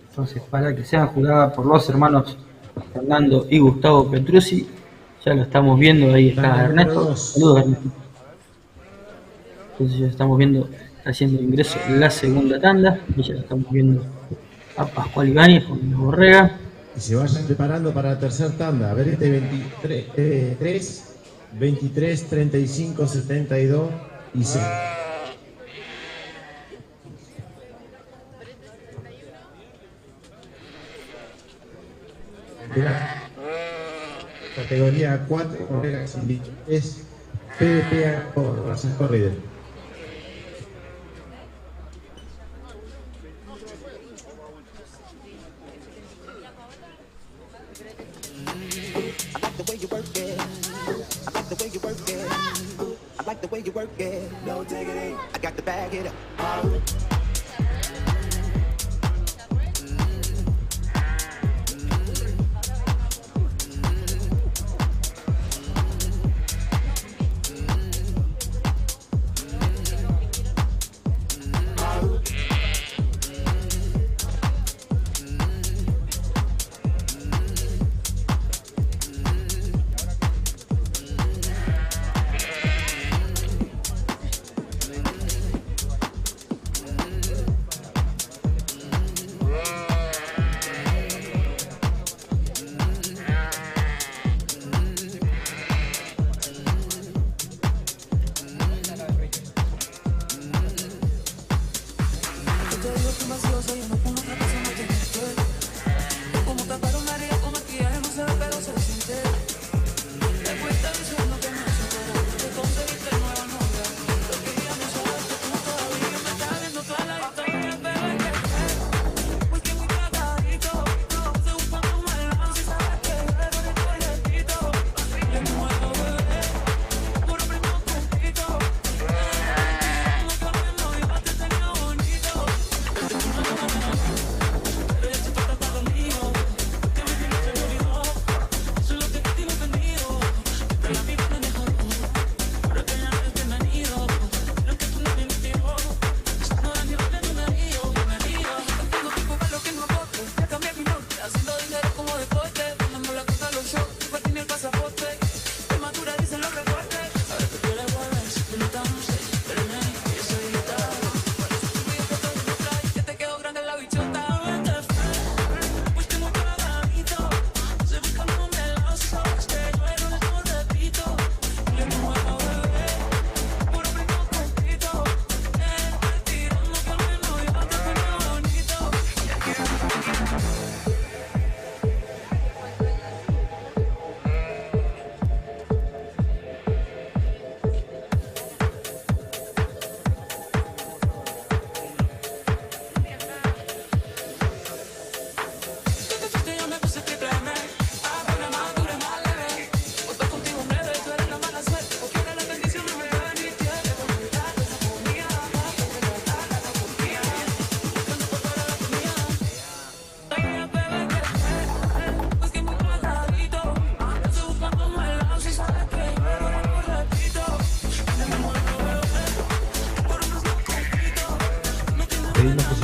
Entonces, para que sean juradas por los hermanos Fernando y Gustavo Petrucci, ya lo estamos viendo, ahí está Ernesto. Saludos, Ernesto. Entonces ya estamos viendo, haciendo ingreso la segunda tanda, y ya estamos viendo a Pascual Ibáñez con la Borrega. Y se vayan preparando para la tercera tanda, brete 23, 23, 35, 72 y 6. Categoría 4, Borregas es PDPA por razón corrida.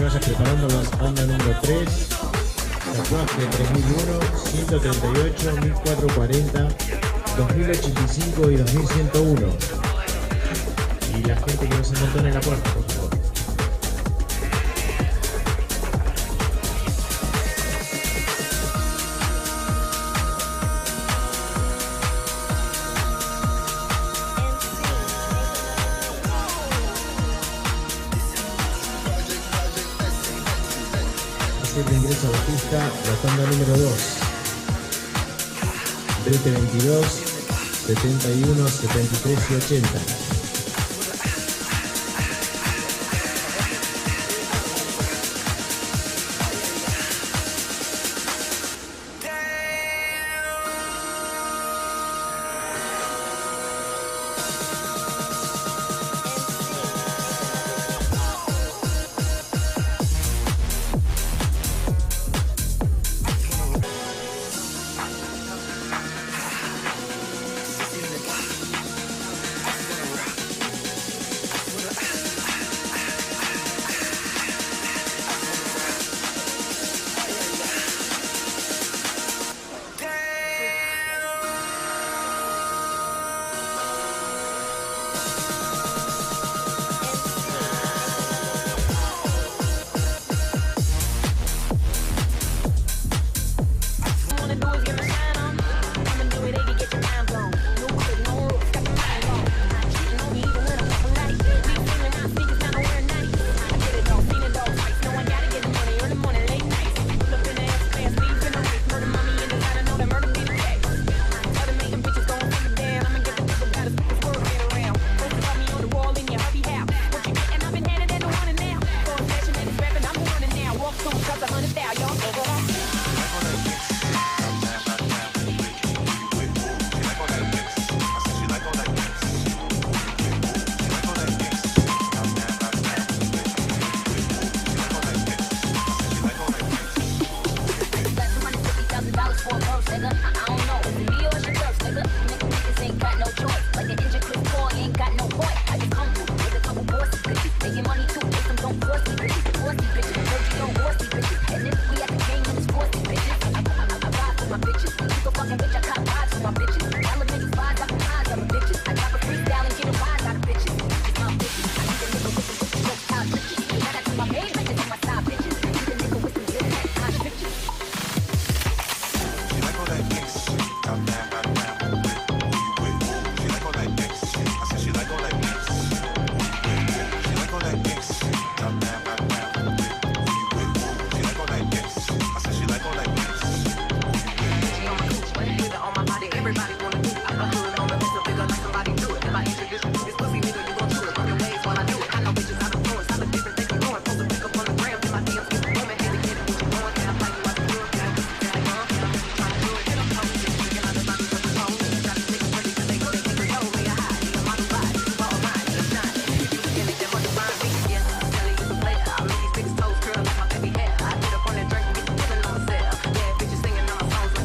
vayas preparando la tanda número 3. Tatuaje 3001, 138, 1440, 2085 y 2101. Y la gente que no se montó en la puerta, por favor. De ingreso a la pista, la tanda número 2. Brete 22, 71, 73 y 80.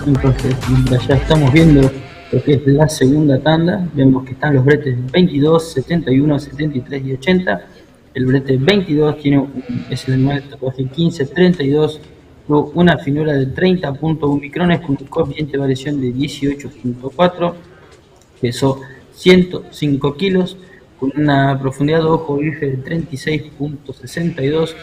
Entonces, mientras ya estamos viendo lo que es la segunda tanda, vemos que están los bretes 22, 71, 73 y 80. El brete 22 es el animal de tatuaje 1532, luego una finura de 30.1 micrones con un coeficiente de variación de 18.4, pesó 105 kilos, con una profundidad de ojo bife de 36.62,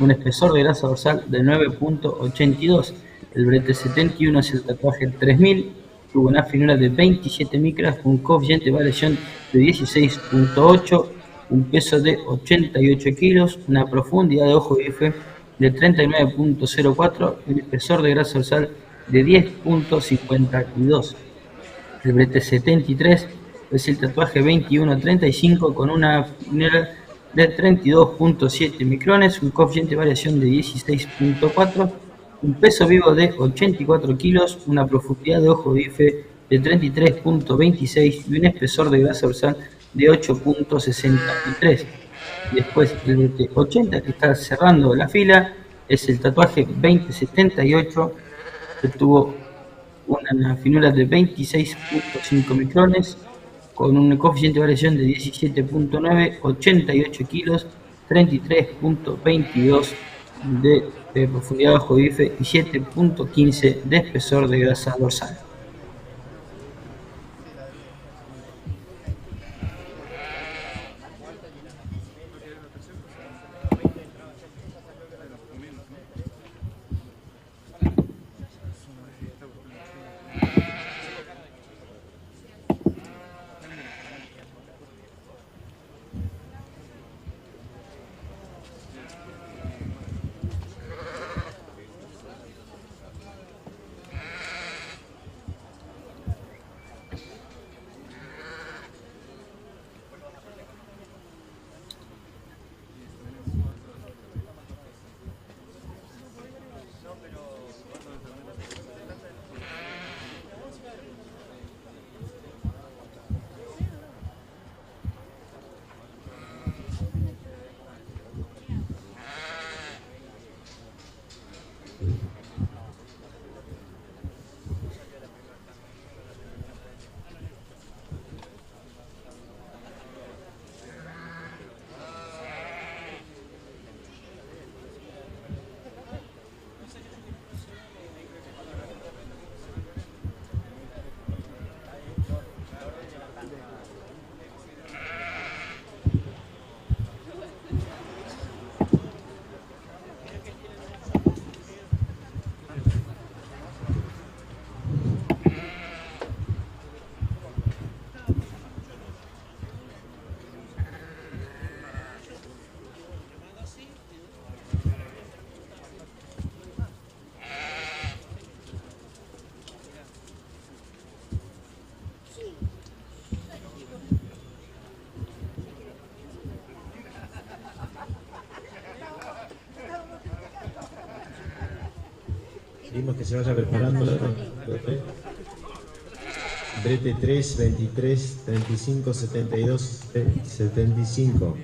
un espesor de grasa dorsal de 9.82. El brete 71 es el tatuaje 3000, tuvo una finura de 27 micras con un coeficiente de variación de 16.8, un peso de 88 kilos, una profundidad de ojo bife de 39.04 y un espesor de grasa dorsal de 10.52. El brete 73 es el tatuaje 2135 con una finura de 32.7 micrones, un coeficiente de variación de 16.4, un peso vivo de 84 kilos, una profundidad de ojo bife de 33.26 y un espesor de grasa dorsal de 8.63. Después el brete 80, que está cerrando la fila, es el tatuaje 2078, que tuvo una finura de 26.5 micrones, con un coeficiente de variación de 17.9, 88 kilos, 33.22 de profundidad bajo bife y 7.15 de espesor de grasa dorsal. Pedimos que se vaya preparando. Brete 3, 23, 35, 72, 75.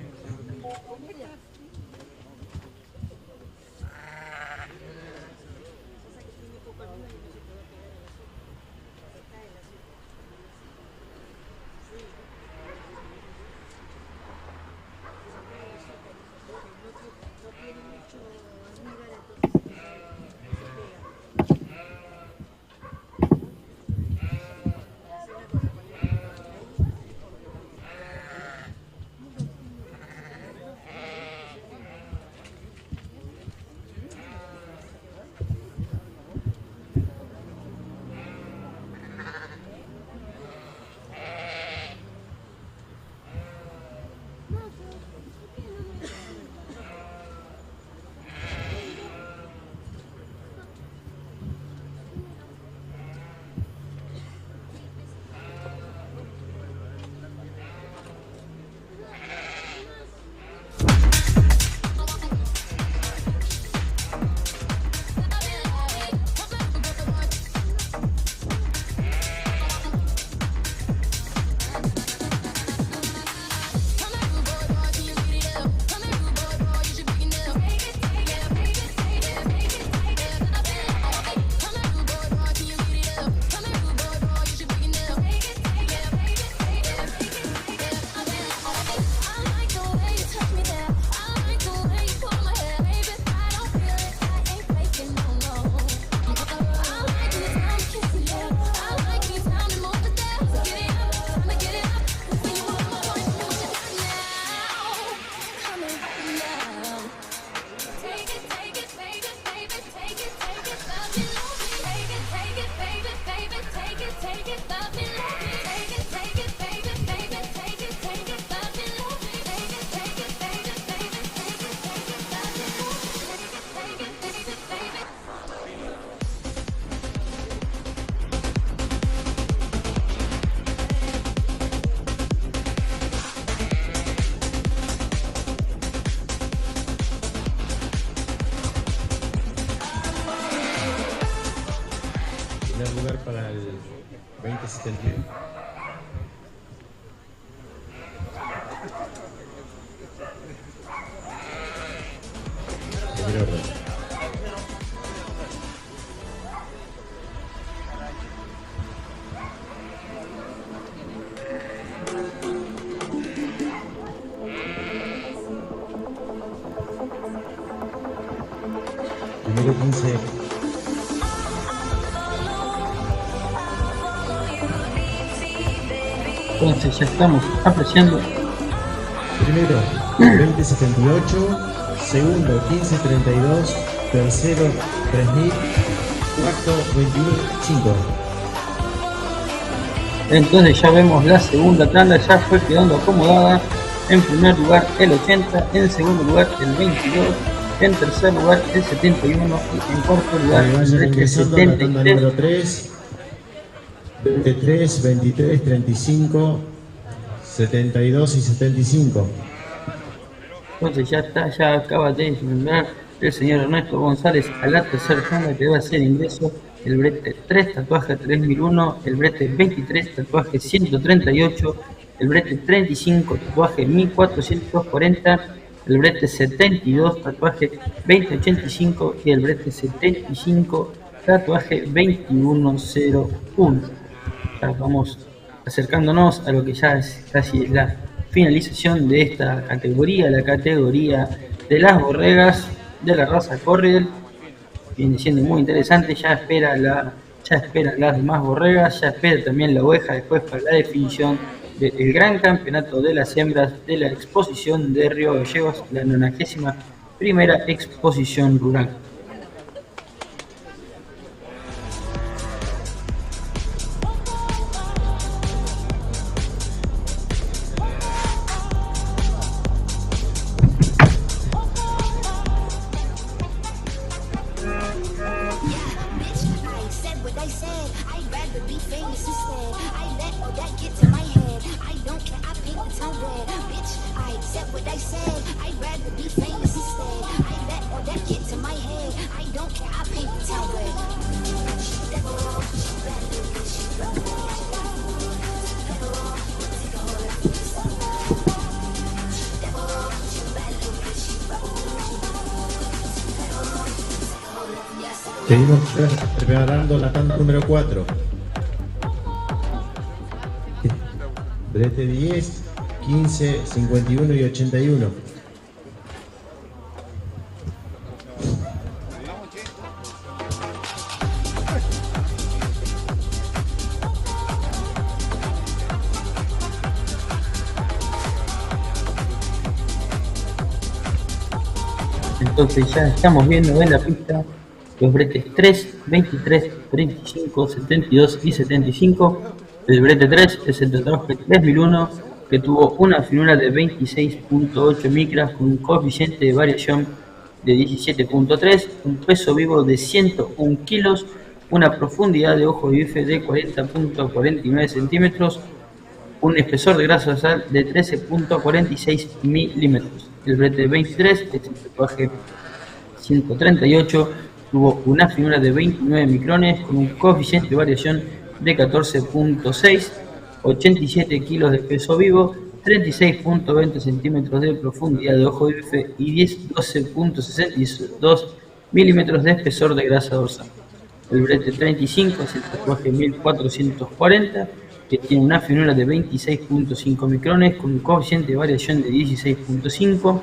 Primer lugar para el 2071. Primer orden. Primero 15. Entonces ya estamos apreciando. Primero 2078, segundo 1532, tercero 3000, cuarto 215. Entonces ya vemos la segunda tanda, ya fue quedando acomodada. En primer lugar el 80, en segundo lugar el 22, en tercer lugar el 71 y en cuarto lugar el 73. Número 3, 23, 23, 35, 72 y 75. Entonces ya está, ya acaba de nombrar el señor Ernesto González a la tercera tanda que va a hacer ingreso el brete 3, tatuaje 3001, el brete 23, tatuaje 138, el brete 35, tatuaje 1440, el brete 72, tatuaje 2085 y el brete 75, tatuaje 2101. Ya vamos acercándonos a lo que ya es casi la finalización de esta categoría, la categoría de las borregas de la raza Corriedale. Viene siendo muy interesante, ya espera las demás borregas, ya espera también la oveja después para la definición del gran campeonato de las hembras de la exposición de Río Gallegos, la 91ª exposición rural. Seguimos preparando la tanda número 4. Brete 10, 15, 51 y 81. Entonces ya estamos viendo en la pista los bretes 3, 23, 35, 72 y 75. El brete 3 es el tatuaje 3001 que tuvo una finura de 26.8 micras con un coeficiente de variación de 17.3, un peso vivo de 101 kilos, una profundidad de ojo de bife de 40.49 centímetros, un espesor de grasa dorsal de 13.46 milímetros. El brete 23 es el tatuaje 138, tuvo una finura de 29 micrones con un coeficiente de variación de 14.6, 87 kilos de peso vivo, 36.20 centímetros de profundidad de ojo de bife y 12.62 milímetros de espesor de grasa dorsal. El brete 35 es el tatuaje 1440, que tiene una finura de 26.5 micrones con un coeficiente de variación de 16.5,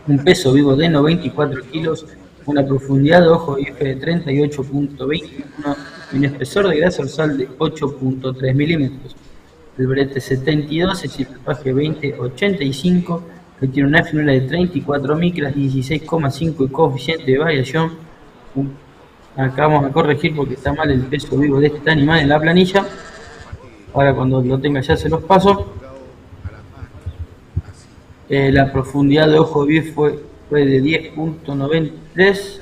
un peso vivo de 94 kilos, una profundidad de ojo de bife de 38.21 y un espesor de grasa dorsal de 8.3 milímetros. El brete 72 es el tatuaje 2085, que tiene una finura de 34 micras, 16,5 y coeficiente de variación. Acá vamos a corregir porque está mal el peso vivo de este animal en la planilla. Ahora cuando lo tenga ya se los paso. La profundidad de ojo de bife fue de 10.93.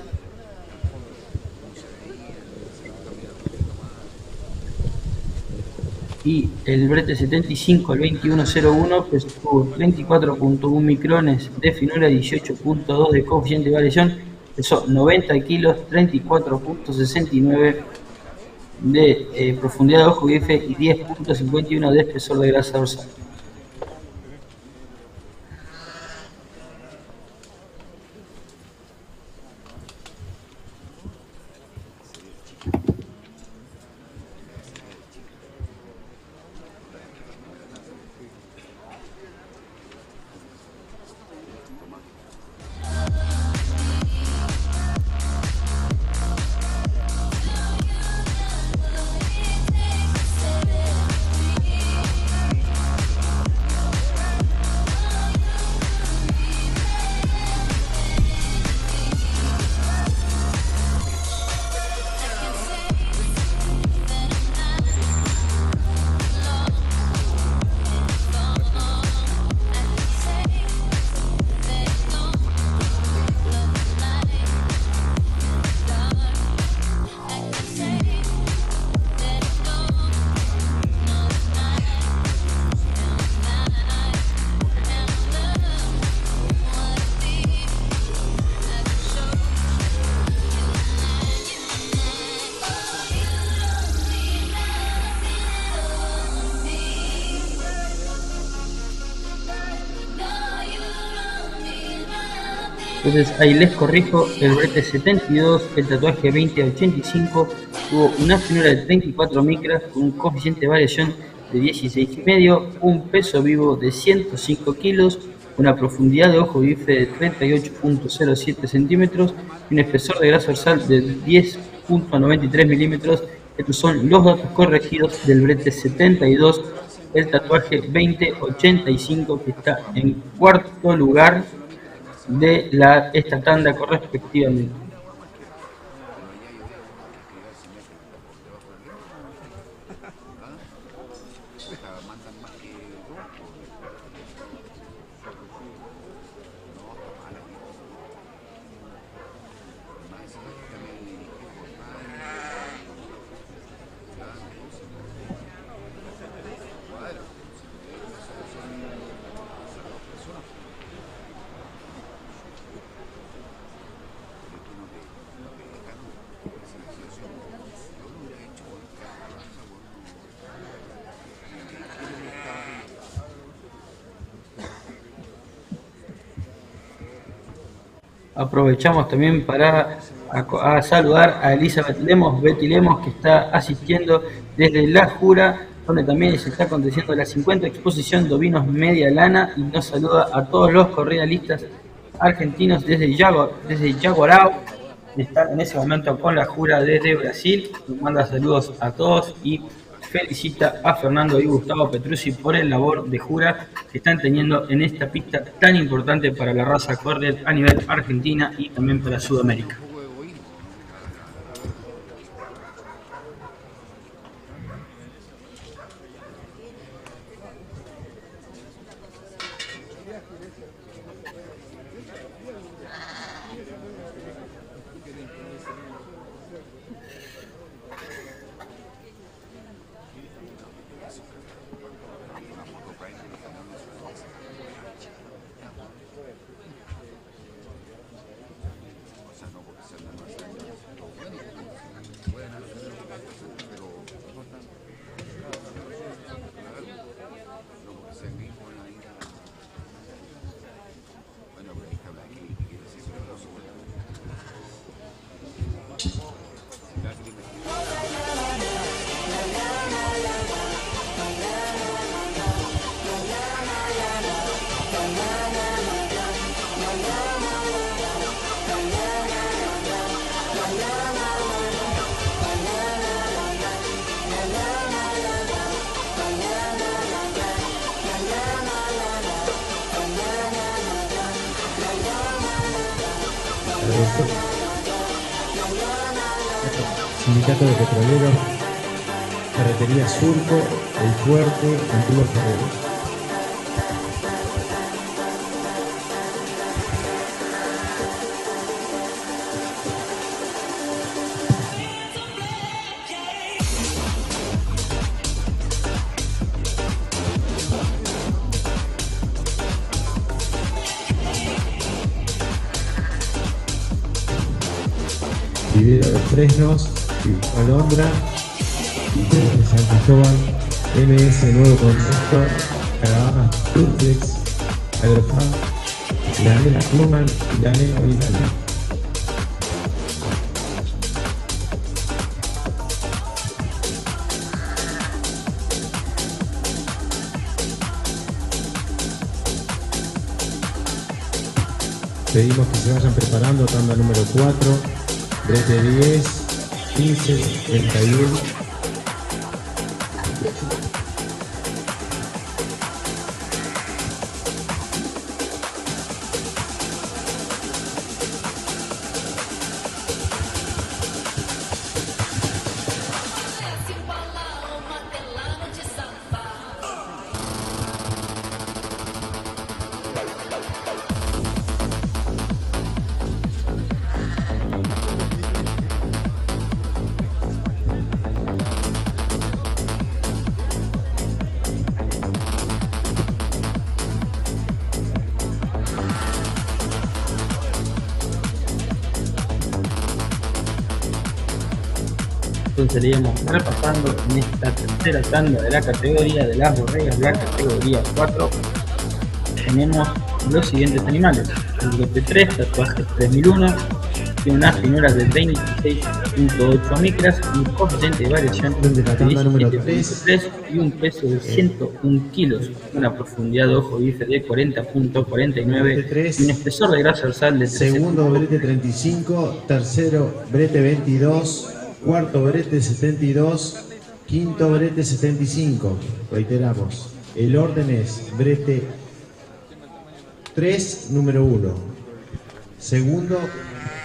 Y el brete 75, el 2101, pues tuvo 34.1 micrones de finura, 18.2 de coeficiente de variación, pesó 90 kilos, 34.69 de profundidad de ojo de bife y 10.51 de espesor de grasa dorsal. Entonces ahí les corrijo, el brete 72, el tatuaje 20 a 85, tuvo una finura de 34 micras con un coeficiente de variación de 16,5, un peso vivo de 105 kilos, una profundidad de ojo bife de 38,07 centímetros y un espesor de grasa dorsal de 10,93 milímetros. Estos son los datos corregidos del brete 72, el tatuaje 2085 que está en cuarto lugar de esta tanda correspectivamente. Aprovechamos también para saludar a Elizabeth Lemos, Betty Lemos, que está asistiendo desde La Jura, donde también se está aconteciendo la 50 exposición de ovinos media lana, y nos saluda a todos los corrialistas argentinos desde Jaguarão, están en ese momento con La Jura desde Brasil. Nos manda saludos a todos y felicita a Fernando y Gustavo Petrucci por el labor de jura que están teniendo en esta pista tan importante para la raza Corriel a nivel Argentina y también para Sudamérica. Sindicato de Petroleros, Ferretería Surco, El Fuerte, Antiguos Ferreros. Vivero de Fresnos, Alondra, de San Cristóbal, MS Nuevo Concepto, Caravana Turflex, Agrofan, Daniela Kluman y Daniela Vidal. Pedimos que se vayan preparando, tanda número 4, brete 10, 15, 31. Entonces seguimos repasando en esta tercera tanda de la categoría de las borregas, la categoría 4. Tenemos los siguientes animales. El lote 3, tatuaje 3001, tiene una finura de 26.8 micras, un coeficiente de variación de 17.3 y un peso de 101 kilos, una profundidad de ojo bife de 40.49 y un espesor de grasa dorsal de 13. Segundo brete 35, tercero brete 22, cuarto brete 72, quinto brete 75. Reiteramos, el orden es brete 3, número 1. Segundo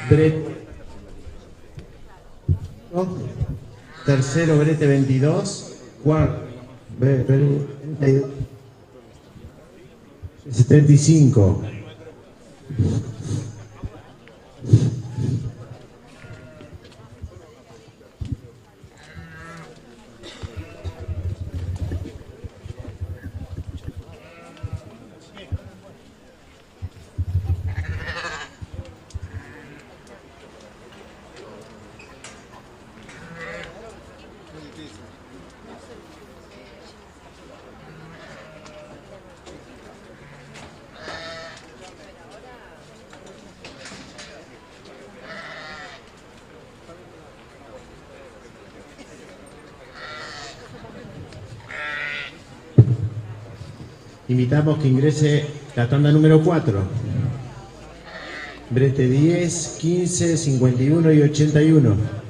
brete, tercero brete 22, cuarto brete 75. Invitamos que ingrese la tanda número 4. Brete 10, 15, 51 y 81.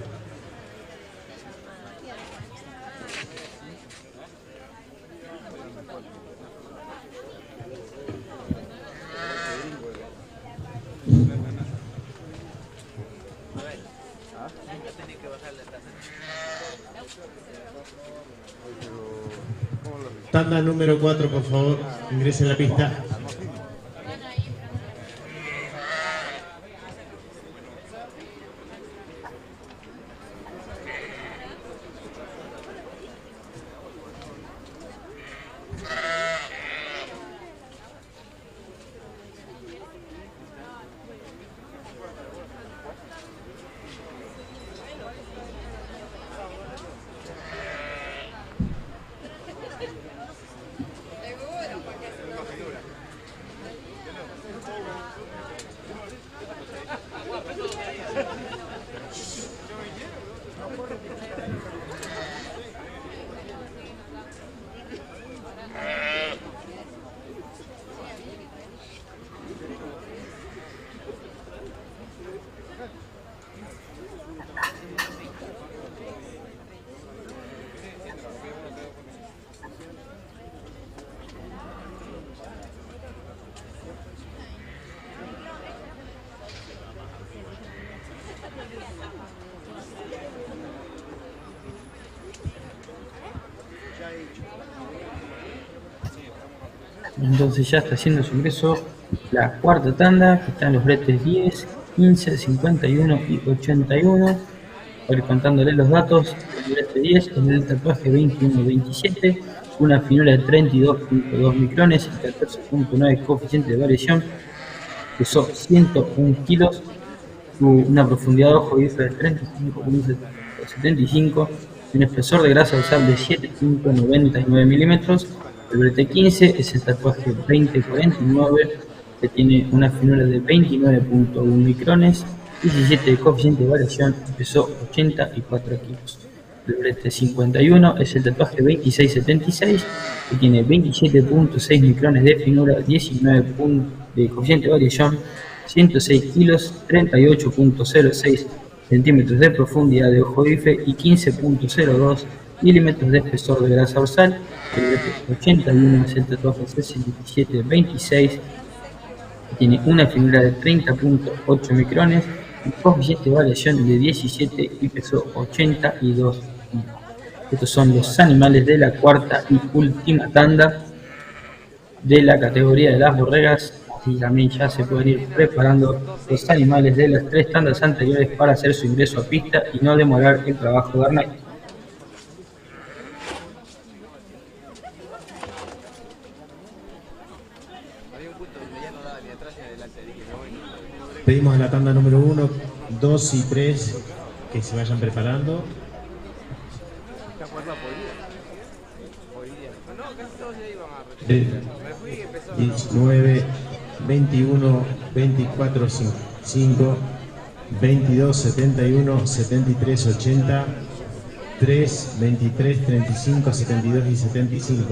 Tanda número 4, por favor, ingrese en la pista. Entonces ya está haciendo su ingreso la cuarta tanda, que están los bretes 10, 15, 51 y 81. Voy contándole los datos. El brete 10 es el tatuaje 21-27, una finura de 32.2 micrones y 14.9 coeficiente de variación. Pesó 101 kilos, una profundidad de ojo bife de 35.75 y un espesor de grasa dorsal de 7.99 milímetros. El brete 15 es el tatuaje 2049, que tiene una finura de 29.1 micrones, 17 de coeficiente de variación y pesó 84 kilos. El brete 51 es el tatuaje 2676, que tiene 27.6 micrones de finura, 19 de coeficiente de variación, 106 kilos, 38.06 centímetros de profundidad de ojo bife y 15.02 milímetros de espesor de grasa dorsal. El brete 81 es el tatuaje 6726, que tiene una finura de 30.8 micrones, un coeficiente de variación de 17 y pesó 82 kilos. Estos son los animales de la cuarta y última tanda de la categoría de las borregas. Y también ya se pueden ir preparando los animales de las tres tandas anteriores para hacer su ingreso a pista y no demorar el trabajo de arnés. Pedimos a la tanda número 1, 2 y 3 que se vayan preparando. 19, 21, 24, 5, 22, 71, 73, 80, 3, 23, 35, 72 y 75.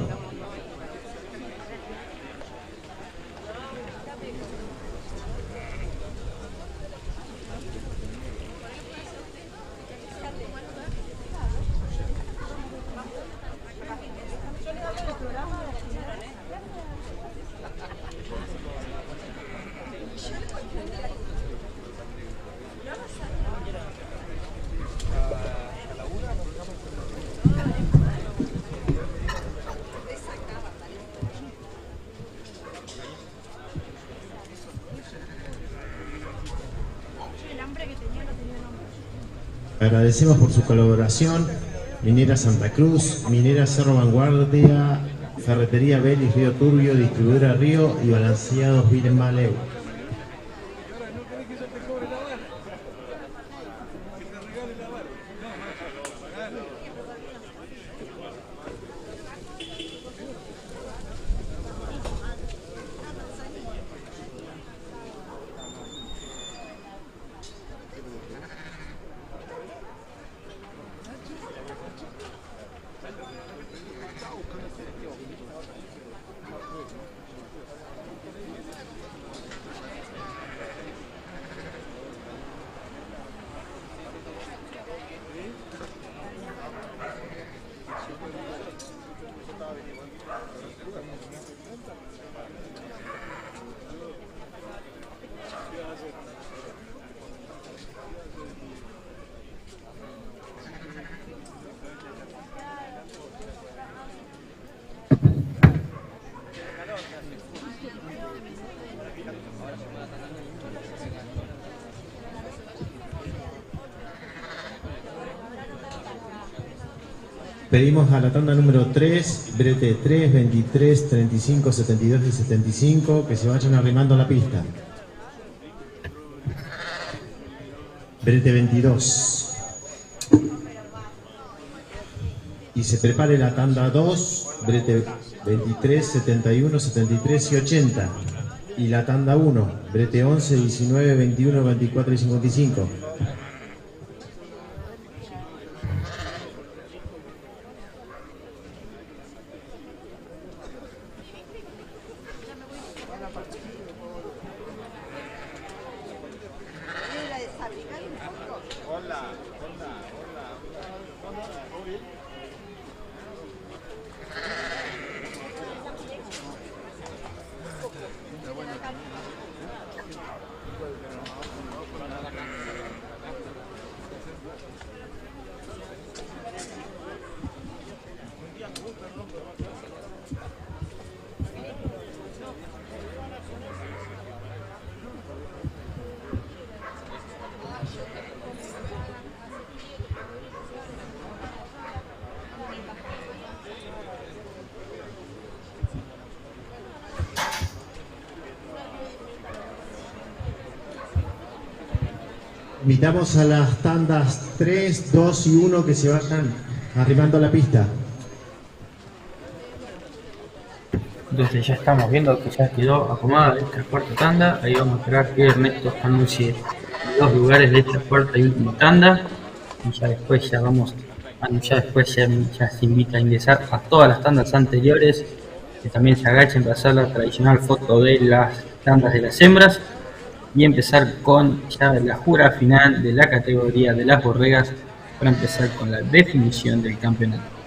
Agradecemos por su colaboración, Minera Santa Cruz, Minera Cerro Vanguardia, Ferretería Belis Río Turbio, Distribuidora Río y Balanceados Viren Maleu. Pedimos a la tanda número 3, brete 3, 23, 35, 72 y 75, que se vayan arrimando a la pista. Brete 22. Y se prepare la tanda 2, brete 23, 71, 73 y 80. Y la tanda 1, brete 11, 19, 21, 24 y 55. Invitamos a las tandas 3, 2 y 1 que se vayan arrimando a la pista. Entonces ya estamos viendo que ya quedó acomodada esta cuarta tanda. Ahí vamos a esperar que Ernesto anuncie los lugares de esta cuarta y última tanda. Y ya después ya vamos a anunciar, después ya se invita a ingresar a todas las tandas anteriores. Que también se agachen para hacer la tradicional foto de las tandas de las hembras. Y empezar con ya la jura final de la categoría de las borregas para empezar con la definición del campeonato.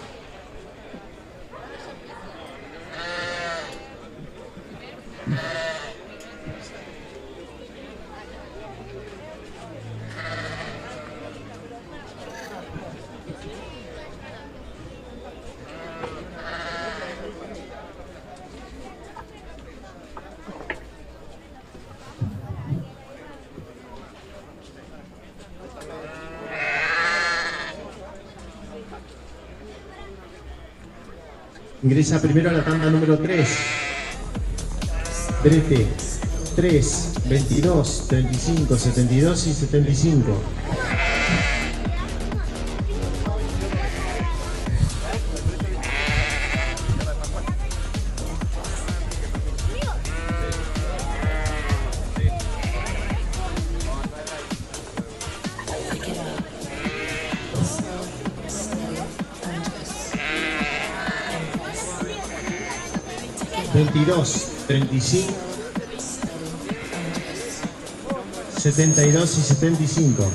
Ingresa primero a la tanda número 3. Brete 3, 22, 35, 72 y 75. 22, 35, 72 y 75.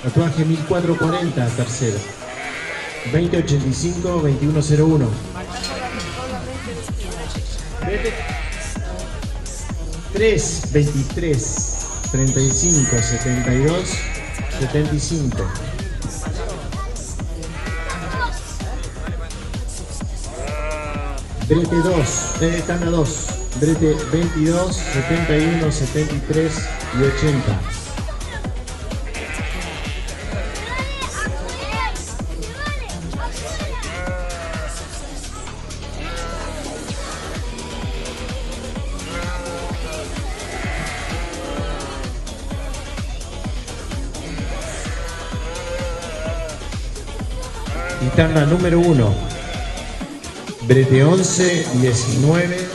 Tatuaje 1440, tercero. 2085, 2101. Tres, 23, 35, 72, 75. Brete 2, tanda 2. Brete 22, 71, 73 y 80. Tanda número 1, brete 11, 19,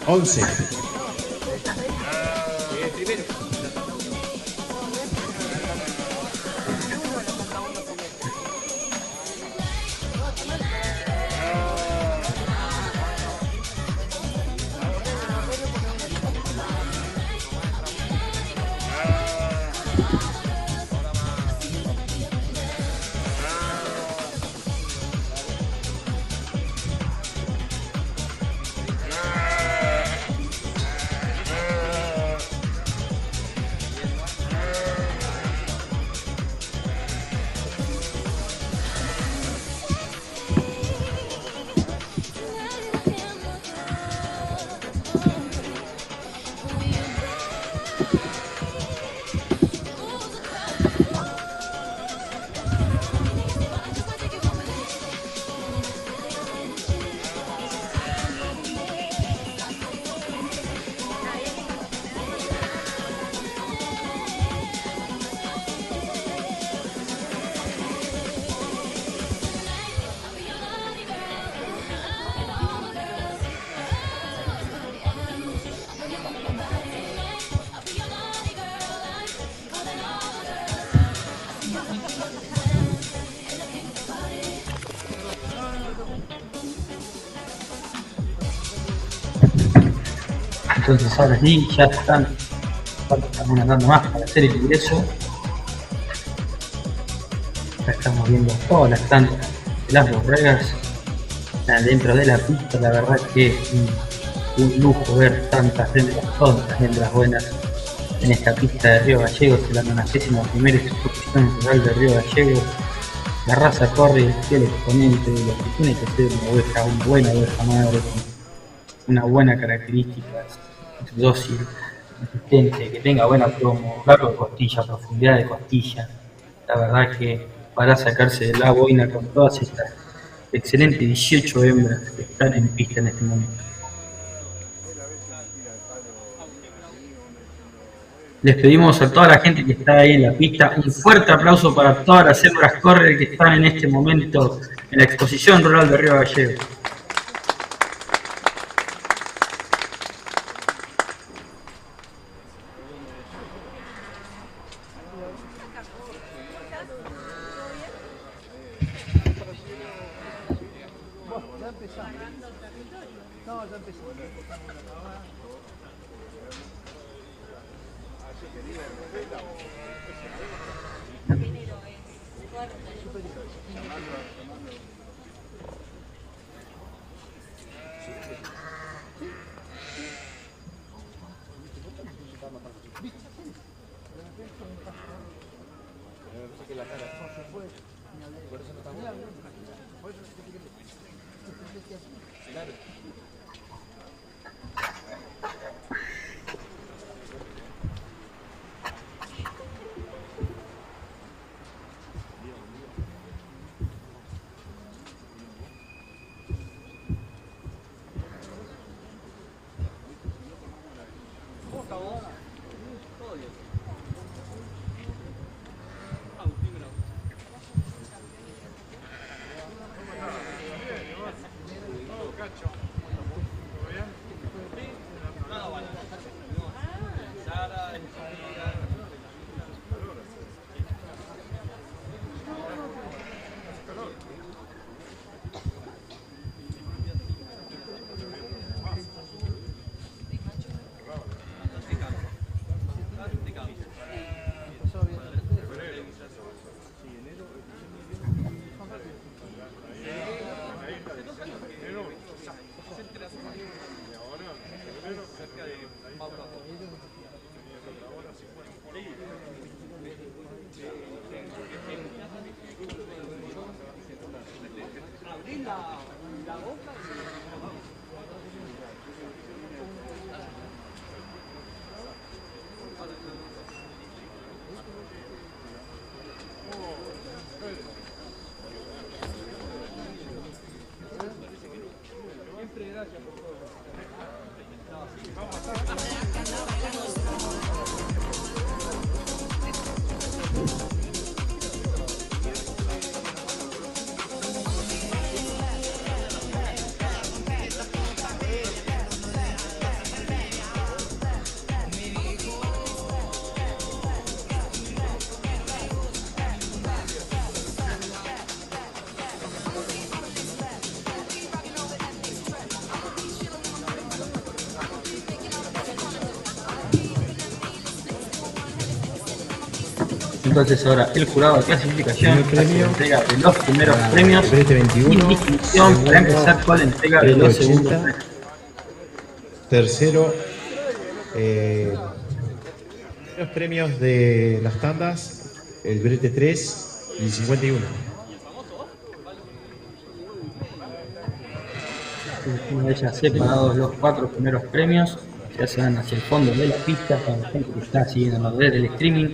11. Entonces ahora sí, ya están andando más para hacer el ingreso. Acá estamos viendo todas las tandas de las borregas dentro de la pista. La verdad que es un lujo ver tantas hembras, todas las hembras buenas en esta pista de Río Gallegos, en la 91ª exposición rural de Río Gallegos. La raza corre el fiel exponente de lo que tiene que ser una buena oveja madre, con una buena característica, dócil, resistente, que tenga buena promo, largo de costilla, profundidad de costilla. La verdad que para sacarse de la boina con todas estas excelentes 18 hembras que están en pista en este momento. Les pedimos a toda la gente que está ahí en la pista un fuerte aplauso para todas las hembras correr que están en este momento en la exposición rural de Río Gallegos. Entonces ahora el jurado de clasificación Primer premio. hace la entrega de los primeros premios Brete 21. y distinción para empezar con la entrega de los Brete segundos 80. premios. Tercero, los premios de las tandas, el brete 3 y 51. Una vez ya separados los 4 primeros premios, ya se van hacia el fondo de la pista para la gente que está siguiendo desde el streaming.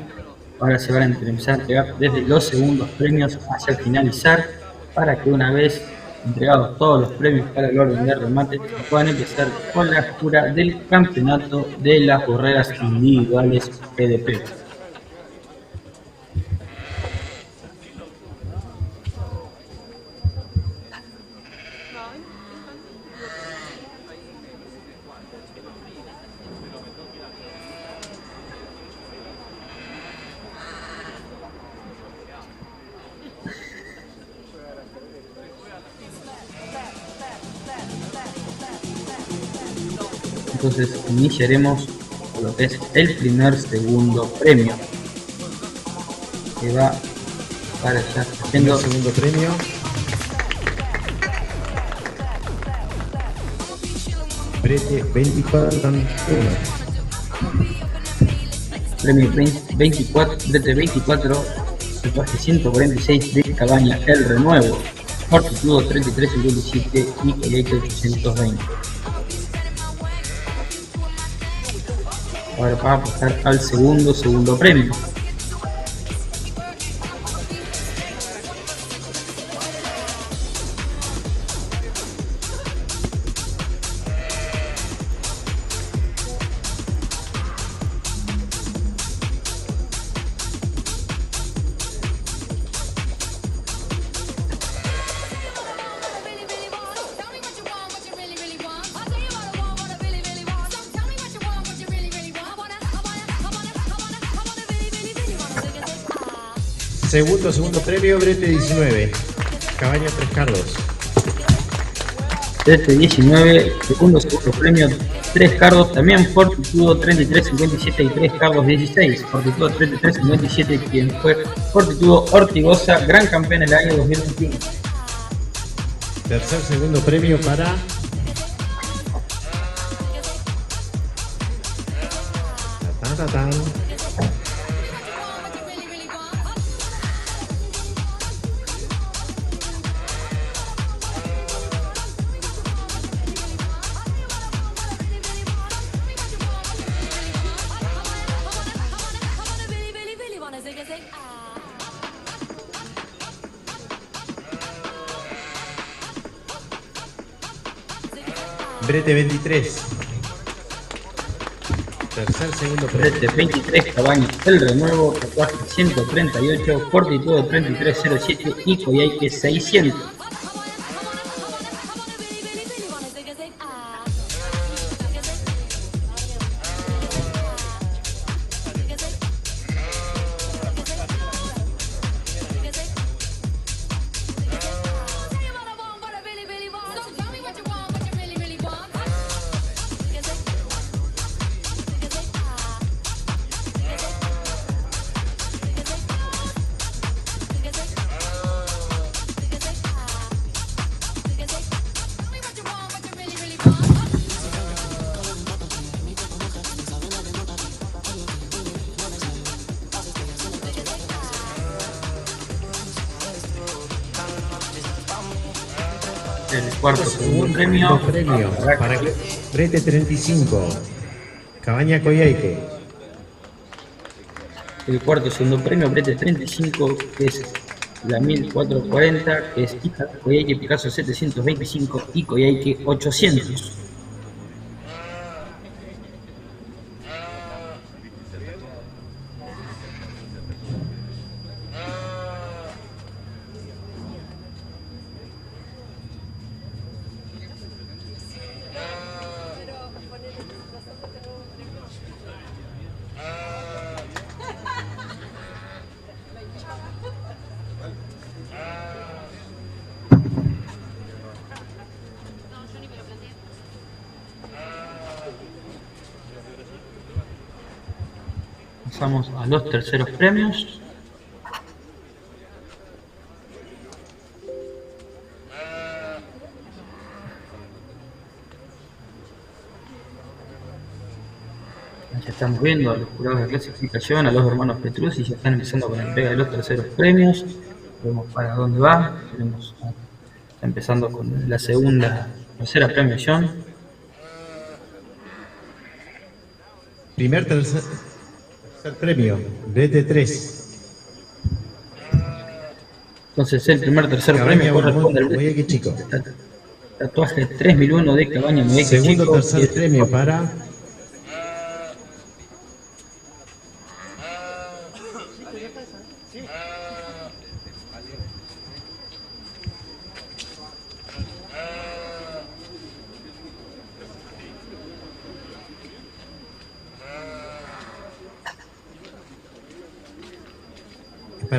Ahora se van a empezar a entregar desde los segundos premios hacia el finalizar, para que una vez entregados todos los premios para el orden de remate puedan empezar con la jura del campeonato de las carreras individuales PDP. Entonces iniciaremos con lo que es el segundo premio, que va para allá haciendo El segundo premio. Brete 24. premio 24 de 24, equipaje 146 de Cabaña El Renuevo, Fortitudo 3357 y Coyote 820. Ahora vamos a pasar al segundo premio. Segundo premio, brete 19. Cabaña 3 cardos. Brete 19, segundo premio 3 cardos, también Fortitudo 3357 y 3 cardos 16. Fortitudo 3357, quien fue Fortitudo Ortigosa, gran campeón en el año 2021. Segundo premio para Tatán. Brete 23. Segundo premio. Brete 23, Cabaña El Renuevo, tatuaje 138, Fortitudo 3307 y Coyhaique 600. el cuarto segundo premio. Premio para Brete 35, Cabaña Coyhaique. El cuarto segundo premio, Brete 35, que es la 1440, que es Coyhaique Picasso 725 y Coyhaique 800. Pasamos a los terceros premios. Ya estamos viendo a los jurados de clasificación, a los hermanos Petruzzi, ya están empezando con la entrega de los terceros premios. Vemos para dónde va. Está empezando con la tercera premiación. Tercer premio, Brete 3. Entonces el tercer premio corresponde al Coyhaique Chico. Tatuaje 3001 de Cabaña Coyhaique Chico. Segundo tercer premio para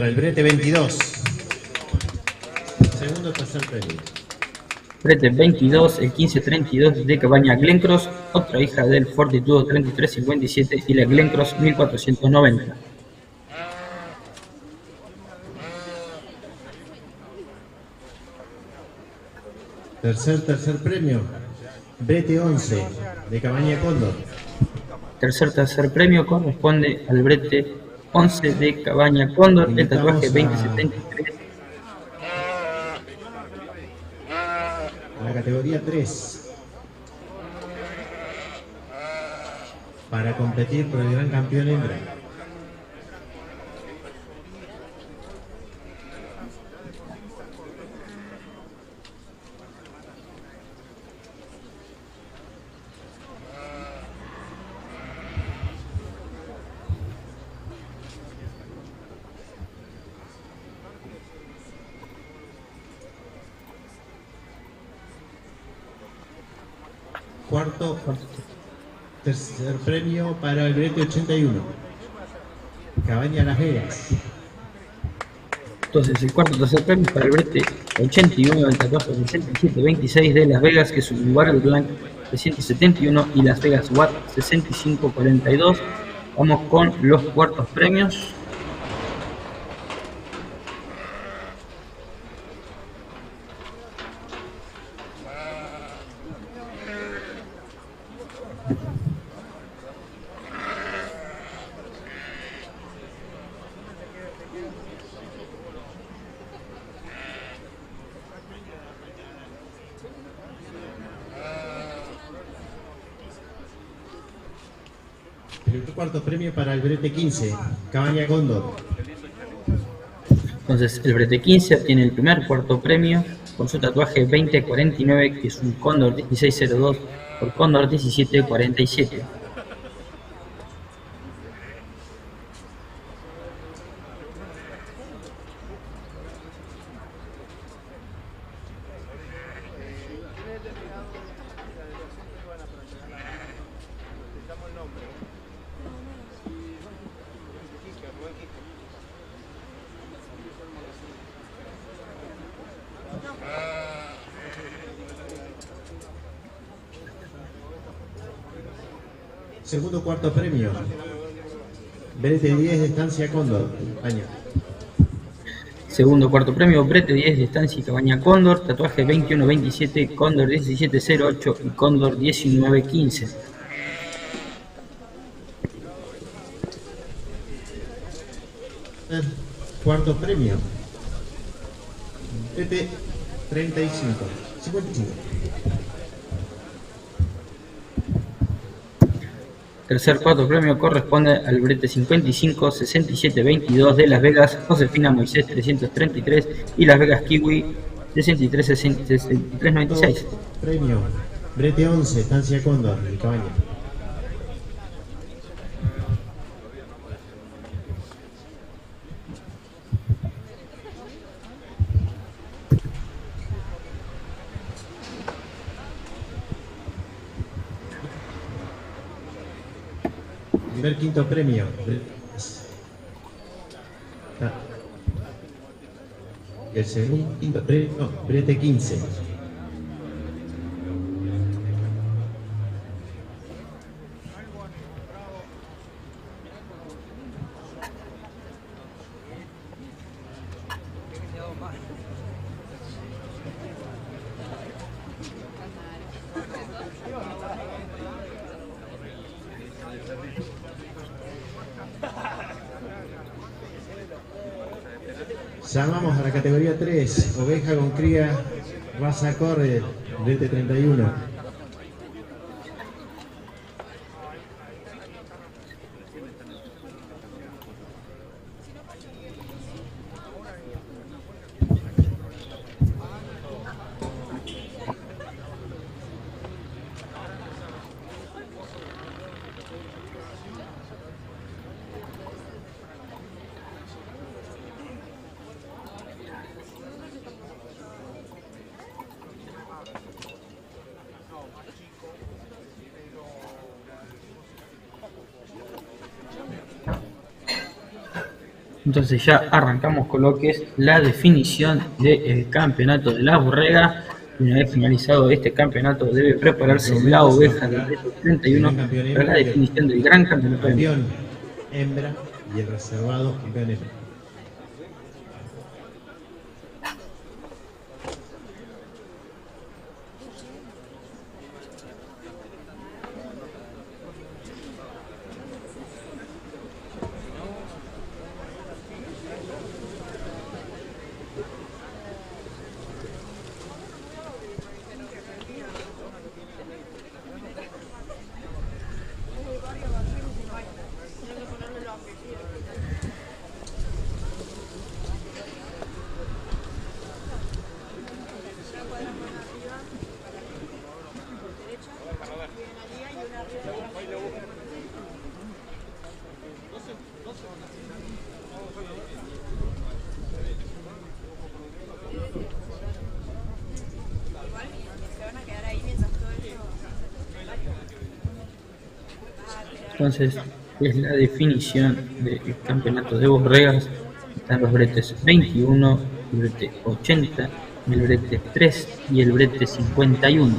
el Brete 22. Segundo tercer premio. Brete 22, el 1532 de Cabaña Glencross, otra hija del Fortitudo 3357 y la Glencross 1490. Tercer premio, Brete 11 de Cabaña Cóndor. Tercer premio corresponde al Brete 11 de Cabaña Cóndor, el tatuaje 2073. La categoría 3. Para competir por el gran campeón hembra. Tercer premio para el Brete 81, Cabaña Las Vegas. Entonces el tercer premio para el Brete 81 del tatuaje 6726 de Las Vegas, que es un Warrior Blanc 371 y Las Vegas Watt 6542. Vamos con los cuartos premios. El cuarto premio para el Brete 15, Cabaña Cóndor. Entonces el Brete 15 obtiene el cuarto premio por su tatuaje 2049, que es un Cóndor 1602 por Cóndor 1747. Segundo cuarto premio, Brete 10 de Estancia Cóndor, España. Segundo cuarto premio, Brete 10 de Estancia y Cabaña Cóndor, tatuaje 2127, Cóndor 1708 y Cóndor 1915. Cuarto premio, Brete 35. 55. Tercer cuarto premio corresponde al brete 55 67 22 de Las Vegas Josefina Moisés 333 y Las Vegas Kiwi 63 63 96. Premio brete 11 Estancia Cóndor de Cabaña. Primer quinto premio. El segundo quinto premio, brete 15. Llamamos a la categoría 3, oveja con cría, raza corre, brete 31. Entonces ya arrancamos con lo que es la definición del campeonato de la borrega. Y una vez finalizado este campeonato debe prepararse la oveja del reto 31 para la definición del gran campeonato. Campeón hembra y el reservado campeón hembra. Entonces es la definición del campeonato de borregas. Están los bretes 21, el brete 80, el brete 3 y el brete 51.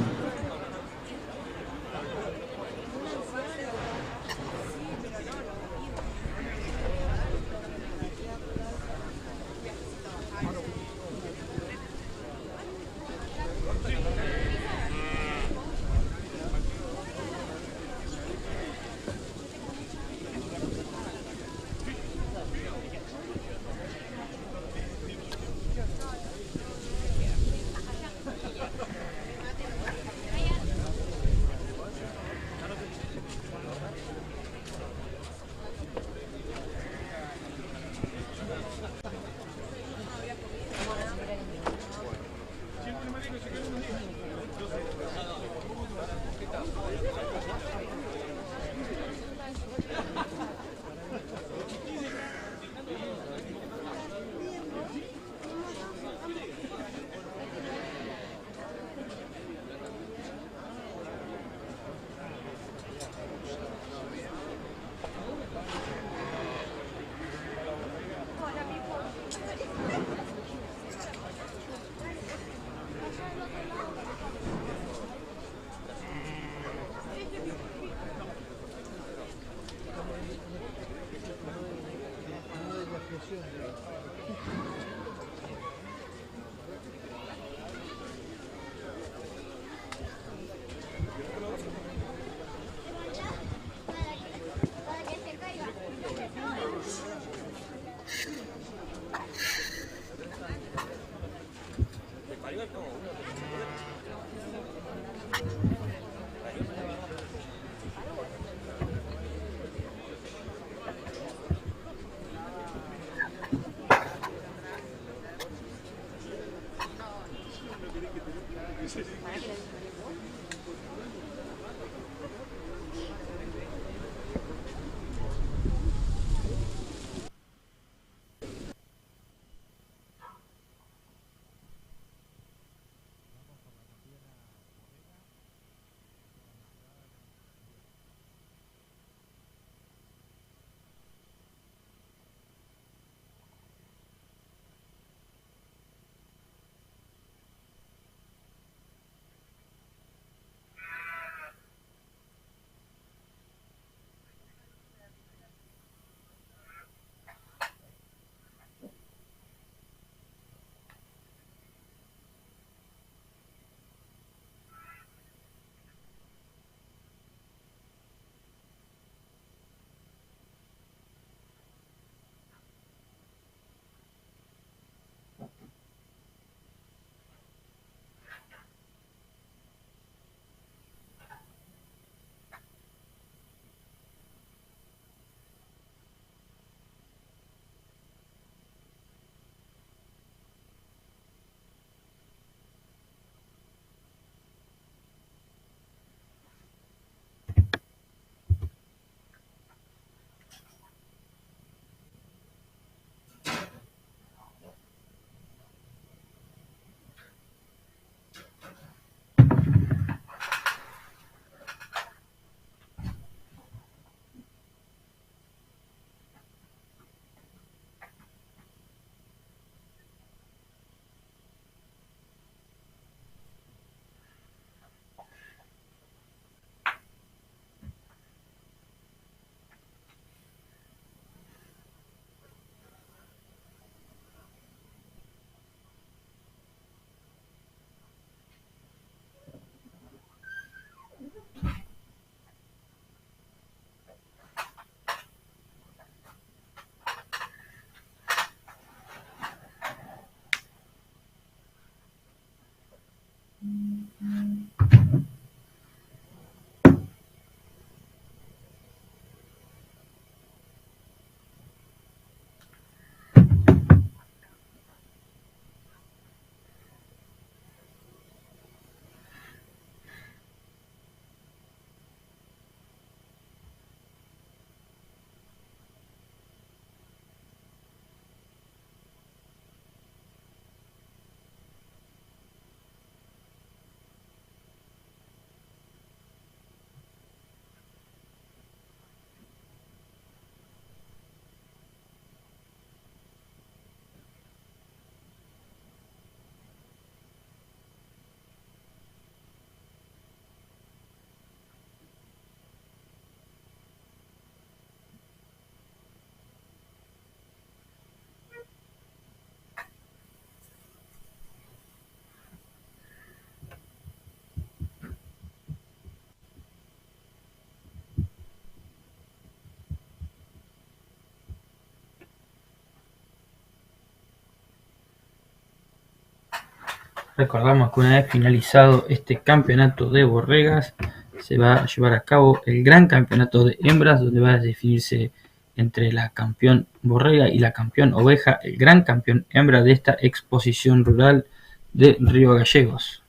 Recordamos que una vez finalizado este campeonato de borregas, se va a llevar a cabo el gran campeonato de hembras, donde va a definirse entre la campeón borrega y la campeón oveja, el gran campeón hembra de esta exposición rural de Río Gallegos.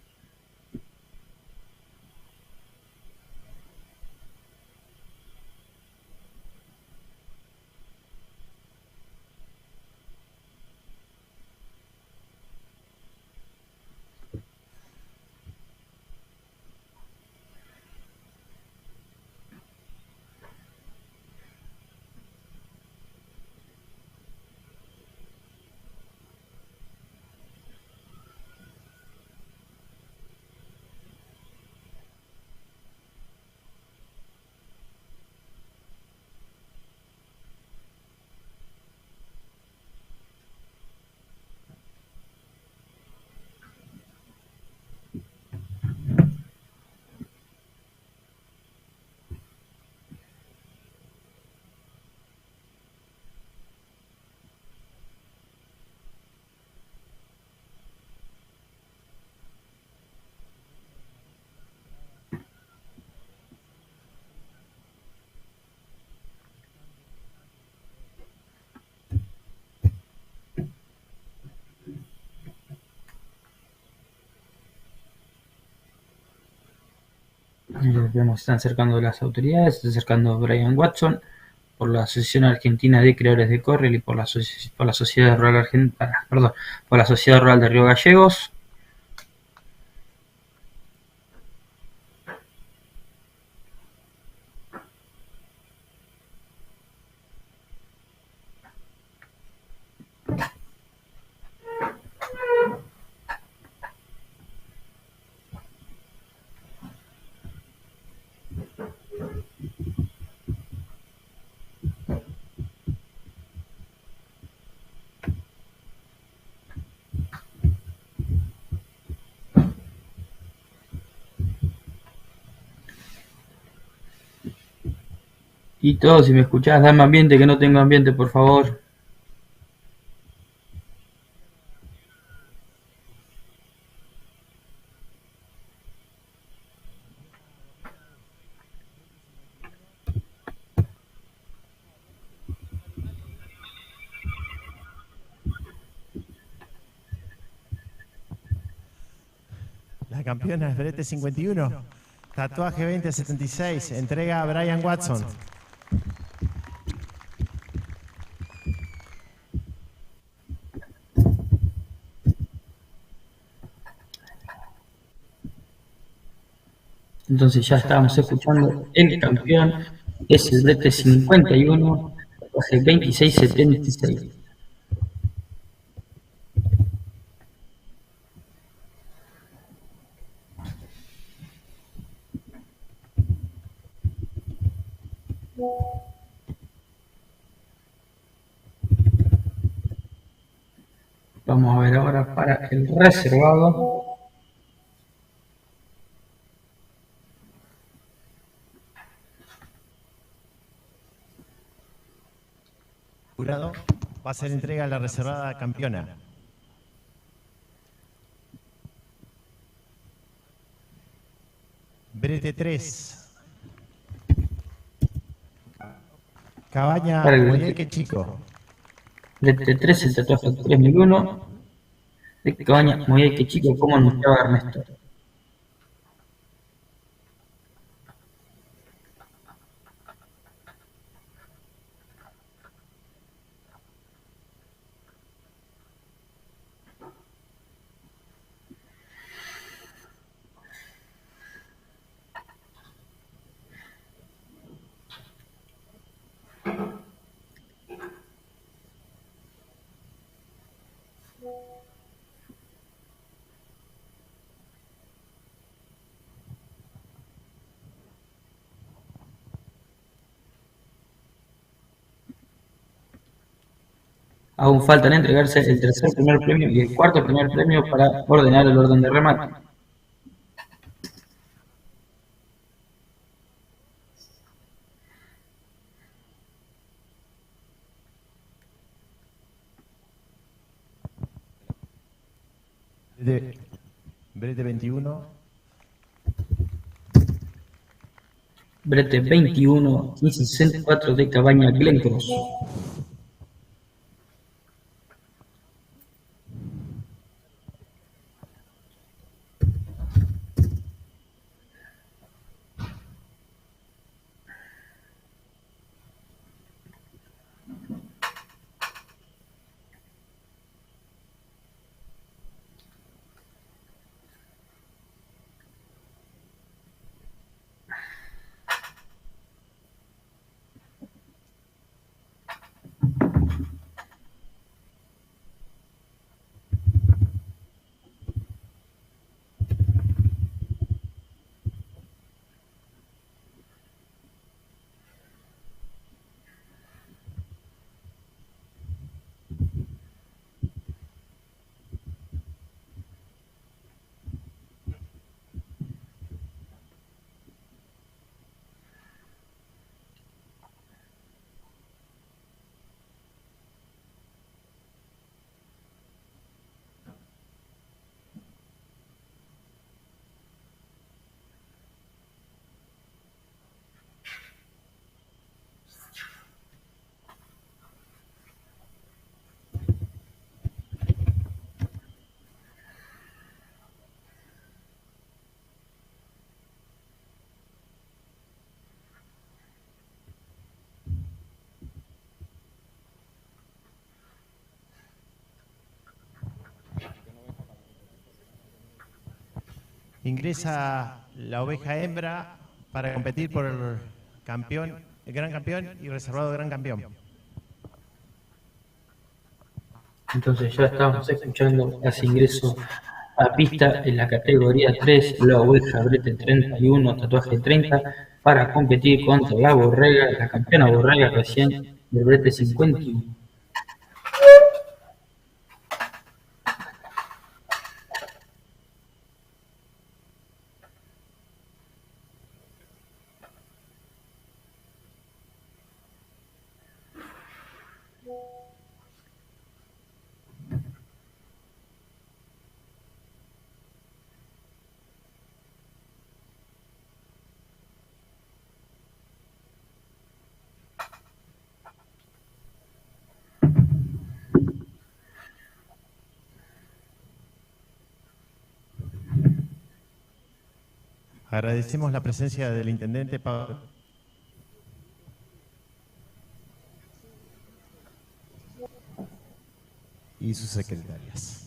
Vemos, están acercando las autoridades, está acercando Brian Watson por la Asociación Argentina de Creadores de Córrel y por la Sociedad Rural por la Sociedad Rural de Río Gallegos. Y todo, si me escuchás, dame ambiente, que no tengo ambiente, por favor. La campeona es Brete 51, tatuaje 2076, entrega a Brian Watson. Entonces ya estábamos escuchando, el campeón es el Brete 51, tatuaje 2676. Vamos a ver ahora para el reservado. Jurado va a ser entrega a la reservada campeona. Brete 3. Cabaña Muñeque Chico. Brete 3, el tatuaje 3001. De Cabaña Muñeque Chico, como anunciaba Ernesto. Aún faltan entregarse el tercer primer premio y el cuarto primer premio para ordenar el orden de remate. Brete 21. Brete 21, 1564 de Cabaña Glencross. Ingresa la oveja hembra para competir por el campeón, el gran campeón y reservado gran campeón. Entonces ya estamos escuchando hace ingreso a pista en la categoría 3, la oveja Brete 31, tatuaje 30, para competir contra la borrega, la campeona borrega recién del Brete 51. Agradecemos la presencia del intendente Pablo y sus secretarias.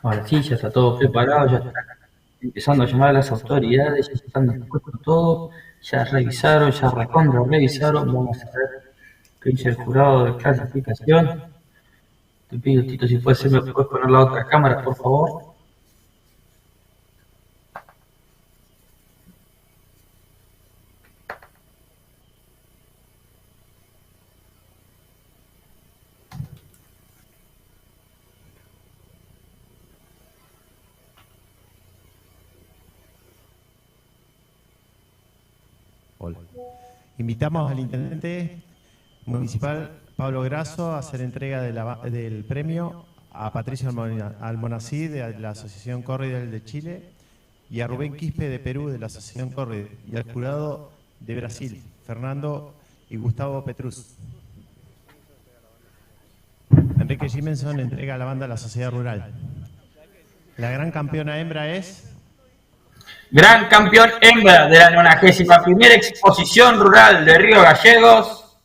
Ahora sí, ya está todo preparado, ya están empezando a llamar a las autoridades, ya están dispuestos todo, ya revisaron, ya revisaron, vamos a ver qué dice el jurado de clasificación. Te pido, Tito, si puedes poner la otra cámara, por favor. Hola. Invitamos al intendente municipal Pablo Grasso a hacer entrega del premio a Patricio Almonací de la Asociación Corridel de Chile y a Rubén Quispe de Perú de la Asociación Corridel y al jurado de Brasil, Fernando y Gustavo Petrus. Enrique Jimenson entrega la banda a la Sociedad Rural. La gran campeona hembra es... Gran campeón hembra de la 91ª Exposición Rural de Río Gallegos,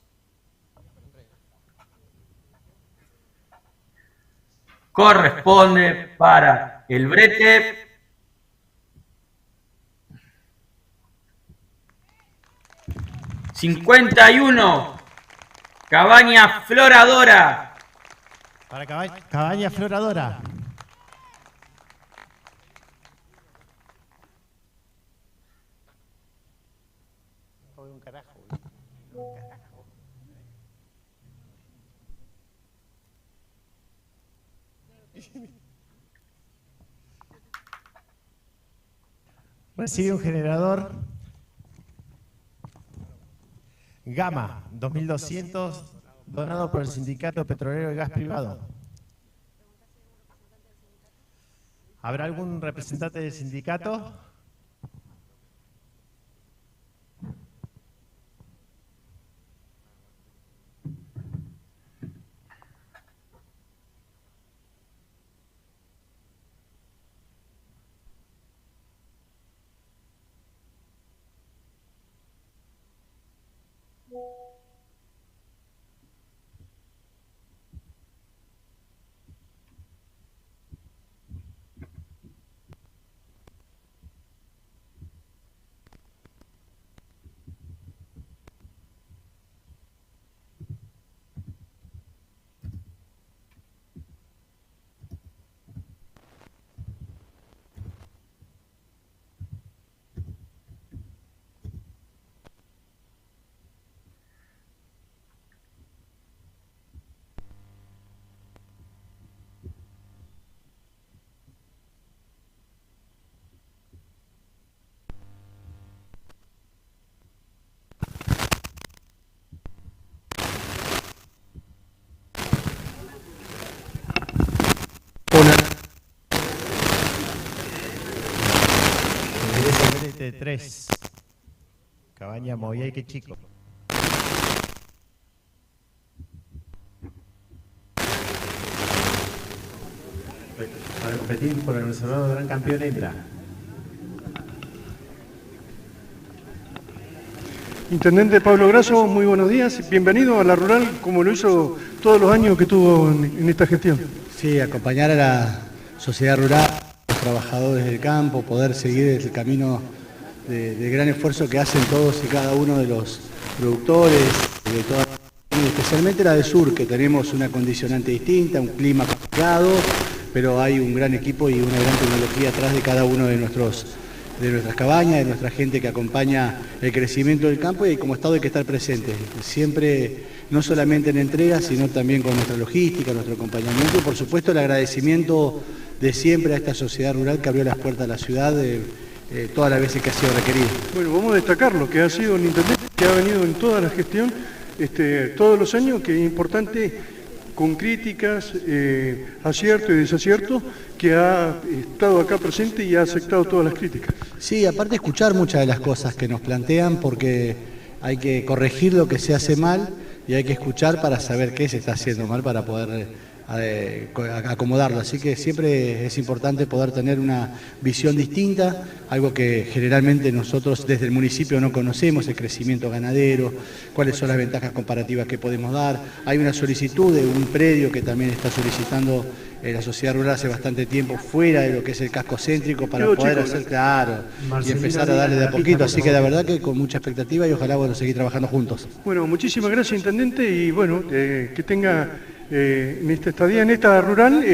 corresponde para el brete ...51... Cabaña Floradora. Para Cabaña Floradora. Recibe un generador Gama 2200 donado por el Sindicato Petrolero de Gas Privado. ¿Habrá algún representante del sindicato? De 3. Cabaña Moyay, qué chico. Para competir por el reservado gran campeón hembra. Intendente Pablo Grasso, muy buenos días. Bienvenido a la Rural, como lo hizo todos los años que tuvo en esta gestión. Sí, acompañar a la sociedad rural, a los trabajadores del campo, poder seguir el camino del gran esfuerzo que hacen todos y cada uno de los productores, de toda, especialmente la de Sur, que tenemos una condicionante distinta, un clima complicado, pero hay un gran equipo y una gran tecnología atrás de cada uno de nuestras cabañas, de nuestra gente que acompaña el crecimiento del campo, y como Estado hay que estar presente, siempre, no solamente en entregas, sino también con nuestra logística, nuestro acompañamiento y por supuesto el agradecimiento de siempre a esta sociedad rural que abrió las puertas de la ciudad todas las veces que ha sido requerido. Bueno, vamos a destacar lo que ha sido un intendente que ha venido en toda la gestión, todos los años, que es importante, con críticas, aciertos y desaciertos, que ha estado acá presente y ha aceptado todas las críticas. Sí, aparte escuchar muchas de las cosas que nos plantean, porque hay que corregir lo que se hace mal y hay que escuchar para saber qué se está haciendo mal para poder acomodarlo. Así que siempre es importante poder tener una visión distinta, algo que generalmente nosotros desde el municipio no conocemos, el crecimiento ganadero, cuáles son las ventajas comparativas que podemos dar. Hay una solicitud de un predio que también está solicitando la sociedad rural hace bastante tiempo fuera de lo que es el casco céntrico para poder hacer, claro, y empezar a darle de a poquito. Así que la verdad que con mucha expectativa y ojalá seguir trabajando juntos. Bueno, muchísimas gracias, intendente, y bueno, que tenga en esta estadía, en esta rural,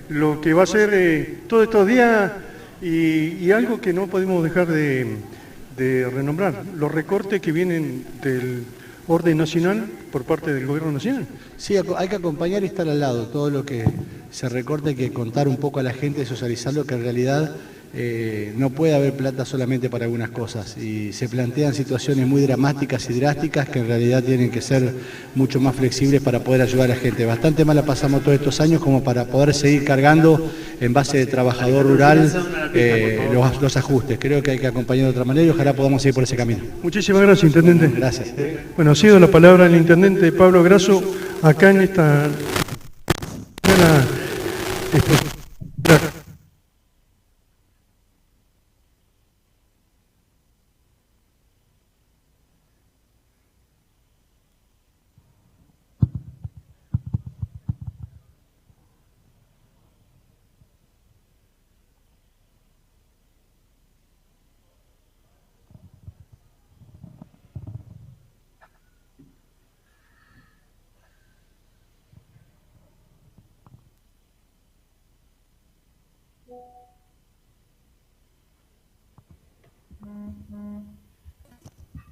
lo que va a ser todos estos días y algo que no podemos dejar de renombrar, los recortes que vienen del orden nacional por parte del gobierno nacional. Sí, hay que acompañar y estar al lado. Todo lo que se recorte hay que contar un poco a la gente, socializarlo, que en realidad no puede haber plata solamente para algunas cosas y se plantean situaciones muy dramáticas y drásticas que en realidad tienen que ser mucho más flexibles para poder ayudar a la gente. Bastante mal la pasamos todos estos años como para poder seguir cargando en base de trabajador rural los ajustes. Creo que hay que acompañar de otra manera y ojalá podamos seguir por ese camino. Muchísimas gracias, intendente. Gracias. Bueno, ha sido la palabra del intendente Pablo Grasso acá en esta...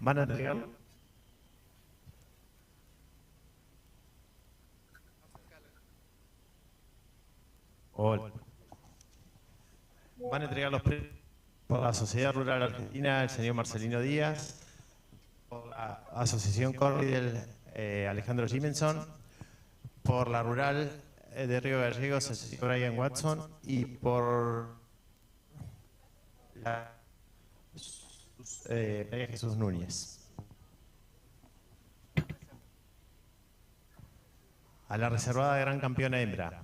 ¿Van a entregarlo? Hola. Van a entregar los premios por la Sociedad Rural Argentina, el señor Marcelino Díaz, por la Asociación Corridel, Alejandro Jimenson, por la Rural de Río Gallegos, el señor Brian Watson, y por la María Jesús Núñez. A la reservada gran campeona hembra.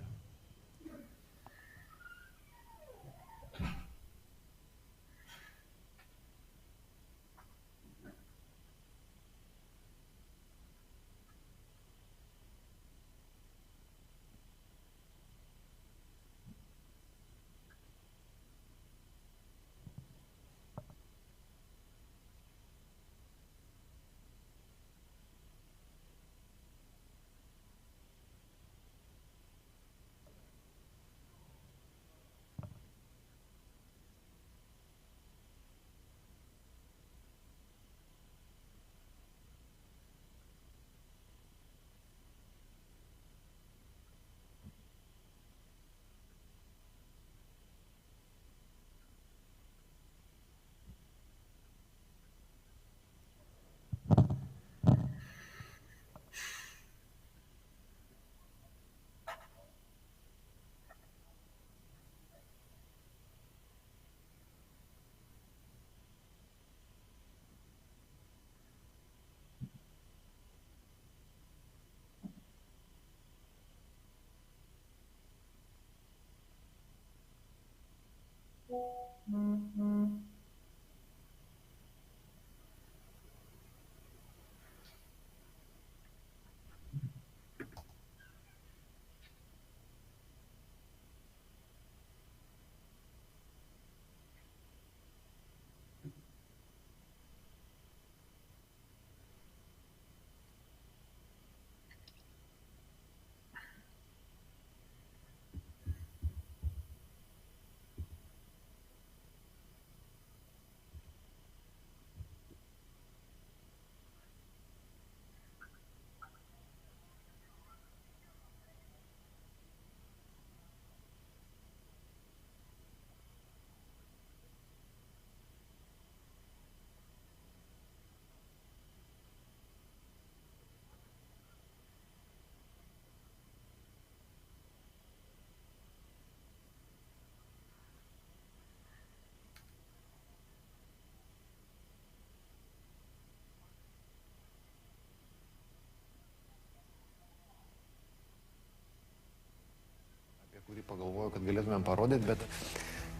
pagalvojau, kad galėtumėm parodyti, bet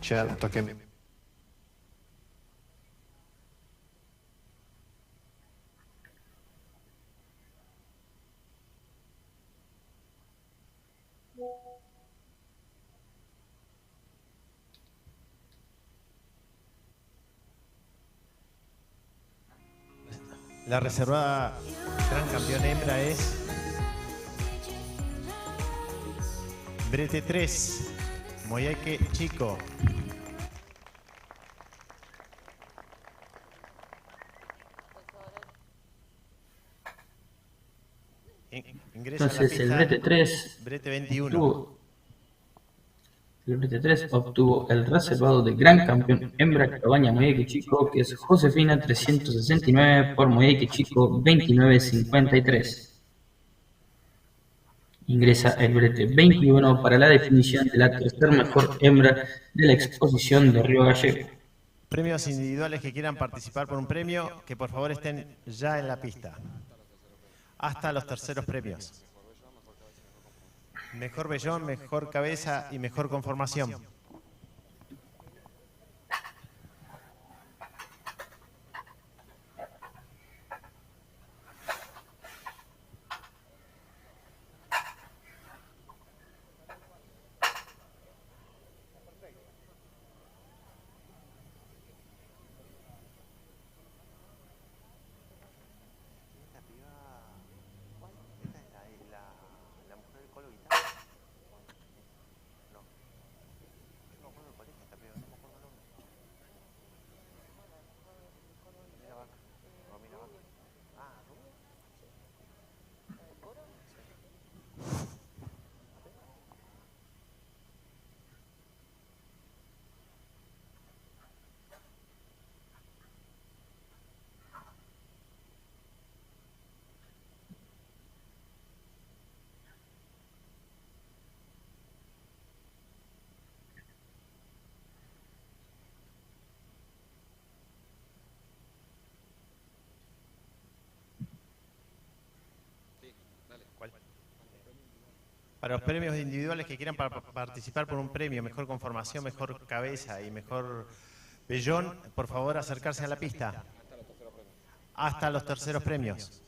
čia tokia... La reservada gran campeón hembra es Brete 3, Moyhaique Chico. Ingresa Entonces a la el pista Brete 3 Brete 21. El Brete 3 obtuvo el reservado de gran campeón hembra Cabaña Moyhaique Chico, que es Josefina 369 por Moyhaique Chico 2953. Ingresa el Brete 21 para la definición de la tercer mejor hembra de la exposición de Río Gallego. Premios individuales que quieran participar por un premio, que por favor estén ya en la pista. Hasta los terceros premios. Mejor vellón, mejor cabeza y mejor conformación. Para los premios individuales que quieran participar por un premio, mejor conformación, mejor cabeza y mejor vellón, por favor acercarse a la pista. Hasta los terceros premios.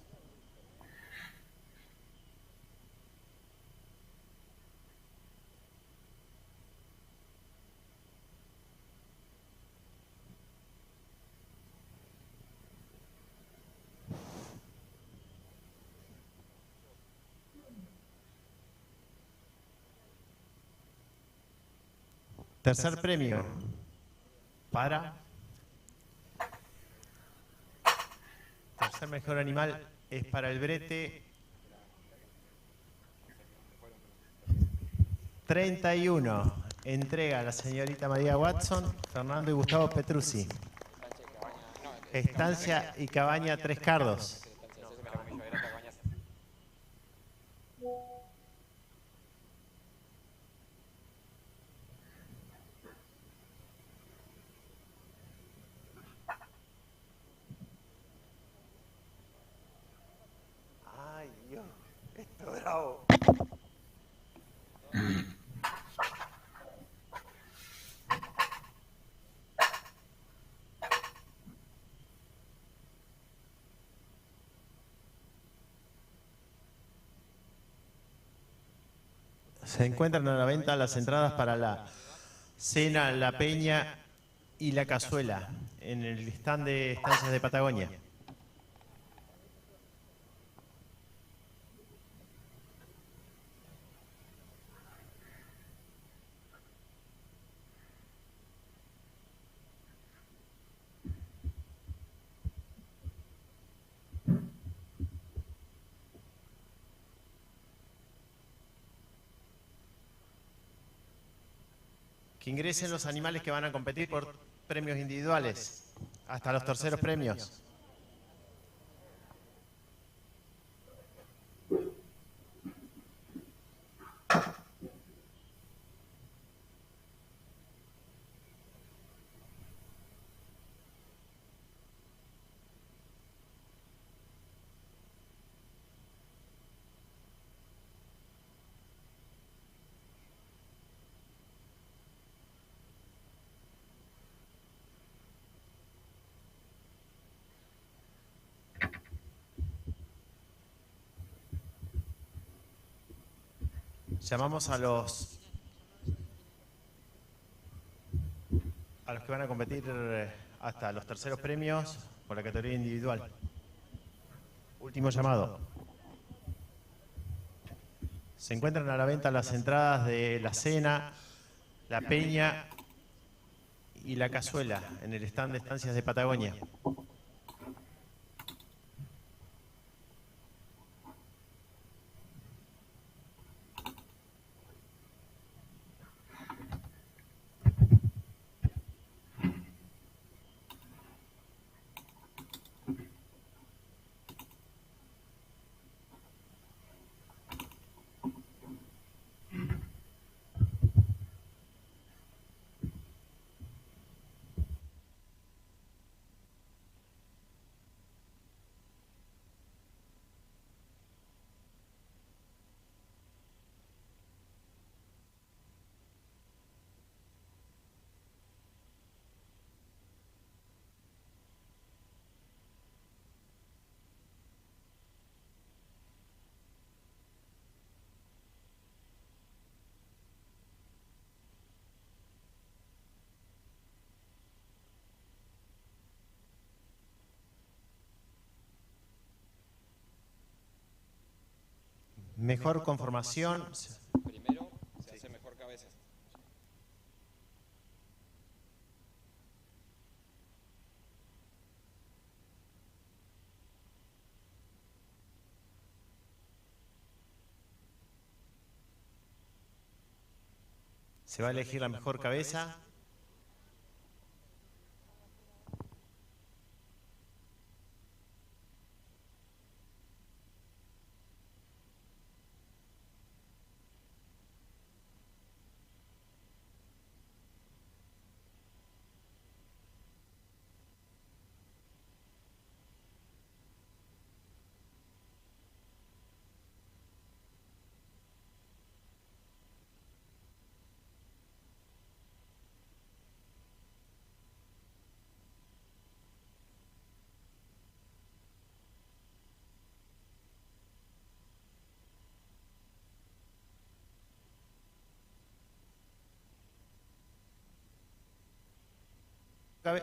Tercer premio para tercer mejor animal es para el Brete 31. Entrega a la señorita María Watson, Fernando y Gustavo Petrucci. Estancia y Cabaña Tres Cardos. Ay, Dios, esto es bravo. Se encuentran a la venta las entradas para la cena, la peña y la cazuela en el stand de Estancias de Patagonia. Que ingresen los animales que van a competir por premios individuales, hasta los terceros premios. Llamamos a los que van a competir hasta los terceros premios por la categoría individual. Último llamado. Se encuentran a la venta las entradas de la cena, la peña y la cazuela en el stand de Estancias de Patagonia. Mejor conformación. Primero se hace mejor cabeza. Se va a elegir la mejor cabeza.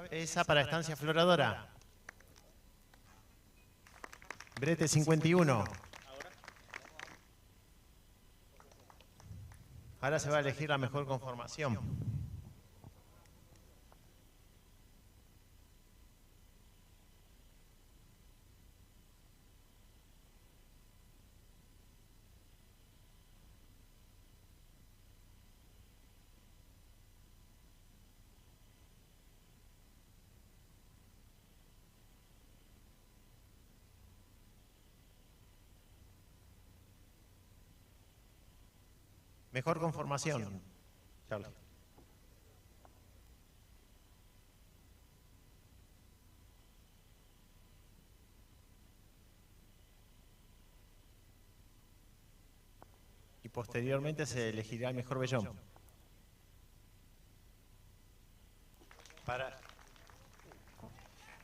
Esa para Estancia Floradora. Brete 51. Ahora se va a elegir la mejor conformación. Mejor conformación, Charlie. Y posteriormente se elegirá el mejor vellón.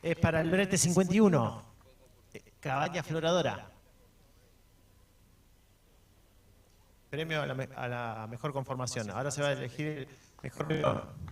Es para el brete 51, Cabaña Floradora. Premio a la mejor conformación. Ahora se va a elegir el mejor vellón.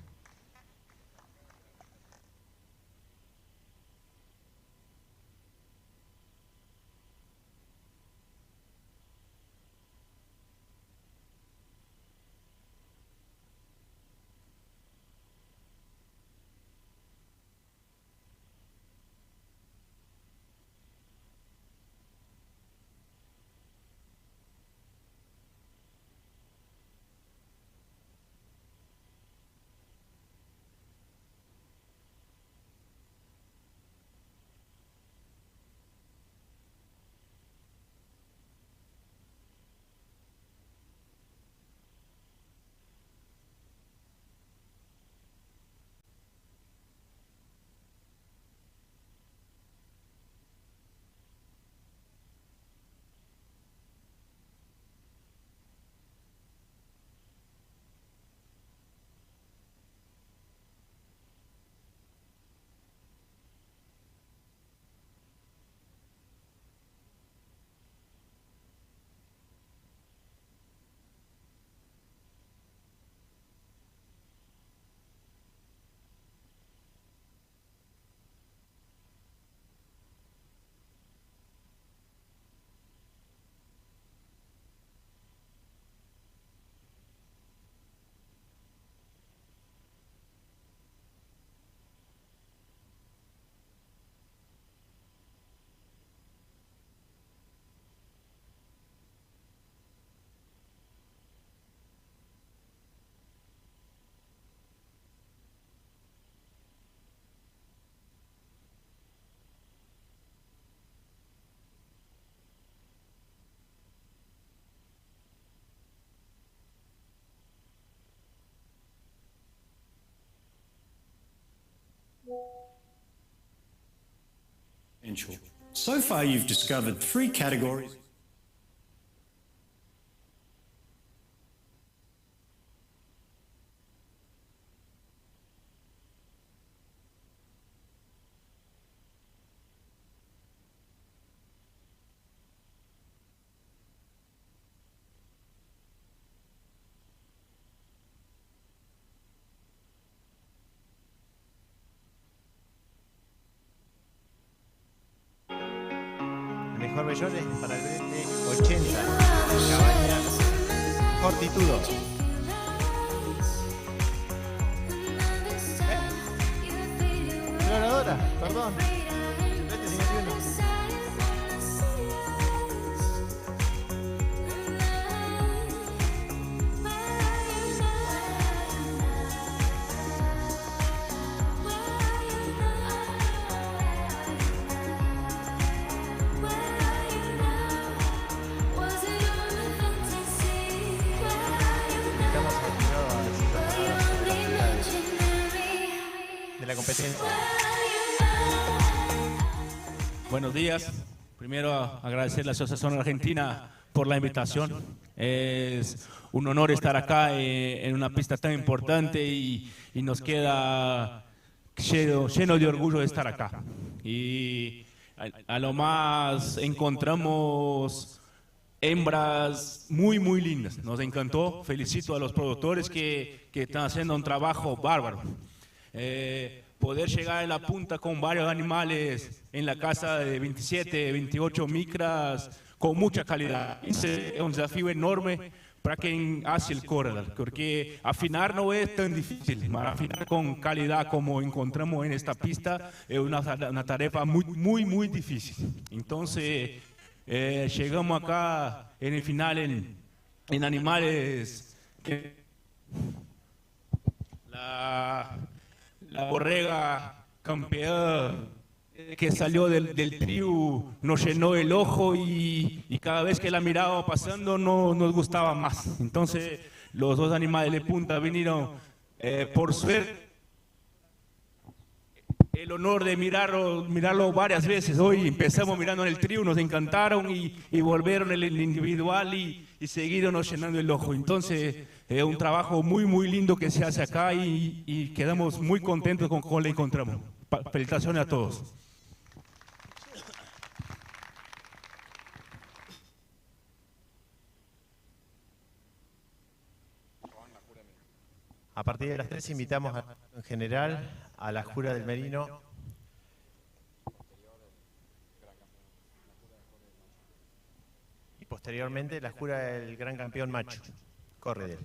So far, you've discovered 3 categories. Mejor vellón es para el brete 80. Cabaña Fortitudo. Exploradora, perdón. Brete 51. La competencia. Buenos días. Primero agradecer a la Asociación Argentina por la invitación. Es un honor estar acá en una pista tan importante y nos queda lleno de orgullo de estar acá. Y a lo más encontramos hembras muy lindas. Nos encantó. Felicito a los productores que están haciendo un trabajo bárbaro. Poder llegar a la punta con varios animales en la casa de 27, 28 micras con mucha calidad. Es un desafío enorme para quien hace el corral, porque afinar no es tan difícil. Afinar con calidad como encontramos en esta pista es una tarea muy difícil. Entonces llegamos acá en el final en animales. La borrega campeón que salió del trío nos llenó el ojo y cada vez que la miraba pasando no nos gustaba más. Entonces los dos animales de punta vinieron por suerte. El honor de mirarlo varias veces. Hoy empezamos mirando en el trío, nos encantaron y volvieron el individual y seguido nos llenando el ojo. Entonces es un trabajo muy lindo que se hace acá y quedamos muy contentos con cómo le encontramos. Felicitaciones a todos. A partir de las 3 invitamos en general a la Jura del Merino. Y posteriormente la Jura del Gran Campeón Macho, Corridel.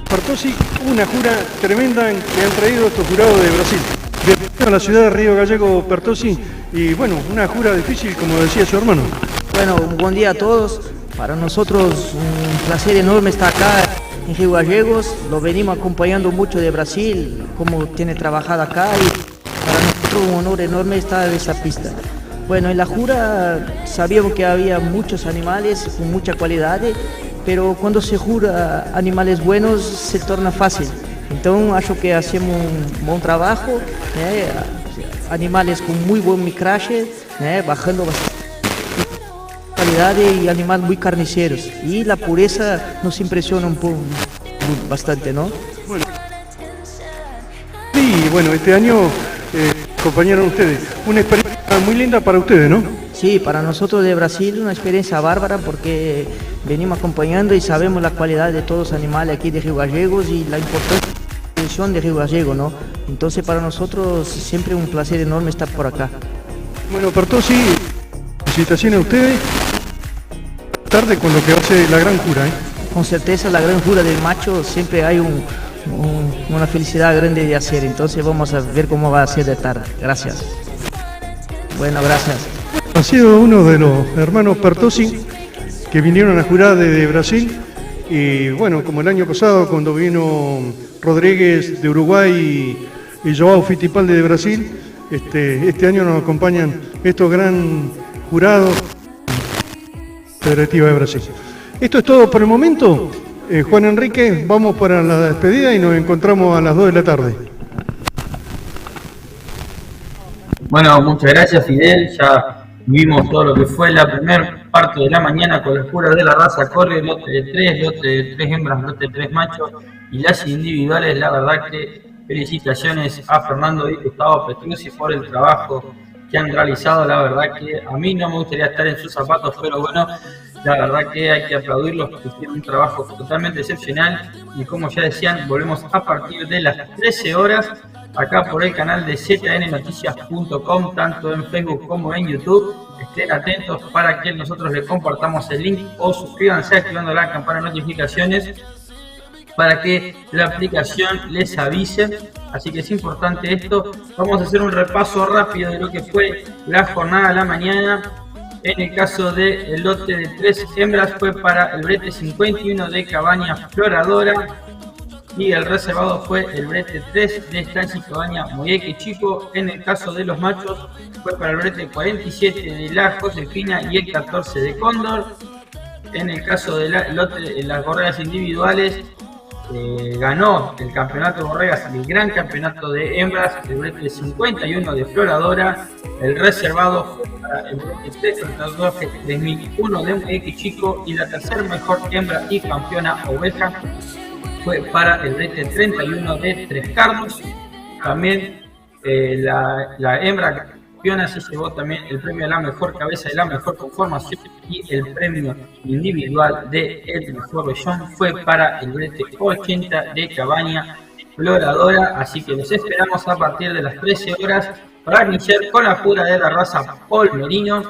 Partosí, una jura tremenda que han traído estos jurados de Brasil. Bienvenido a la ciudad de Río Gallego, Partosí, y bueno, una jura difícil, como decía su hermano. Bueno, un buen día a todos. Para nosotros un placer enorme estar acá en Río Gallegos. Lo venimos acompañando mucho de Brasil, como tiene trabajado acá, y para nosotros un honor enorme estar en esta pista. Bueno, en la jura sabíamos que había muchos animales con mucha calidad, pero cuando se jura animales buenos se torna fácil. Entonces, acho que hacemos un buen trabajo, animales con muy buen micraje, bajando bastante calidad y animales muy carniceros. Y la pureza nos impresiona un poco, bastante, ¿no? Bueno. Sí, bueno, este año acompañaron ustedes. Una experiencia muy linda para ustedes, ¿no? Sí, para nosotros de Brasil una experiencia bárbara porque venimos acompañando y sabemos la cualidad de todos los animales aquí de Río Gallegos y la importancia de Río Gallego, ¿no? Entonces para nosotros siempre un placer enorme estar por acá. Bueno, Pertossi, felicitaciones a ustedes. Tarde con lo que hace la gran jura, ¿eh? Con certeza la gran jura del macho siempre hay una felicidad grande de hacer, entonces vamos a ver cómo va a ser de tarde. Gracias. Bueno, gracias. Ha sido uno de los hermanos Pertossi que vinieron a jurar desde Brasil y bueno, como el año pasado cuando vino Rodríguez de Uruguay y Joao Fittipaldi de Brasil, este año nos acompañan estos gran jurados Federativa de Brasil. Esto es todo por el momento. Juan Enrique, vamos para la despedida y nos encontramos a las 2 de la tarde. Bueno, muchas gracias, Fidel. Ya vimos todo lo que fue la primera parte de la mañana con las juras de la raza Corre, lote de 3 hembras, lote de 3 machos y las individuales. La verdad que felicitaciones a Fernando y Gustavo Petruzzi por el trabajo que han realizado. La verdad que a mí no me gustaría estar en sus zapatos, pero bueno, la verdad que hay que aplaudirlos porque hicieron un trabajo totalmente excepcional y como ya decían, volvemos a partir de las 13 horas acá por el canal de znoticias.com, tanto en Facebook como en YouTube. Estén atentos para que nosotros les compartamos el link o suscríbanse activando la campana de notificaciones para que la aplicación les avise. Así que es importante esto. Vamos a hacer un repaso rápido de lo que fue la jornada de la mañana. En el caso del lote de 3 hembras fue para el brete 51 de Cabaña Floradora y el reservado fue el brete 3 de Estancia y Cabaña Moyeque Chico. En el caso de los machos fue para el brete 47 de La Josefina y el 14 de Cóndor. En el caso de las borregas individuales, ganó el campeonato de borregas, el gran campeonato de hembras, el brete 51 de Floradora. El reservado fue para el brete 3 2001 de Moyeque Chico y la tercera mejor hembra y campeona oveja fue para el brete 31 de Tres Carlos. También la hembra campeona se llevó también el premio a la mejor cabeza y la mejor conformación y el premio individual de el mejor vellón fue para el brete 80 de Cabaña Floradora. Así que los esperamos a partir de las 13 horas para iniciar con la jura de la raza Polmerino.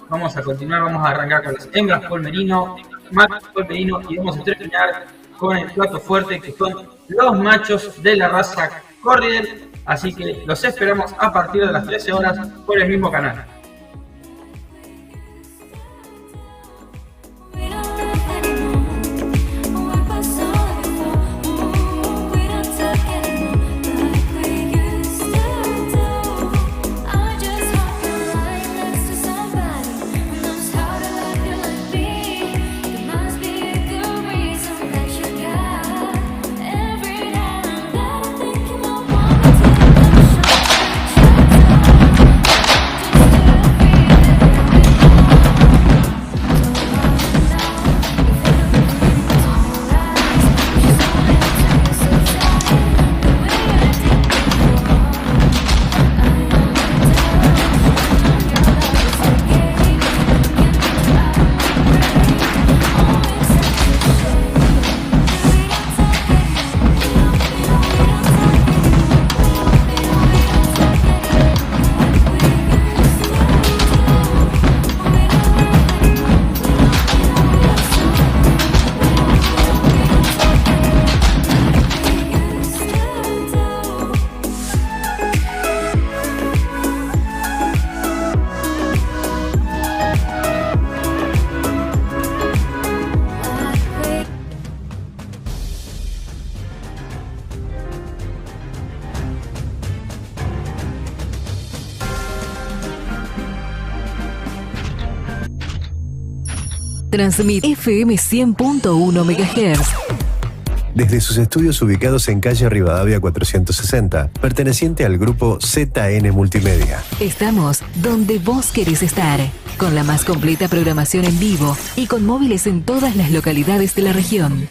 Vamos a continuar, vamos a arrancar con las hembras Polmerino, machos Polmerino y vamos a terminar con el plato fuerte que son los machos de la raza Corriedel. Así que los esperamos a partir de las 13 horas por el mismo canal. Transmite FM 100.1 MHz. Desde sus estudios ubicados en calle Rivadavia 460, perteneciente al grupo ZN Multimedia. Estamos donde vos querés estar, con la más completa programación en vivo y con móviles en todas las localidades de la región.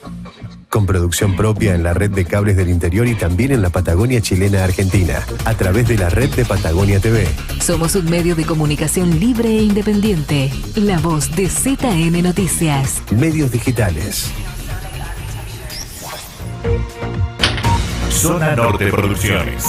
Con producción propia en la red de cables del interior y también en la Patagonia chilena argentina, a través de la red de Patagonia TV. Somos un medio de comunicación libre e independiente. La voz de ZN Noticias. Medios digitales. Zona Norte Producciones.